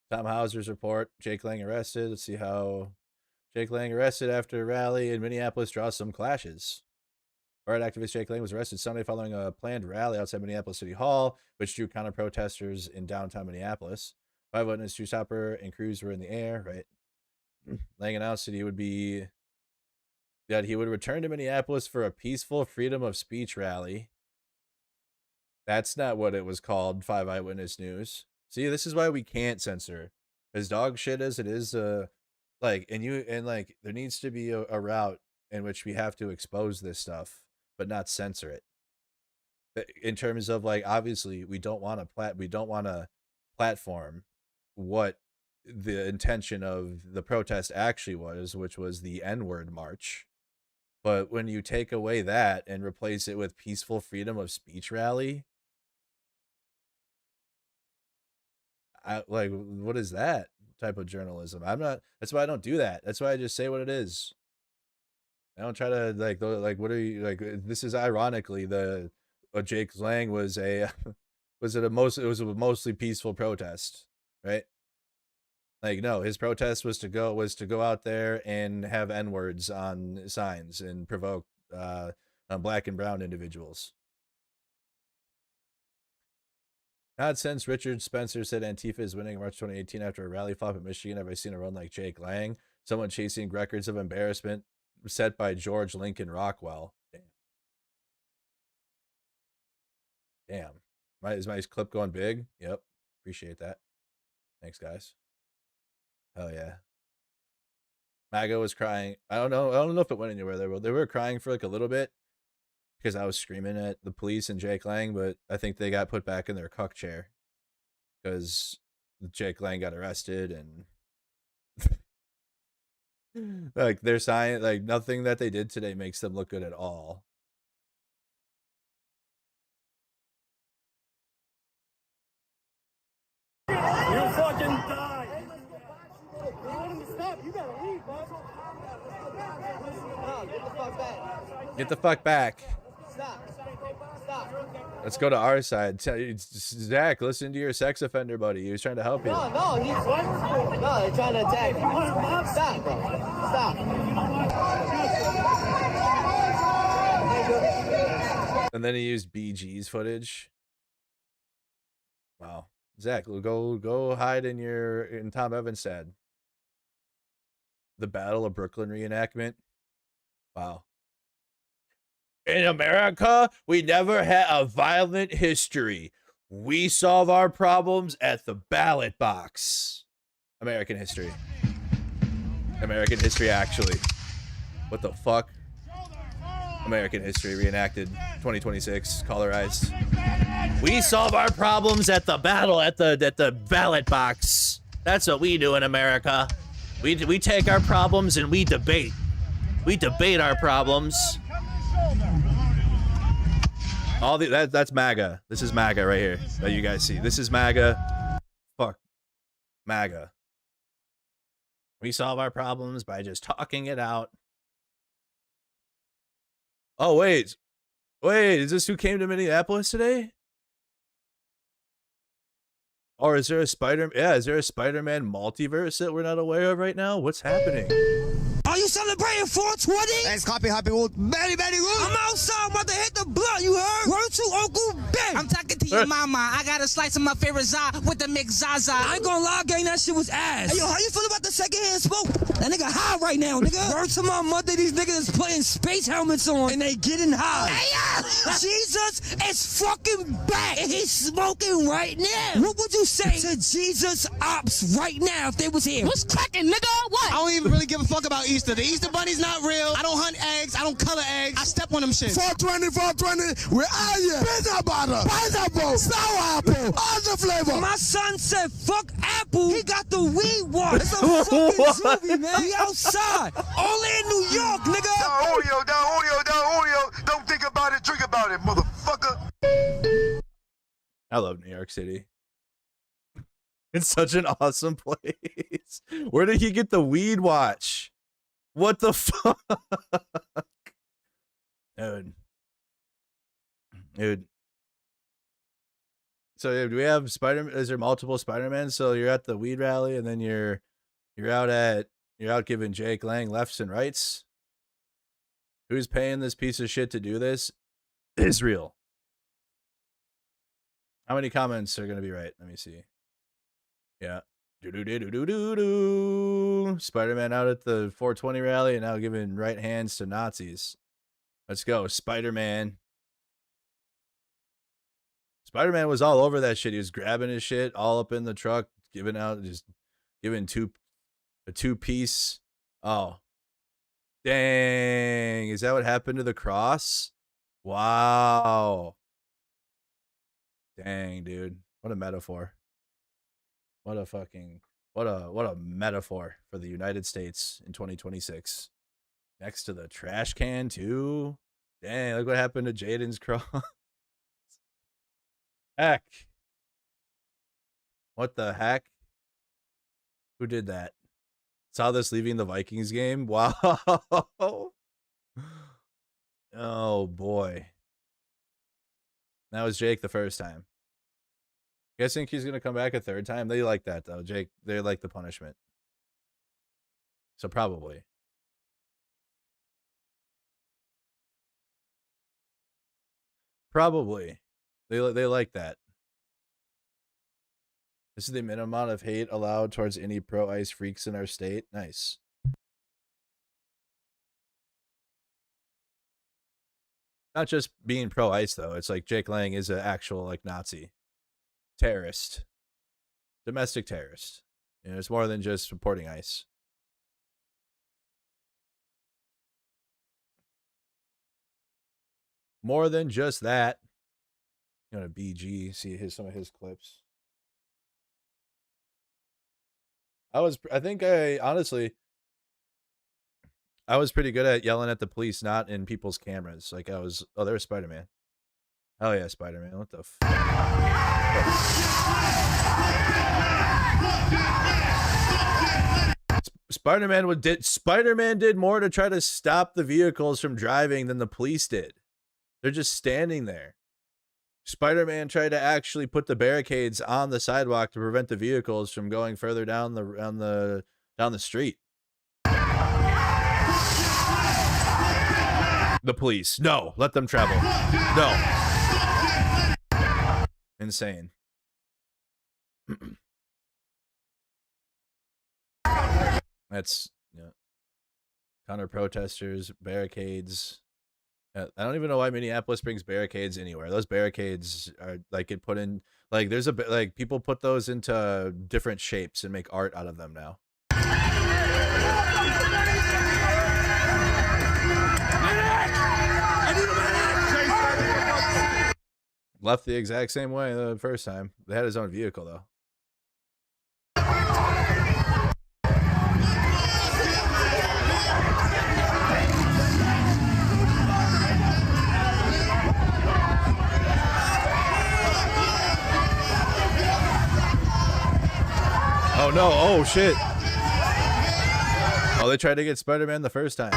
Tom Hauser's report. Jake Lang arrested. Let's see how Jake Lang arrested after a rally in Minneapolis draws some clashes. Riot activist Jake Lang was arrested Sunday following a planned rally outside Minneapolis City Hall, which drew counter-protesters in downtown Minneapolis. 5 witness, Drew Stopper, and crews were in the air, right? Lang announced that he would return to Minneapolis for a peaceful freedom of speech rally. That's not what it was called, 5 Eyewitness News. See, this is why we can't censor. As dog shit as it is, there needs to be a route in which we have to expose this stuff, but not censor it. In terms of obviously we don't want to platform what the intention of the protest actually was, which was the N-word march. But when you take away that and replace it with peaceful freedom of speech rally, what is that type of journalism? That's why I don't do that. That's why I just say what it is. I don't try to what are you this is ironically Jake Lang was a mostly peaceful protest, right? No, his protest was to go out there and have N-words on signs and provoke black and brown individuals. Not since Richard Spencer said Antifa is winning in March 2018 after a rally flop in Michigan have I seen a run like Jake Lang, someone chasing records of embarrassment set by George Lincoln Rockwell. Damn. Is my clip going big? Yep. Appreciate that. Thanks, guys. Hell yeah. MAGA was crying. I don't know if it went anywhere. They were crying for a little bit because I was screaming at the police and Jake Lang, but I think they got put back in their cuck chair because Jake Lang got arrested and their sign, nothing that they did today makes them look good at all. You fucking die! Stop! You gotta leave, bud. No, get the fuck back. Get the fuck back. Stop. Let's go to our side. Zach, listen to your sex offender buddy. He was trying to help you. No, they're trying to attack me. Stop, bro. Stop. And then he used BG's footage. Wow. Zach, go hide in Tom Evanstad. The Battle of Brooklyn reenactment. Wow. In America, we never had a violent history. We solve our problems at the ballot box. American history. American history, actually. What the fuck? American history reenacted 2026, colorized. We solve our problems at the ballot box. That's what we do in America. We take our problems and we debate. We debate our problems. That's MAGA. This is MAGA right here that you guys see. This is MAGA. Fuck. MAGA. We solve our problems by just talking it out. Oh, wait, is this who came to Minneapolis today? Or is there a is there a Spider-Man multiverse that we're not aware of right now? What's happening? Are you celebrating 420? Let's copy happy wood. Very, very good. I'm outside, I'm about to hit the blunt, you heard? Word to Uncle Ben. I'm talking to your mama. I got a slice of my favorite za with the mix Zaza. I ain't gonna lie, gang, that shit was ass. Hey, yo, how you feel about the secondhand smoke? That nigga high right now, nigga. Word to my mother, these niggas is putting space helmets on and they getting high. Hey, yo! Jesus is fucking back and he's smoking right now. What would you say to Jesus Ops right now if they was here? What's cracking, nigga? What? I don't even really give a fuck about Easter. The Easter bunny's not real. I don't hunt eggs. I don't color eggs. I step on them shit. 420, where are you? Peanut butter, pineapple, sour apple, all the flavor. My son said, fuck Apple. He got the weed one. It's a fucking Zuby, man. He outside. Only in New York, nigga. Down Julio. Don't think about it, drink about it, motherfucker. I love New York City. It's such an awesome place. Where did he get the weed watch? What the fuck? Dude. So do we have is there multiple Spider-Man? So you're at the weed rally and then you're out giving Jake Lang lefts and rights? Who's paying this piece of shit to do this? Israel. How many comments are gonna be right? Let me see. Yeah. Spider-Man out at the 420 rally and now giving right hands to Nazis. Let's go, Spider-Man. Spider-Man was all over that shit. He was grabbing his shit all up in the truck, giving a two-piece. Oh. Dang. Is that what happened to the cross? Wow. Dang, dude. What a metaphor. What a metaphor for the United States in 2026. Next to the trash can too. Dang, look what happened to Jaden's cross. Heck. What the heck? Who did that? Saw this leaving the Vikings game? Wow. Oh boy. That was Jake the first time. You guys think he's going to come back a third time? They like that, though. Jake, they like the punishment. So probably. Probably. They like that. This is the minimum amount of hate allowed towards any pro-ICE freaks in our state. Nice. Not just being pro-ICE, though. It's like Jake Lang is an actual, like, Nazi. Terrorist. Domestic terrorist. You know, it's more than just supporting ICE. More than just that. You know, BG, see some of his clips. Honestly, I was pretty good at yelling at the police, not in people's cameras. Like oh, there's Spider-Man. Oh yeah, Spider-Man. What the Spider-Man did more to try to stop the vehicles from driving than the police did. They're just standing there. Spider-Man tried to actually put the barricades on the sidewalk to prevent the vehicles from going further down the street. The police, no, let them travel. No. Insane. That's counter protesters, barricades. I don't even know why Minneapolis brings barricades anywhere. Those barricades are like get put in like there's people put those into different shapes and make art out of them now. Left the exact same way the first time. They had his own vehicle though. Oh no, oh shit. Oh, they tried to get Spider-Man the first time.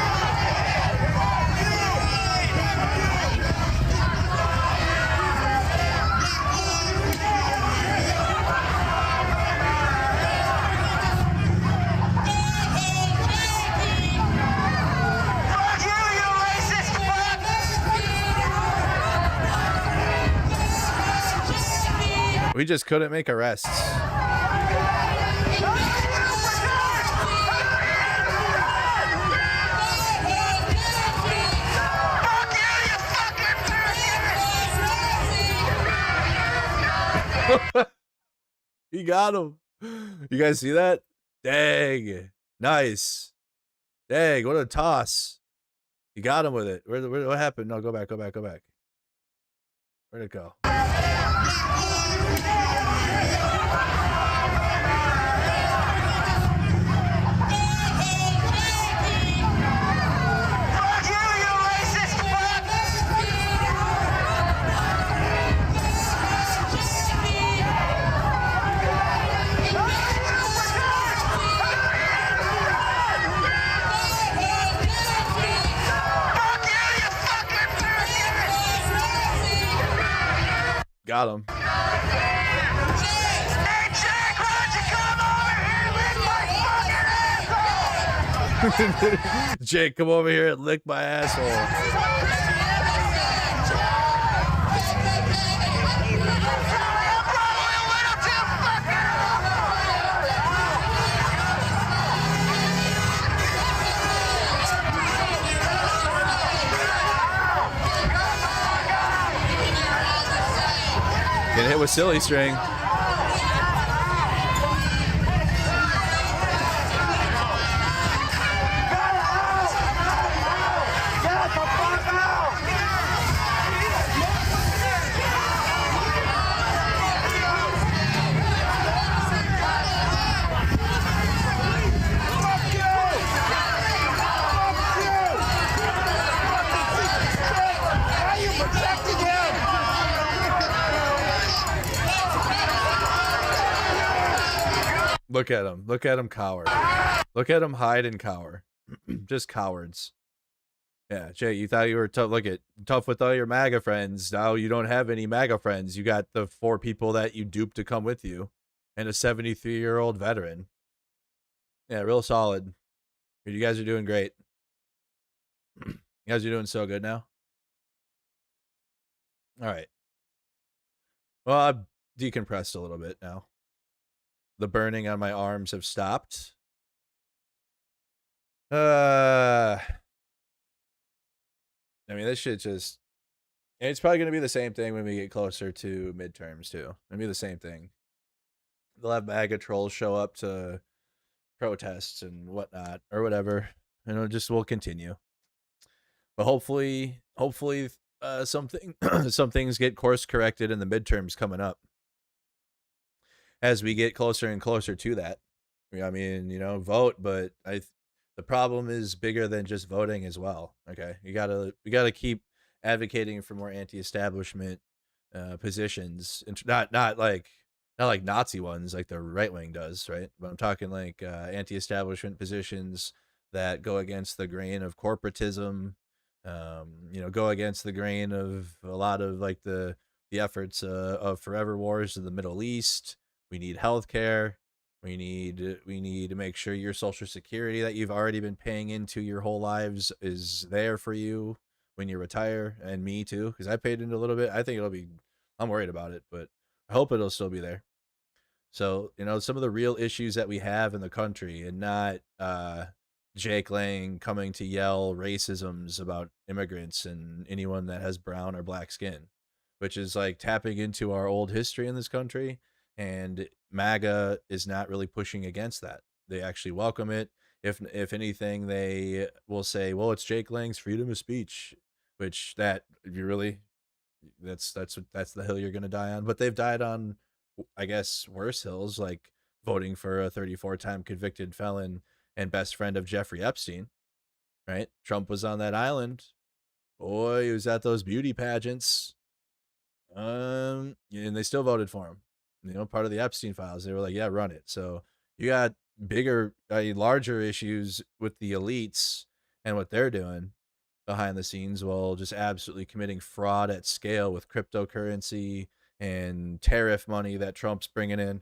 We just couldn't make arrests. He got him. You guys see that? Dang. Nice. Dang, what a toss. You got him with it. What happened? No, go back. Where'd it go? Got him. Jake, come over here and lick my asshole. Get hit with silly string. Look at him. Look at him cower. Look at him hide and cower. Just cowards. Yeah, Jay, you thought you were tough. Look at tough with all your MAGA friends. Now you don't have any MAGA friends. You got the 4 people that you duped to come with you, and a 73-year-old veteran. Yeah, real solid. You guys are doing great. You guys are doing so good now. All right. Well, I've decompressed a little bit now. The burning on my arms have stopped. I mean, this shit just... And it's probably going to be the same thing when we get closer to midterms, too. It'll be the same thing. They'll have MAGA trolls show up to protests and whatnot, or whatever. And we'll continue. But hopefully, some things get course corrected in the midterms coming up. As we get closer and closer to that. I mean, vote, but the problem is bigger than just voting as well. Okay, we gotta keep advocating for more anti-establishment positions, and not like Nazi ones like the right wing does, right? But I'm talking like anti-establishment positions that go against the grain of corporatism, go against the grain of a lot of like the efforts of forever wars in the Middle East. We need healthcare. We need to make sure your Social Security that you've already been paying into your whole lives is there for you when you retire, and me too, because I paid into a little bit. I think I'm worried about it, but I hope it'll still be there. So, some of the real issues that we have in the country, and not Jake Lang coming to yell racisms about immigrants and anyone that has brown or black skin, which is like tapping into our old history in this country. And MAGA is not really pushing against that. They actually welcome it. If anything, they will say, well, it's Jake Lang's freedom of speech, which that's the hill you're going to die on. But they've died on, I guess, worse hills, like voting for a 34-time convicted felon and best friend of Jeffrey Epstein, right? Trump was on that island. Boy, he was at those beauty pageants. And they still voted for him. Part of the Epstein files. They were like, yeah, run it. So you got larger issues with the elites and what they're doing behind the scenes, while just absolutely committing fraud at scale with cryptocurrency and tariff money that Trump's bringing in,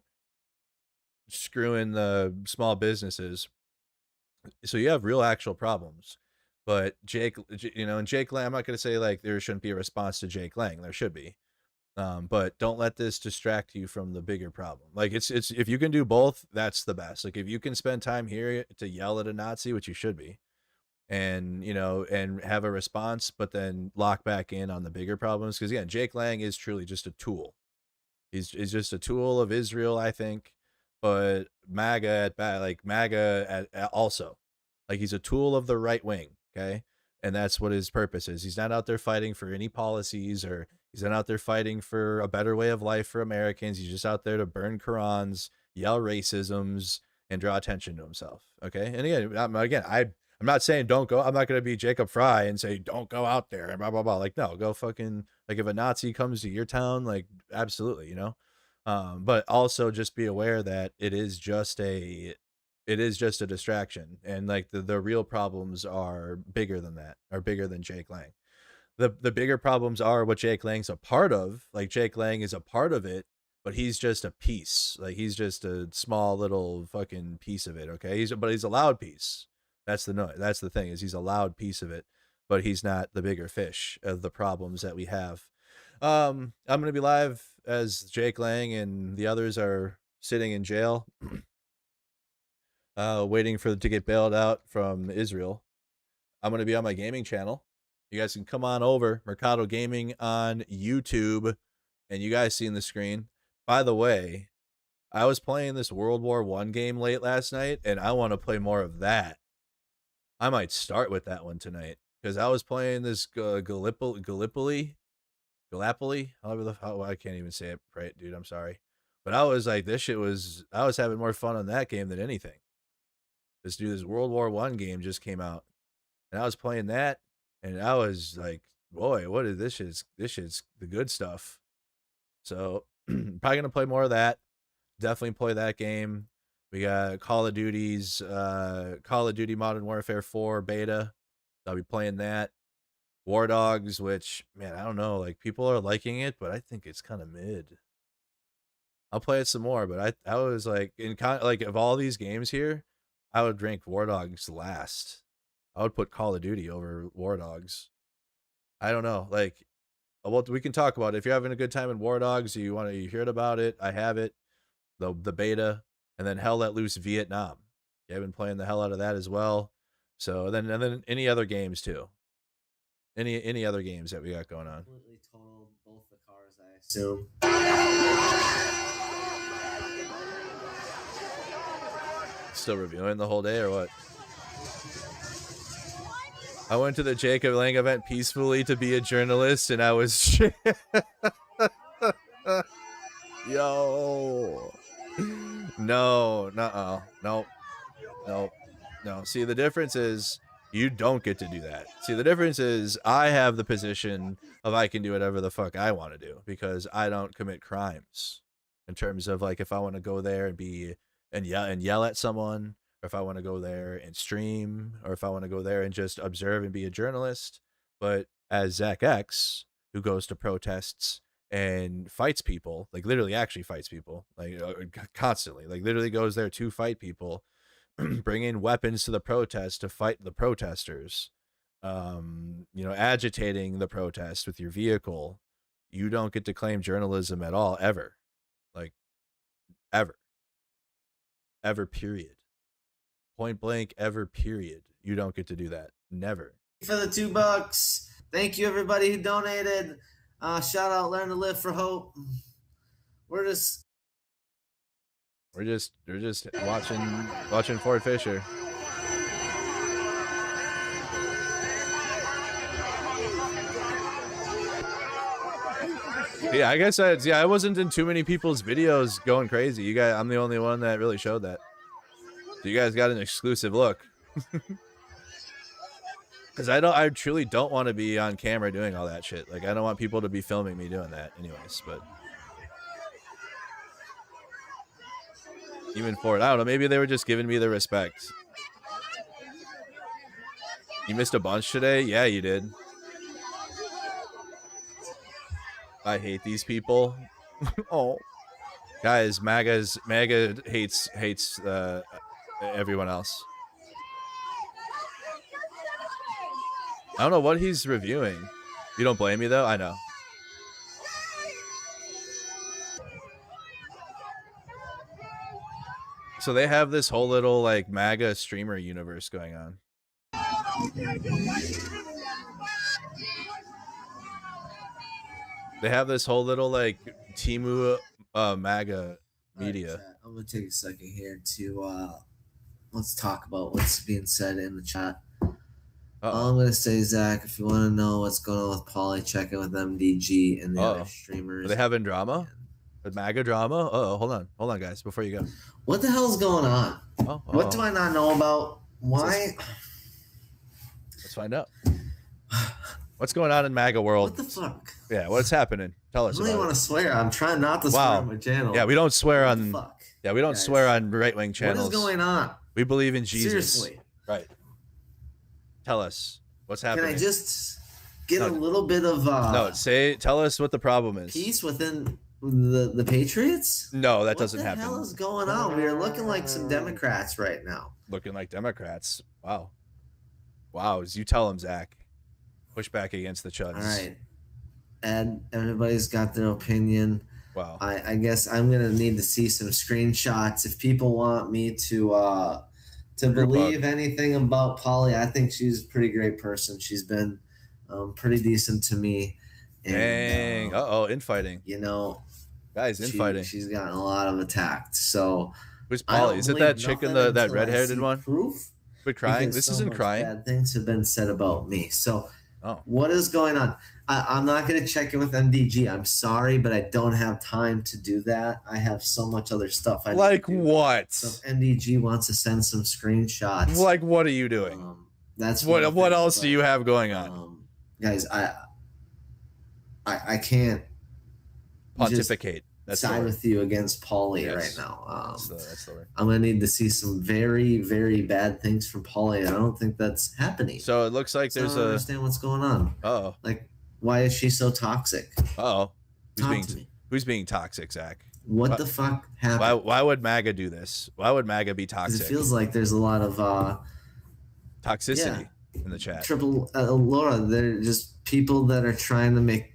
screwing the small businesses. So you have real actual problems. But Jake, and Jake Lang, I'm not going to say like there shouldn't be a response to Jake Lang. There should be. But don't let this distract you from the bigger problem. Like it's if you can do both, that's the best. Like if you can spend time here to yell at a Nazi, which you should be, and and have a response, but then lock back in on the bigger problems. Because again, Jake Lang is truly just a tool. He's just a tool of Israel, I think. But MAGA also, like he's a tool of the right wing. Okay, and that's what his purpose is. He's not out there fighting for any policies, or he's not out there fighting for a better way of life for Americans. He's just out there to burn Qurans, yell racisms, and draw attention to himself. Okay, and again, I'm not saying don't go. I'm not going to be Jacob Fry and say don't go out there and blah blah blah. Like no, go fucking, like if a Nazi comes to your town, like absolutely, but also just be aware that it is just a distraction, and like the real problems are bigger than that, are bigger than Jake Lang. The bigger problems are what Jake Lang's a part of. Like Jake Lang is a part of it, but he's just a piece. Like he's just a small little fucking piece of it. Okay, but he's a loud piece. That's the thing, is he's a loud piece of it, but he's not the bigger fish of the problems that we have. I'm gonna be live as Jake Lang and the others are sitting in jail, waiting to get bailed out from Israel. I'm gonna be on my gaming channel. You guys can come on over, Mercado Gaming on YouTube, and you guys see in the screen. By the way, I was playing this World War I game late last night, and I want to play more of that. I might start with that one tonight, because I was playing this Gallipoli, I can't even say it right, dude. I'm sorry, but I was like, I was having more fun on that game than anything. This World War I game just came out, and I was playing that, and I was like, boy, what is this? This is the good stuff. So probably gonna play more of that. Definitely play that game. We got Call of Duty Modern Warfare 4 beta. I'll be playing that. War Dogs, which, man, I don't know. Like, people are liking it, but I think it's kind of mid. I'll play it some more, but I was like, of all these games here, I would rank War Dogs last. I would put Call of Duty over War Dogs. I don't know. Like, well, we can talk about it. If you're having a good time in War Dogs, you heard about it, I have it. The beta. And then Hell Let Loose Vietnam. Yeah, I've been playing the hell out of that as well. So then any other games too. Any other games that we got going on. Completely totaled both the cars, I assume. Still reviewing the whole day or what? I went to the Jacob Lang event peacefully to be a journalist, and I was yo. No. See, the difference is you don't get to do that. See, the difference is I have the position of I can do whatever the fuck I want to do because I don't commit crimes. In terms of like if I want to go there and yell at someone, or if I want to go there and stream, or if I want to go there and just observe and be a journalist. But as Zach X, who goes to protests and fights people, like literally actually fights people, like constantly, like literally goes there to fight people, bring in weapons to the protest to fight the protesters, agitating the protest with your vehicle, you don't get to claim journalism at all, ever. Like, ever, period. Point blank, ever, period. You don't get to do that. Never. For the $2. Thank you, everybody who donated. Shout out Learn to Live for Hope. We're just watching Ford Fisher. Yeah, I guess I wasn't in too many people's videos going crazy. You guys, I'm the only one that really showed that. So you guys got an exclusive look. Because I truly don't want to be on camera doing all that shit. Like, I don't want people to be filming me doing that anyways, but even for it, I don't know, maybe they were just giving me the respect. You missed a bunch today? Yeah, you did. I hate these people. Oh, guys, MAGA hates everyone else. I don't know what he's reviewing. You don't blame me though? I know. So they have this whole little like MAGA streamer universe going on. They have this whole little like Timu MAGA media. Right, I'm gonna take a second here to let's talk about what's being said in the chat. All I'm gonna say, Zach, if you want to know what's going on with Pauly, check in with MDG and the other streamers. Are they having drama? With MAGA drama? Hold on, guys, before you go. What the hell's going on? What do I not know about? Why? Let's find out. What's going on in MAGA world? What the fuck? Yeah, what's happening? Tell us. I don't even want to swear. I'm trying not to swear on my channel. Yeah, we don't swear on. Yeah, we don't swear on right-wing channels. What is going on? We believe in Jesus. Seriously. Right. Tell us what's happening. Can I just get a little bit of tell us what the problem is. Peace within the Patriots? No, that doesn't happen. What the hell is going on? We are looking like some Democrats right now. Looking like Democrats. Wow. As you tell them, Zach. Push back against the chuds. All right. And everybody's got their opinion. Wow. I guess I'm gonna need to see some screenshots if people want me to believe anything about Pauly. I think she's a pretty great person. She's been pretty decent to me. And, Dang. Infighting. You know, guys, infighting. She's gotten a lot of attacked. So who's Pauly? Is it that chick in that red-headed one? Proof. Quit crying. This isn't crying. Bad things have been said about me. So what is going on? I'm not going to check in with MDG. I'm sorry, but I don't have time to do that. I have so much other stuff. Like what? So if MDG wants to send some screenshots. Like what are you doing? That's what else do you have going on? Guys, I can't pontificate. That's side with you against Pauly right now. That's the word. I'm gonna need to see some very, very bad things from Pauly. I don't think that's happening. So it looks like there's I don't understand what's going on. Like, why is she so toxic? Who's being toxic, Zach? What the fuck happened? Why would MAGA do this? Why would MAGA be toxic? It feels like there's a lot of toxicity in the chat. Laura, they're just people that are trying to make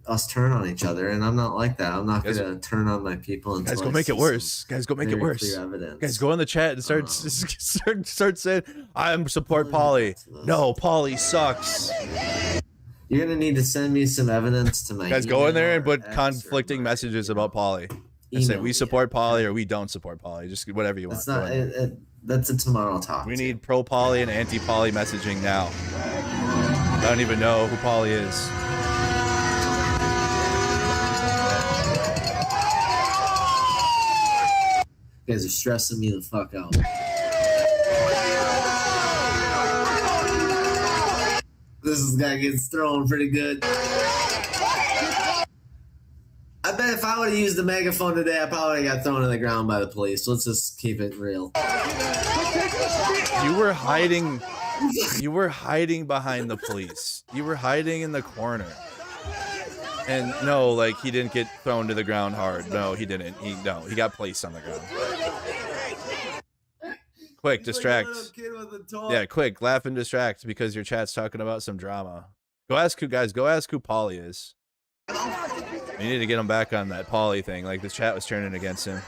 us turn on each other, and I'm not like that. I'm not going to turn on my people. Guys, go make it worse. Guys, go make it worse. Guys, go in the chat and start saying, "I support Pauly." No, Pauly sucks. You're gonna need to send me some evidence to my. Guys, go in there and put conflicting messages about Pauly. And say we support Pauly or we don't support Pauly. Just whatever you want. That's a tomorrow talk. We need pro Pauly and anti Pauly messaging now. I don't even know who Pauly is. You guys are stressing me the fuck out. This guy gets thrown pretty good. I bet if I would have used the megaphone today, I probably would have got thrown on the ground by the police. Let's just keep it real. You were hiding. You were hiding behind the police. You were hiding in the corner. And no, like he didn't get thrown to the ground hard. No, he didn't. He got placed on the ground. Quick, distract. Yeah, quick, laugh and distract because your chat's talking about some drama. Go ask who Pauly is. You need to get him back on that Pauly thing. Like the chat was turning against him.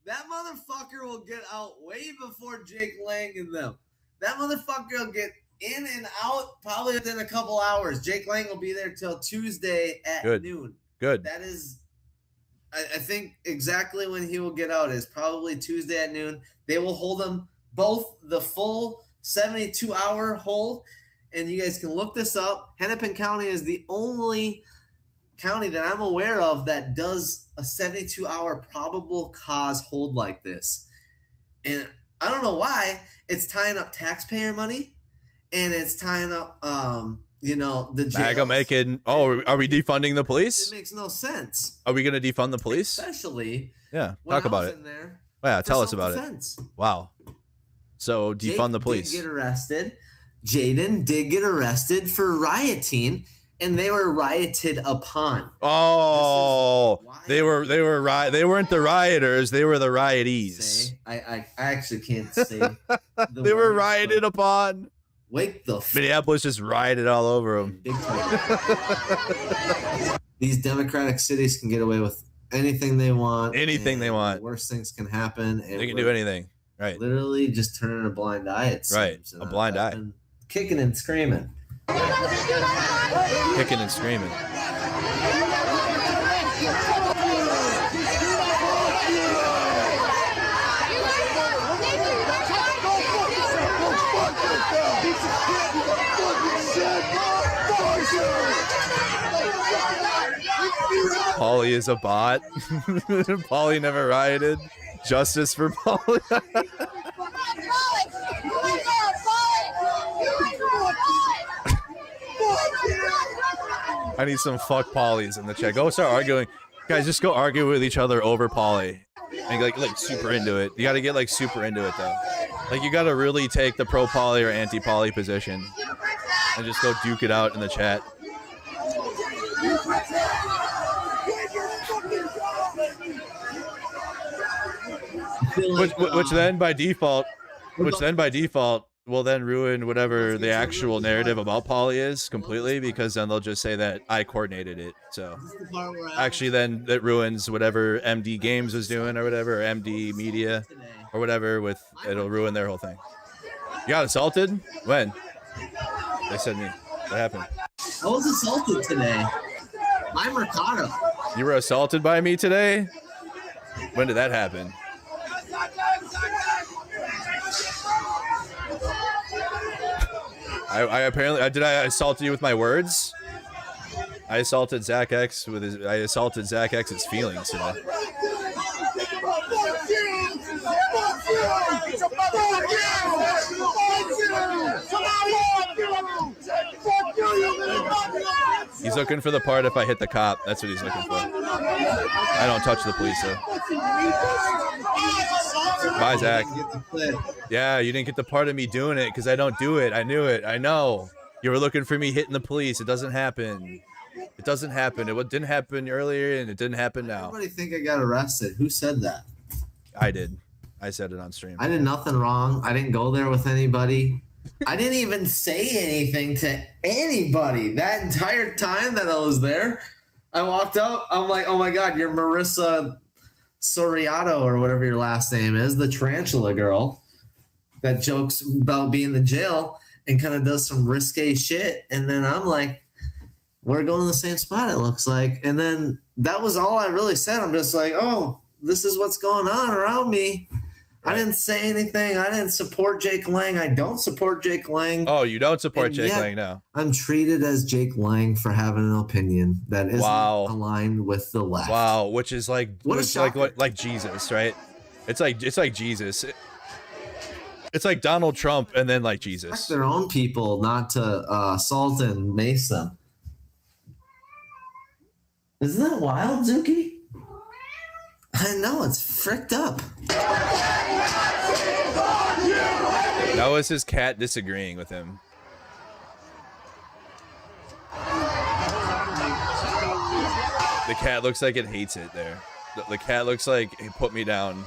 That motherfucker will get out way before Jake Lang and them. That motherfucker will get in and out probably within a couple hours. Jake Lang will be there till Tuesday at noon. Good. That is, I think exactly when he will get out is probably Tuesday at noon. They will hold him both the full 72-hour hold, and you guys can look this up. Hennepin County is the only county that I'm aware of that does a 72-hour probable cause hold like this. And I don't know why. It's tying up taxpayer money. And it's tying up, the jails. MAGA making. Oh, are we defunding the police? It makes no sense. Are we going to defund the police? Especially. Yeah, talk about it. Yeah, tell us about it. Wow. So defund the police. Did get arrested. Jaden did get arrested for rioting, and they were rioted upon. Oh, they weren't the rioters. They were the riotees. I actually can't say. They were rioted upon. Wake the Minneapolis just rioted all over them. Big time. These democratic cities can get away with anything they want. Anything they want. The worst things can happen. And they can do anything. Right. Literally just turning a blind eye. It seems. Right. A blind eye. Kicking and screaming. Kicking and screaming. Paulie is a bot. Paulie never rioted. Justice for Paulie. I need some fuck Paulies in the chat. Go start arguing. Guys, just go argue with each other over Paulie. And like super into it. You gotta get like super into it though. Like you gotta really take the pro Paulie or anti Paulie position. And just go duke it out in the chat. Which then by default will then ruin whatever the actual narrative about Paulie is completely, because then they'll just say that I coordinated it. So actually then that ruins whatever MD Games was doing or whatever, or MD Media or whatever, it'll ruin their whole thing. You got assaulted? When? They said me. What happened? I was assaulted today by Mercado. You were assaulted by me today? When did that happen? I apparently did I assault you with my words? I assaulted Zach X's feelings today. He's looking for the part if I hit the cop. That's what he's looking for. I don't touch the police though. Bye, Zach. Yeah, you didn't get the part of me doing it because I don't do it. I knew it. I know. You were looking for me hitting the police. It doesn't happen. It doesn't happen. It didn't happen earlier, and it didn't happen now. Everybody think I got arrested. Who said that? I did. I said it on stream. I did nothing wrong. I didn't go there with anybody. I didn't even say anything to anybody that entire time that I was there. I walked up. I'm like, oh my God, you're Marissa Soriato or whatever your last name is, the tarantula girl that jokes about being in the jail and kind of does some risque shit. And then I'm like, we're going to the same spot, it looks like. And then that was all I really said. I'm just like, oh, this is what's going on around me. I didn't say anything. I didn't support Jake Lang. I don't support Jake Lang. Oh, you don't support Jake Lang now. I'm treated as Jake Lang for having an opinion that isn't aligned with the left. Wow, which is like like Jesus, right? It's like Jesus. It's like Donald Trump and then like Jesus. Respect their own people, not to assault and mace them. Isn't that wild, Zuki? I know, it's fricked up. That was his cat disagreeing with him. The cat looks like it hates it there. The cat looks like it put me down.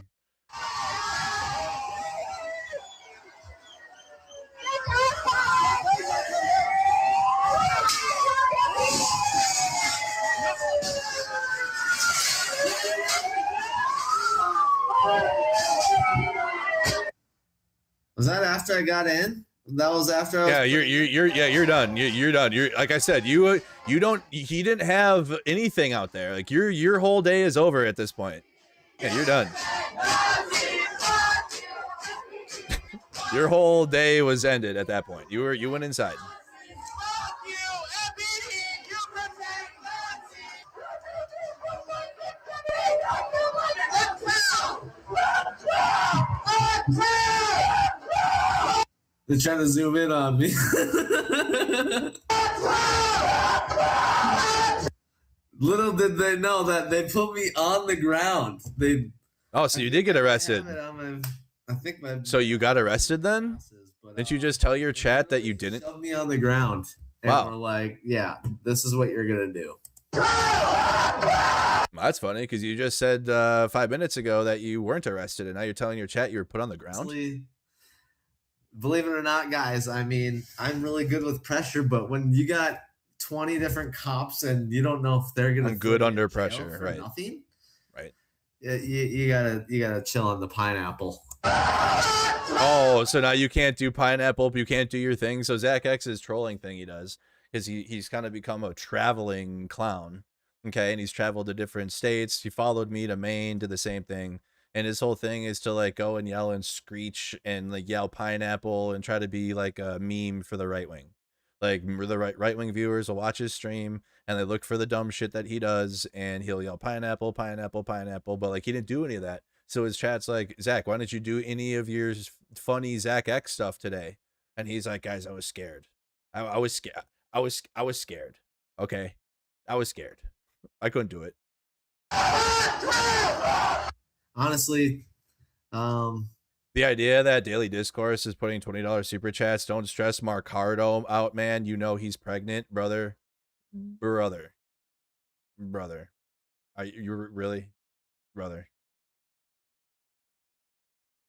Was that after I got in? That was after. You're done. You're done. You're like I said. You don't. He didn't have anything out there. Like your whole day is over at this point. Yeah, you're done. Your whole day was ended at that point. You went inside. They're trying to zoom in on me. Little did they know that they put me on the ground. So you did get arrested. I think my. So you got arrested then? Didn't you just tell your chat that you didn't? Shoved me on the ground. And we're like, yeah, this is what you're gonna do. That's funny because you just said 5 minutes ago that you weren't arrested, and now you're telling your chat you were put on the ground. Believe it or not, guys, I mean, I'm really good with pressure, but when you got 20 different cops and you don't know if they're gonna I'm good under pressure, right? Nothing. You gotta chill on the pineapple. Oh, so now you can't do pineapple, you can't do your thing. So Zach X's trolling thing he does is he's kind of become a traveling clown. Okay, and he's traveled to different states. He followed me to Maine, did the same thing. And his whole thing is to like go and yell and screech and like yell pineapple and try to be like a meme for the right wing. Like the right wing viewers will watch his stream and they look for the dumb shit that he does and he'll yell pineapple, pineapple, pineapple. But like he didn't do any of that. So his chat's like, Zach, why didn't you do any of your funny Zach X stuff today? And he's like, guys, I was scared. I was scared. I was scared. Okay, I was scared. I couldn't do it. Honestly, the idea that Daily Discourse is putting $20 super chats, don't stress Mercado out, man. You know he's pregnant, brother. Brother. Are you really? Brother.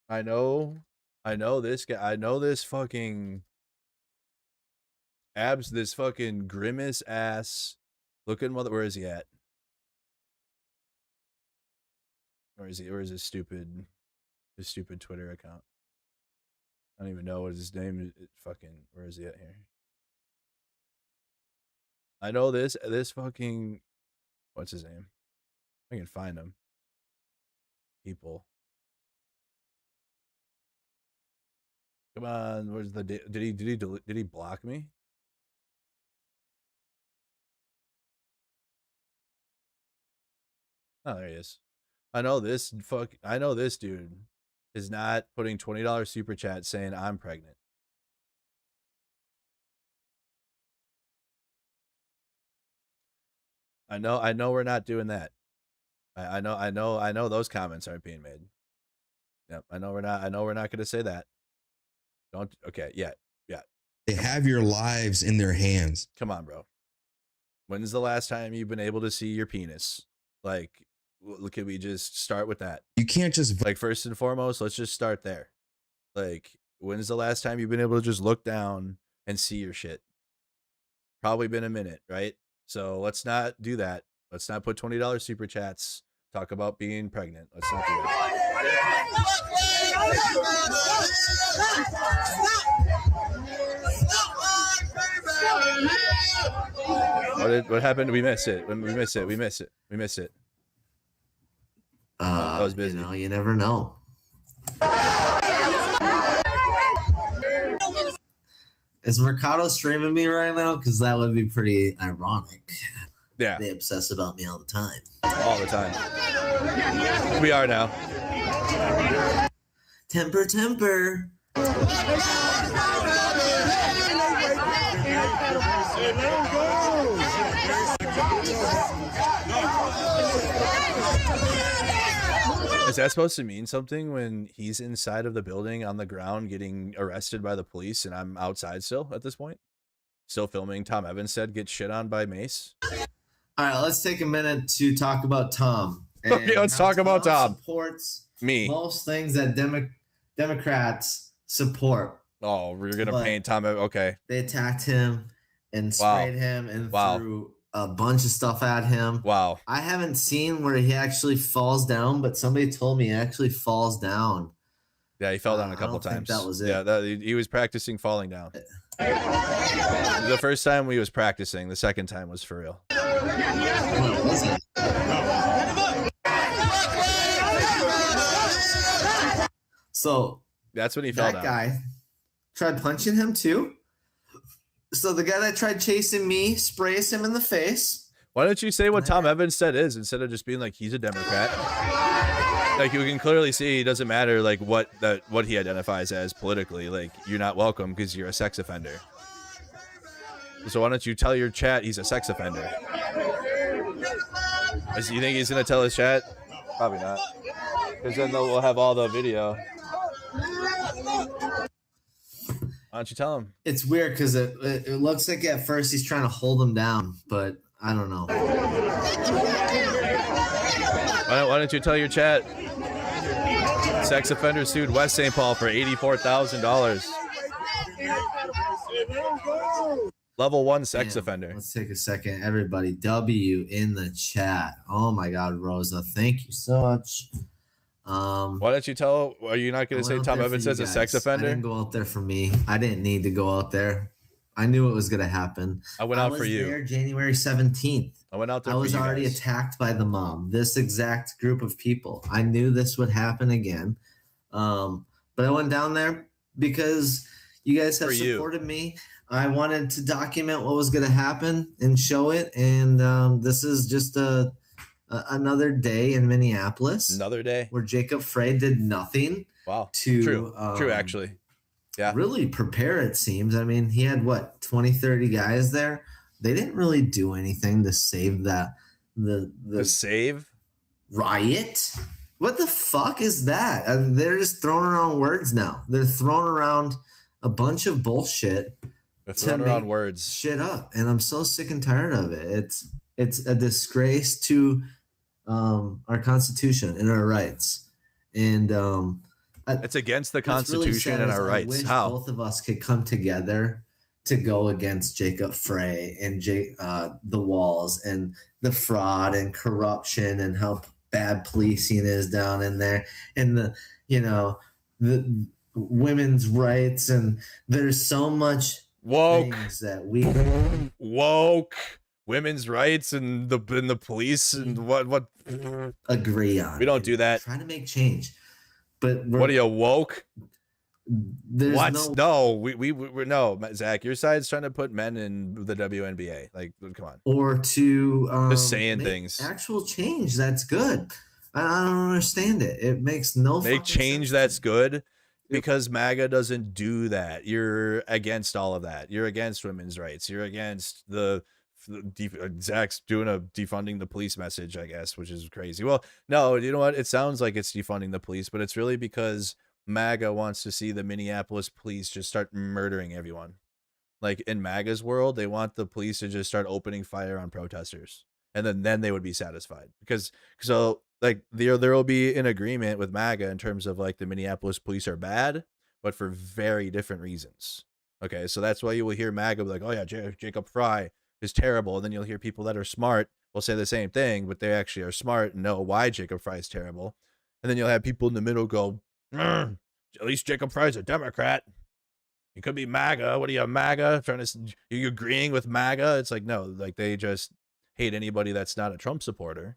I know this guy. I know this fucking abs, this fucking grimace ass looking mother. Where is he at? Where is he? Where is his stupid Twitter account? I don't even know what his name is. Fucking, where is he at here? I know this fucking, what's his name? I can find him. People. Come on, where's the did he block me? Oh, there he is. I know this dude is not putting $20 super chat saying I'm pregnant. I know we're not doing that. I know those comments aren't being made. Yep, I know we're not going to say that. Don't. Okay, yeah. They have your lives in their hands. Come on, bro. When's the last time you've been able to see your penis? Like, can we just start with that? You can't just like, first and foremost, let's just start there. Like, when's the last time you've been able to just look down and see your shit? Probably been a minute, right? So let's not do that. Let's not put $20 super chats. Talk about being pregnant. Let's not do that. What happened? We missed it. We missed it. I was busy. You never know. Is Mercado streaming me right now? Because that would be pretty ironic. Yeah. They obsess about me all the time. All the time. We are now. Temper. Is that supposed to mean something when he's inside of the building on the ground getting arrested by the police and I'm outside still at this point? Still filming Tom Evans said get shit on by Mace? All right, let's take a minute to talk about Tom. Okay, let's talk about Tom. Supports me most things that Democrats support. Oh, we're gonna paint Tom. Okay. They attacked him and sprayed him and threw a bunch of stuff at him. Wow. I haven't seen where he actually falls down, but somebody told me he actually falls down. Yeah, he fell down a couple times. That was it. Yeah, he was practicing falling down. The first time we was practicing, the second time was for real. So that's when he fell down. That guy tried punching him too. So the guy that tried chasing me sprays him in the face. Why don't you say what Tom Evans said is instead of just being like he's a Democrat? Like you can clearly see it doesn't matter like what he identifies as politically. Like you're not welcome because you're a sex offender. So why don't you tell your chat he's a sex offender? You think he's gonna tell his chat? Probably not. Because then we'll have all the video. Why don't you tell him? It's weird because it looks like at first he's trying to hold him down, but I don't know. Why don't you tell your chat? Sex offender sued West St. Paul for $84,000. Level 1 sex Damn, offender. Let's take a second. Everybody, W in the chat. Oh my God, Rosa. Thank you so much. Why don't you tell? Are you not going to say Tom Evans is a sex offender? I didn't go out there for me. I didn't need to go out there. I knew it was going to happen. I went out for you. There January 17th. I went out there. I was already attacked by the mob. This exact group of people. I knew this would happen again. But I went down there because you guys have supported me. I wanted to document what was going to happen and show it. And this is just another day in Minneapolis. Another day where Jacob Frey did nothing. Wow. To true actually. Yeah. Really prepare, it seems. I mean, he had what, 20, 30 guys there. They didn't really do anything to save that the save riot. What the fuck is that? They're just throwing around words now. They're throwing around a bunch of bullshit. They're throwing around words. Shit up. And I'm so sick and tired of it. It's a disgrace to our Constitution and our rights. And it's against the Constitution really and our rights. I wish How? both of us could come together to go against Jacob Frey and the walls and the fraud and corruption and how bad policing is down in there and the women's rights, and there's so much things that we woke women's rights and the police and what agree on. We don't do that. Trying to make change, but what are you woke? There's what? No, we're no, Zach. Your side's trying to put men in the WNBA. Like, come on. Or to just saying things. Actual change that's good. I don't understand it. It makes no change sense. That's good because MAGA doesn't do that. You're against all of that. You're against women's rights. You're against Zach's doing a defunding the police message, I guess, which is crazy. Well, no, you know what? It sounds like it's defunding the police, but it's really because MAGA wants to see the Minneapolis police just start murdering everyone. Like in MAGA's world, they want the police to just start opening fire on protesters, and then they would be satisfied because like there will be an agreement with MAGA in terms of like the Minneapolis police are bad, but for very different reasons. Okay, so that's why you will hear MAGA be like, oh yeah, Jacob Frey is terrible, and then you'll hear people that are smart will say the same thing, but they actually are smart and know why Jacob Frey is terrible, and then you'll have people in the middle go, at least Jacob Frey's a Democrat. You could be MAGA. What are you, MAGA? Are you agreeing with MAGA? It's like, no, like they just hate anybody that's not a Trump supporter.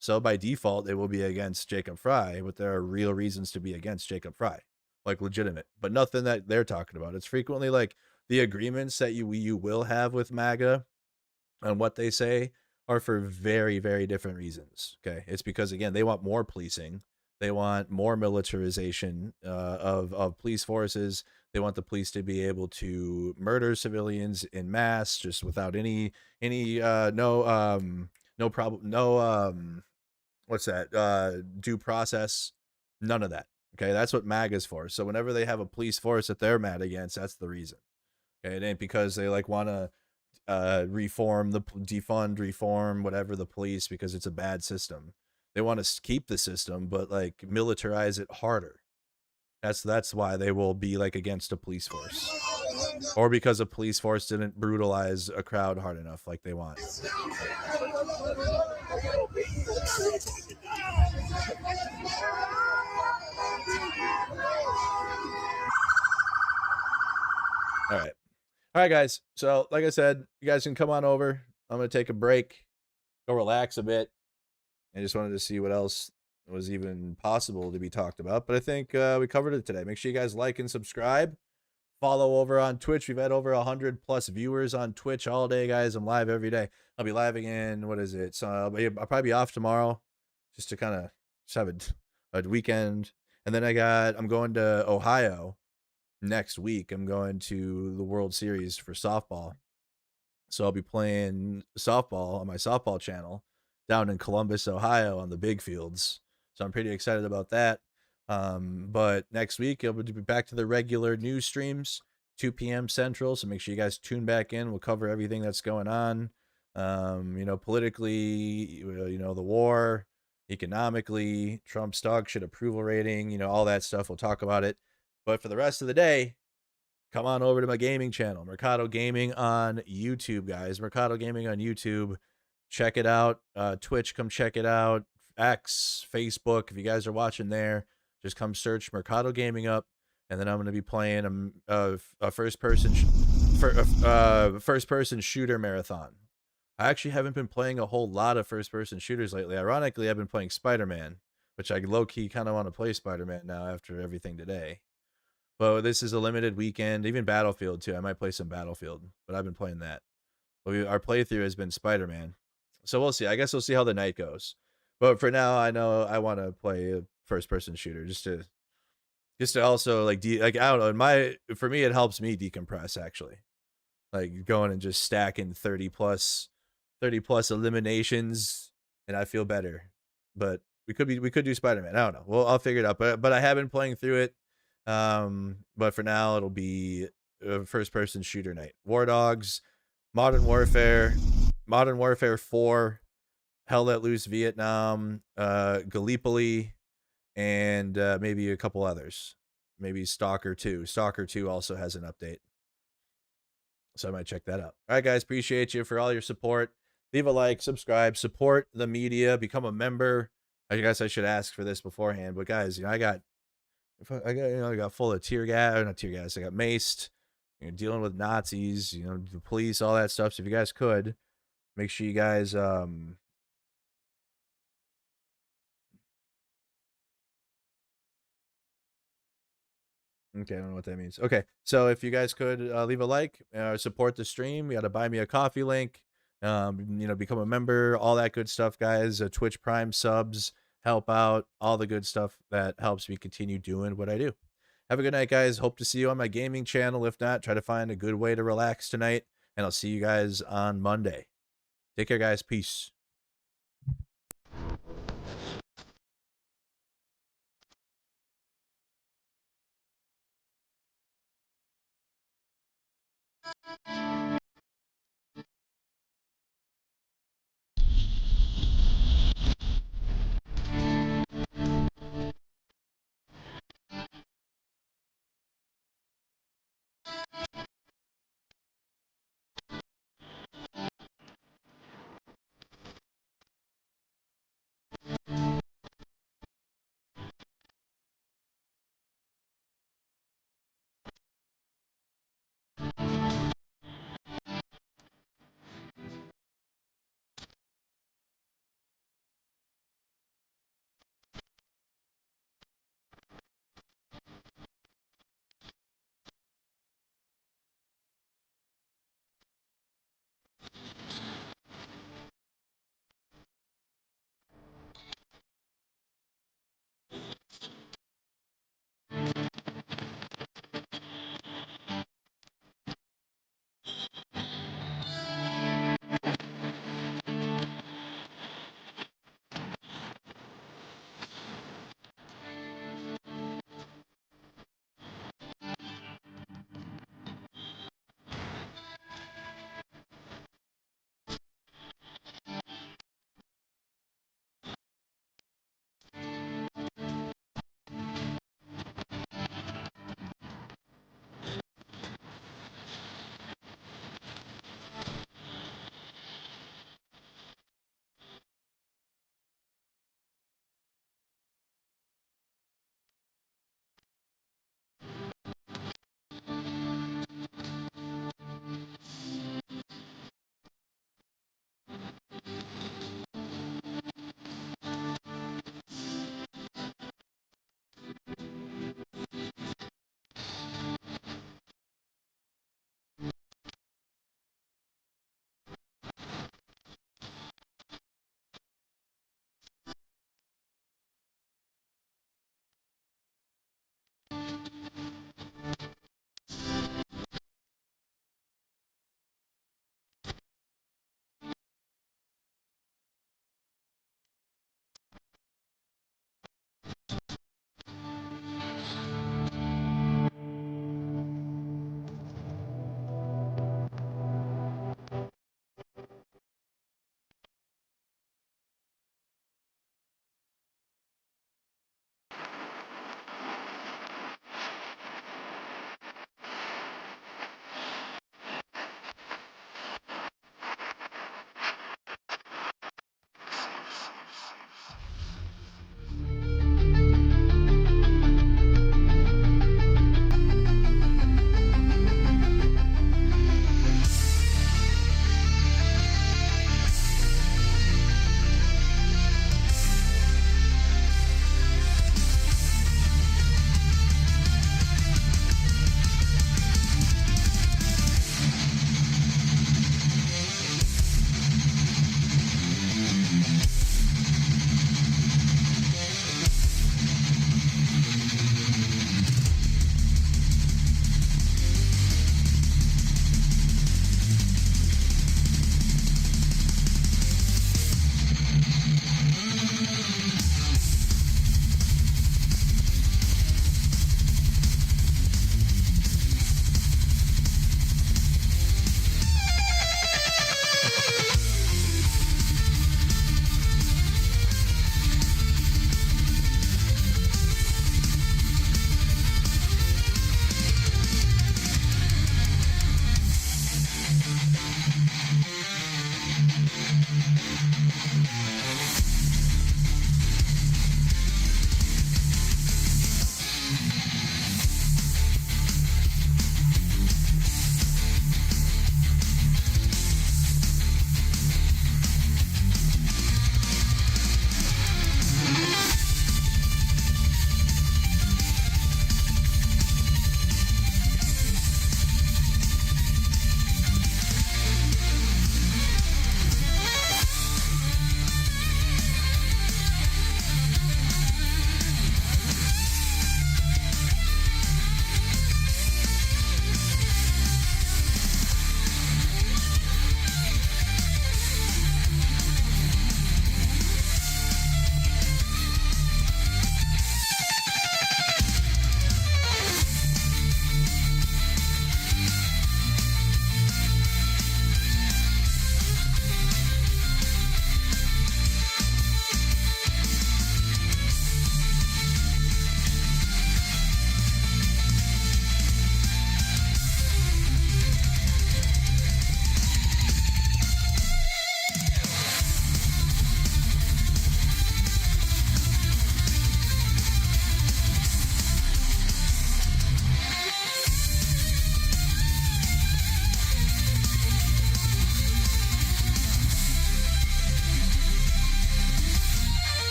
So by default, they will be against Jacob Frey, but there are real reasons to be against Jacob Frey, like legitimate, but nothing that they're talking about. It's frequently like the agreements that you will have with MAGA on what they say are for very, very different reasons. Okay. It's because, again, they want more policing. They want more militarization of police forces. They want the police to be able to murder civilians in mass, just without any due process, none of that. Okay, that's what MAGA's for. So whenever they have a police force that they're mad against, that's the reason. Okay, it ain't because they like want to reform whatever the police because it's a bad system. They want to keep the system, but like militarize it harder. That's why they will be like against a police force, or because a police force didn't brutalize a crowd hard enough like they want. All right, guys. So like I said, you guys can come on over. I'm going to take a break, go relax a bit. I just wanted to see what else was even possible to be talked about, but I think we covered it today. Make sure you guys like and subscribe. Follow over on Twitch. We've had over 100+ viewers on Twitch all day, guys. I'm live every day. I'll be live again. What is it? So I'll probably be off tomorrow, just to kind of have a weekend. And then I'm going to Ohio next week. I'm going to the World Series for softball, so I'll be playing softball on my softball channel down in Columbus, Ohio, on the big fields. So I'm pretty excited about that. But next week, I'll be back to the regular news streams, 2 p.m. Central. So make sure you guys tune back in. We'll cover everything that's going on, politically, the war, economically, Trump's dog shit approval rating, all that stuff. We'll talk about it. But for the rest of the day, come on over to my gaming channel, Mercado Gaming on YouTube, guys. Mercado Gaming on YouTube. Check it out. Twitch, come check it out. X, Facebook, if you guys are watching there, just come search Mercado Gaming up, and then I'm going to be playing a first-person shooter marathon. I actually haven't been playing a whole lot of first-person shooters lately. Ironically, I've been playing Spider-Man, which I low-key kind of want to play Spider-Man now after everything today. But this is a limited weekend. Even Battlefield, too. I might play some Battlefield, but I've been playing that. But our playthrough has been Spider-Man. So we'll see. I guess we'll see how the night goes. But for now, I know I want to play a first-person shooter just to also like I don't know. For me, it helps me decompress actually. Like going and just stacking 30 plus eliminations, and I feel better. But we could do Spider-Man. I don't know. Well, I'll figure it out. But I have been playing through it. But for now, it'll be a first-person shooter night. War Dogs, Modern Warfare 4, Hell Let Loose Vietnam, Gallipoli, and maybe a couple others. Maybe Stalker 2. Stalker 2 also has an update. So I might check that out. All right, guys. Appreciate you for all your support. Leave a like, subscribe, support the media, become a member. I guess I should ask for this beforehand, but guys, I got full of tear gas, or not tear gas. I got maced. Dealing with Nazis, the police, all that stuff. So if you guys could, make sure you guys okay, I don't know what that means. Okay, so if you guys could leave a like, support the stream, you got to buy me a coffee link, become a member, all that good stuff, guys. Twitch Prime subs help out, all the good stuff that helps me continue doing what I do. Have a good night, guys. Hope to see you on my gaming channel. If not, try to find a good way to relax tonight, and I'll see you guys on Monday. Take care, guys. Peace.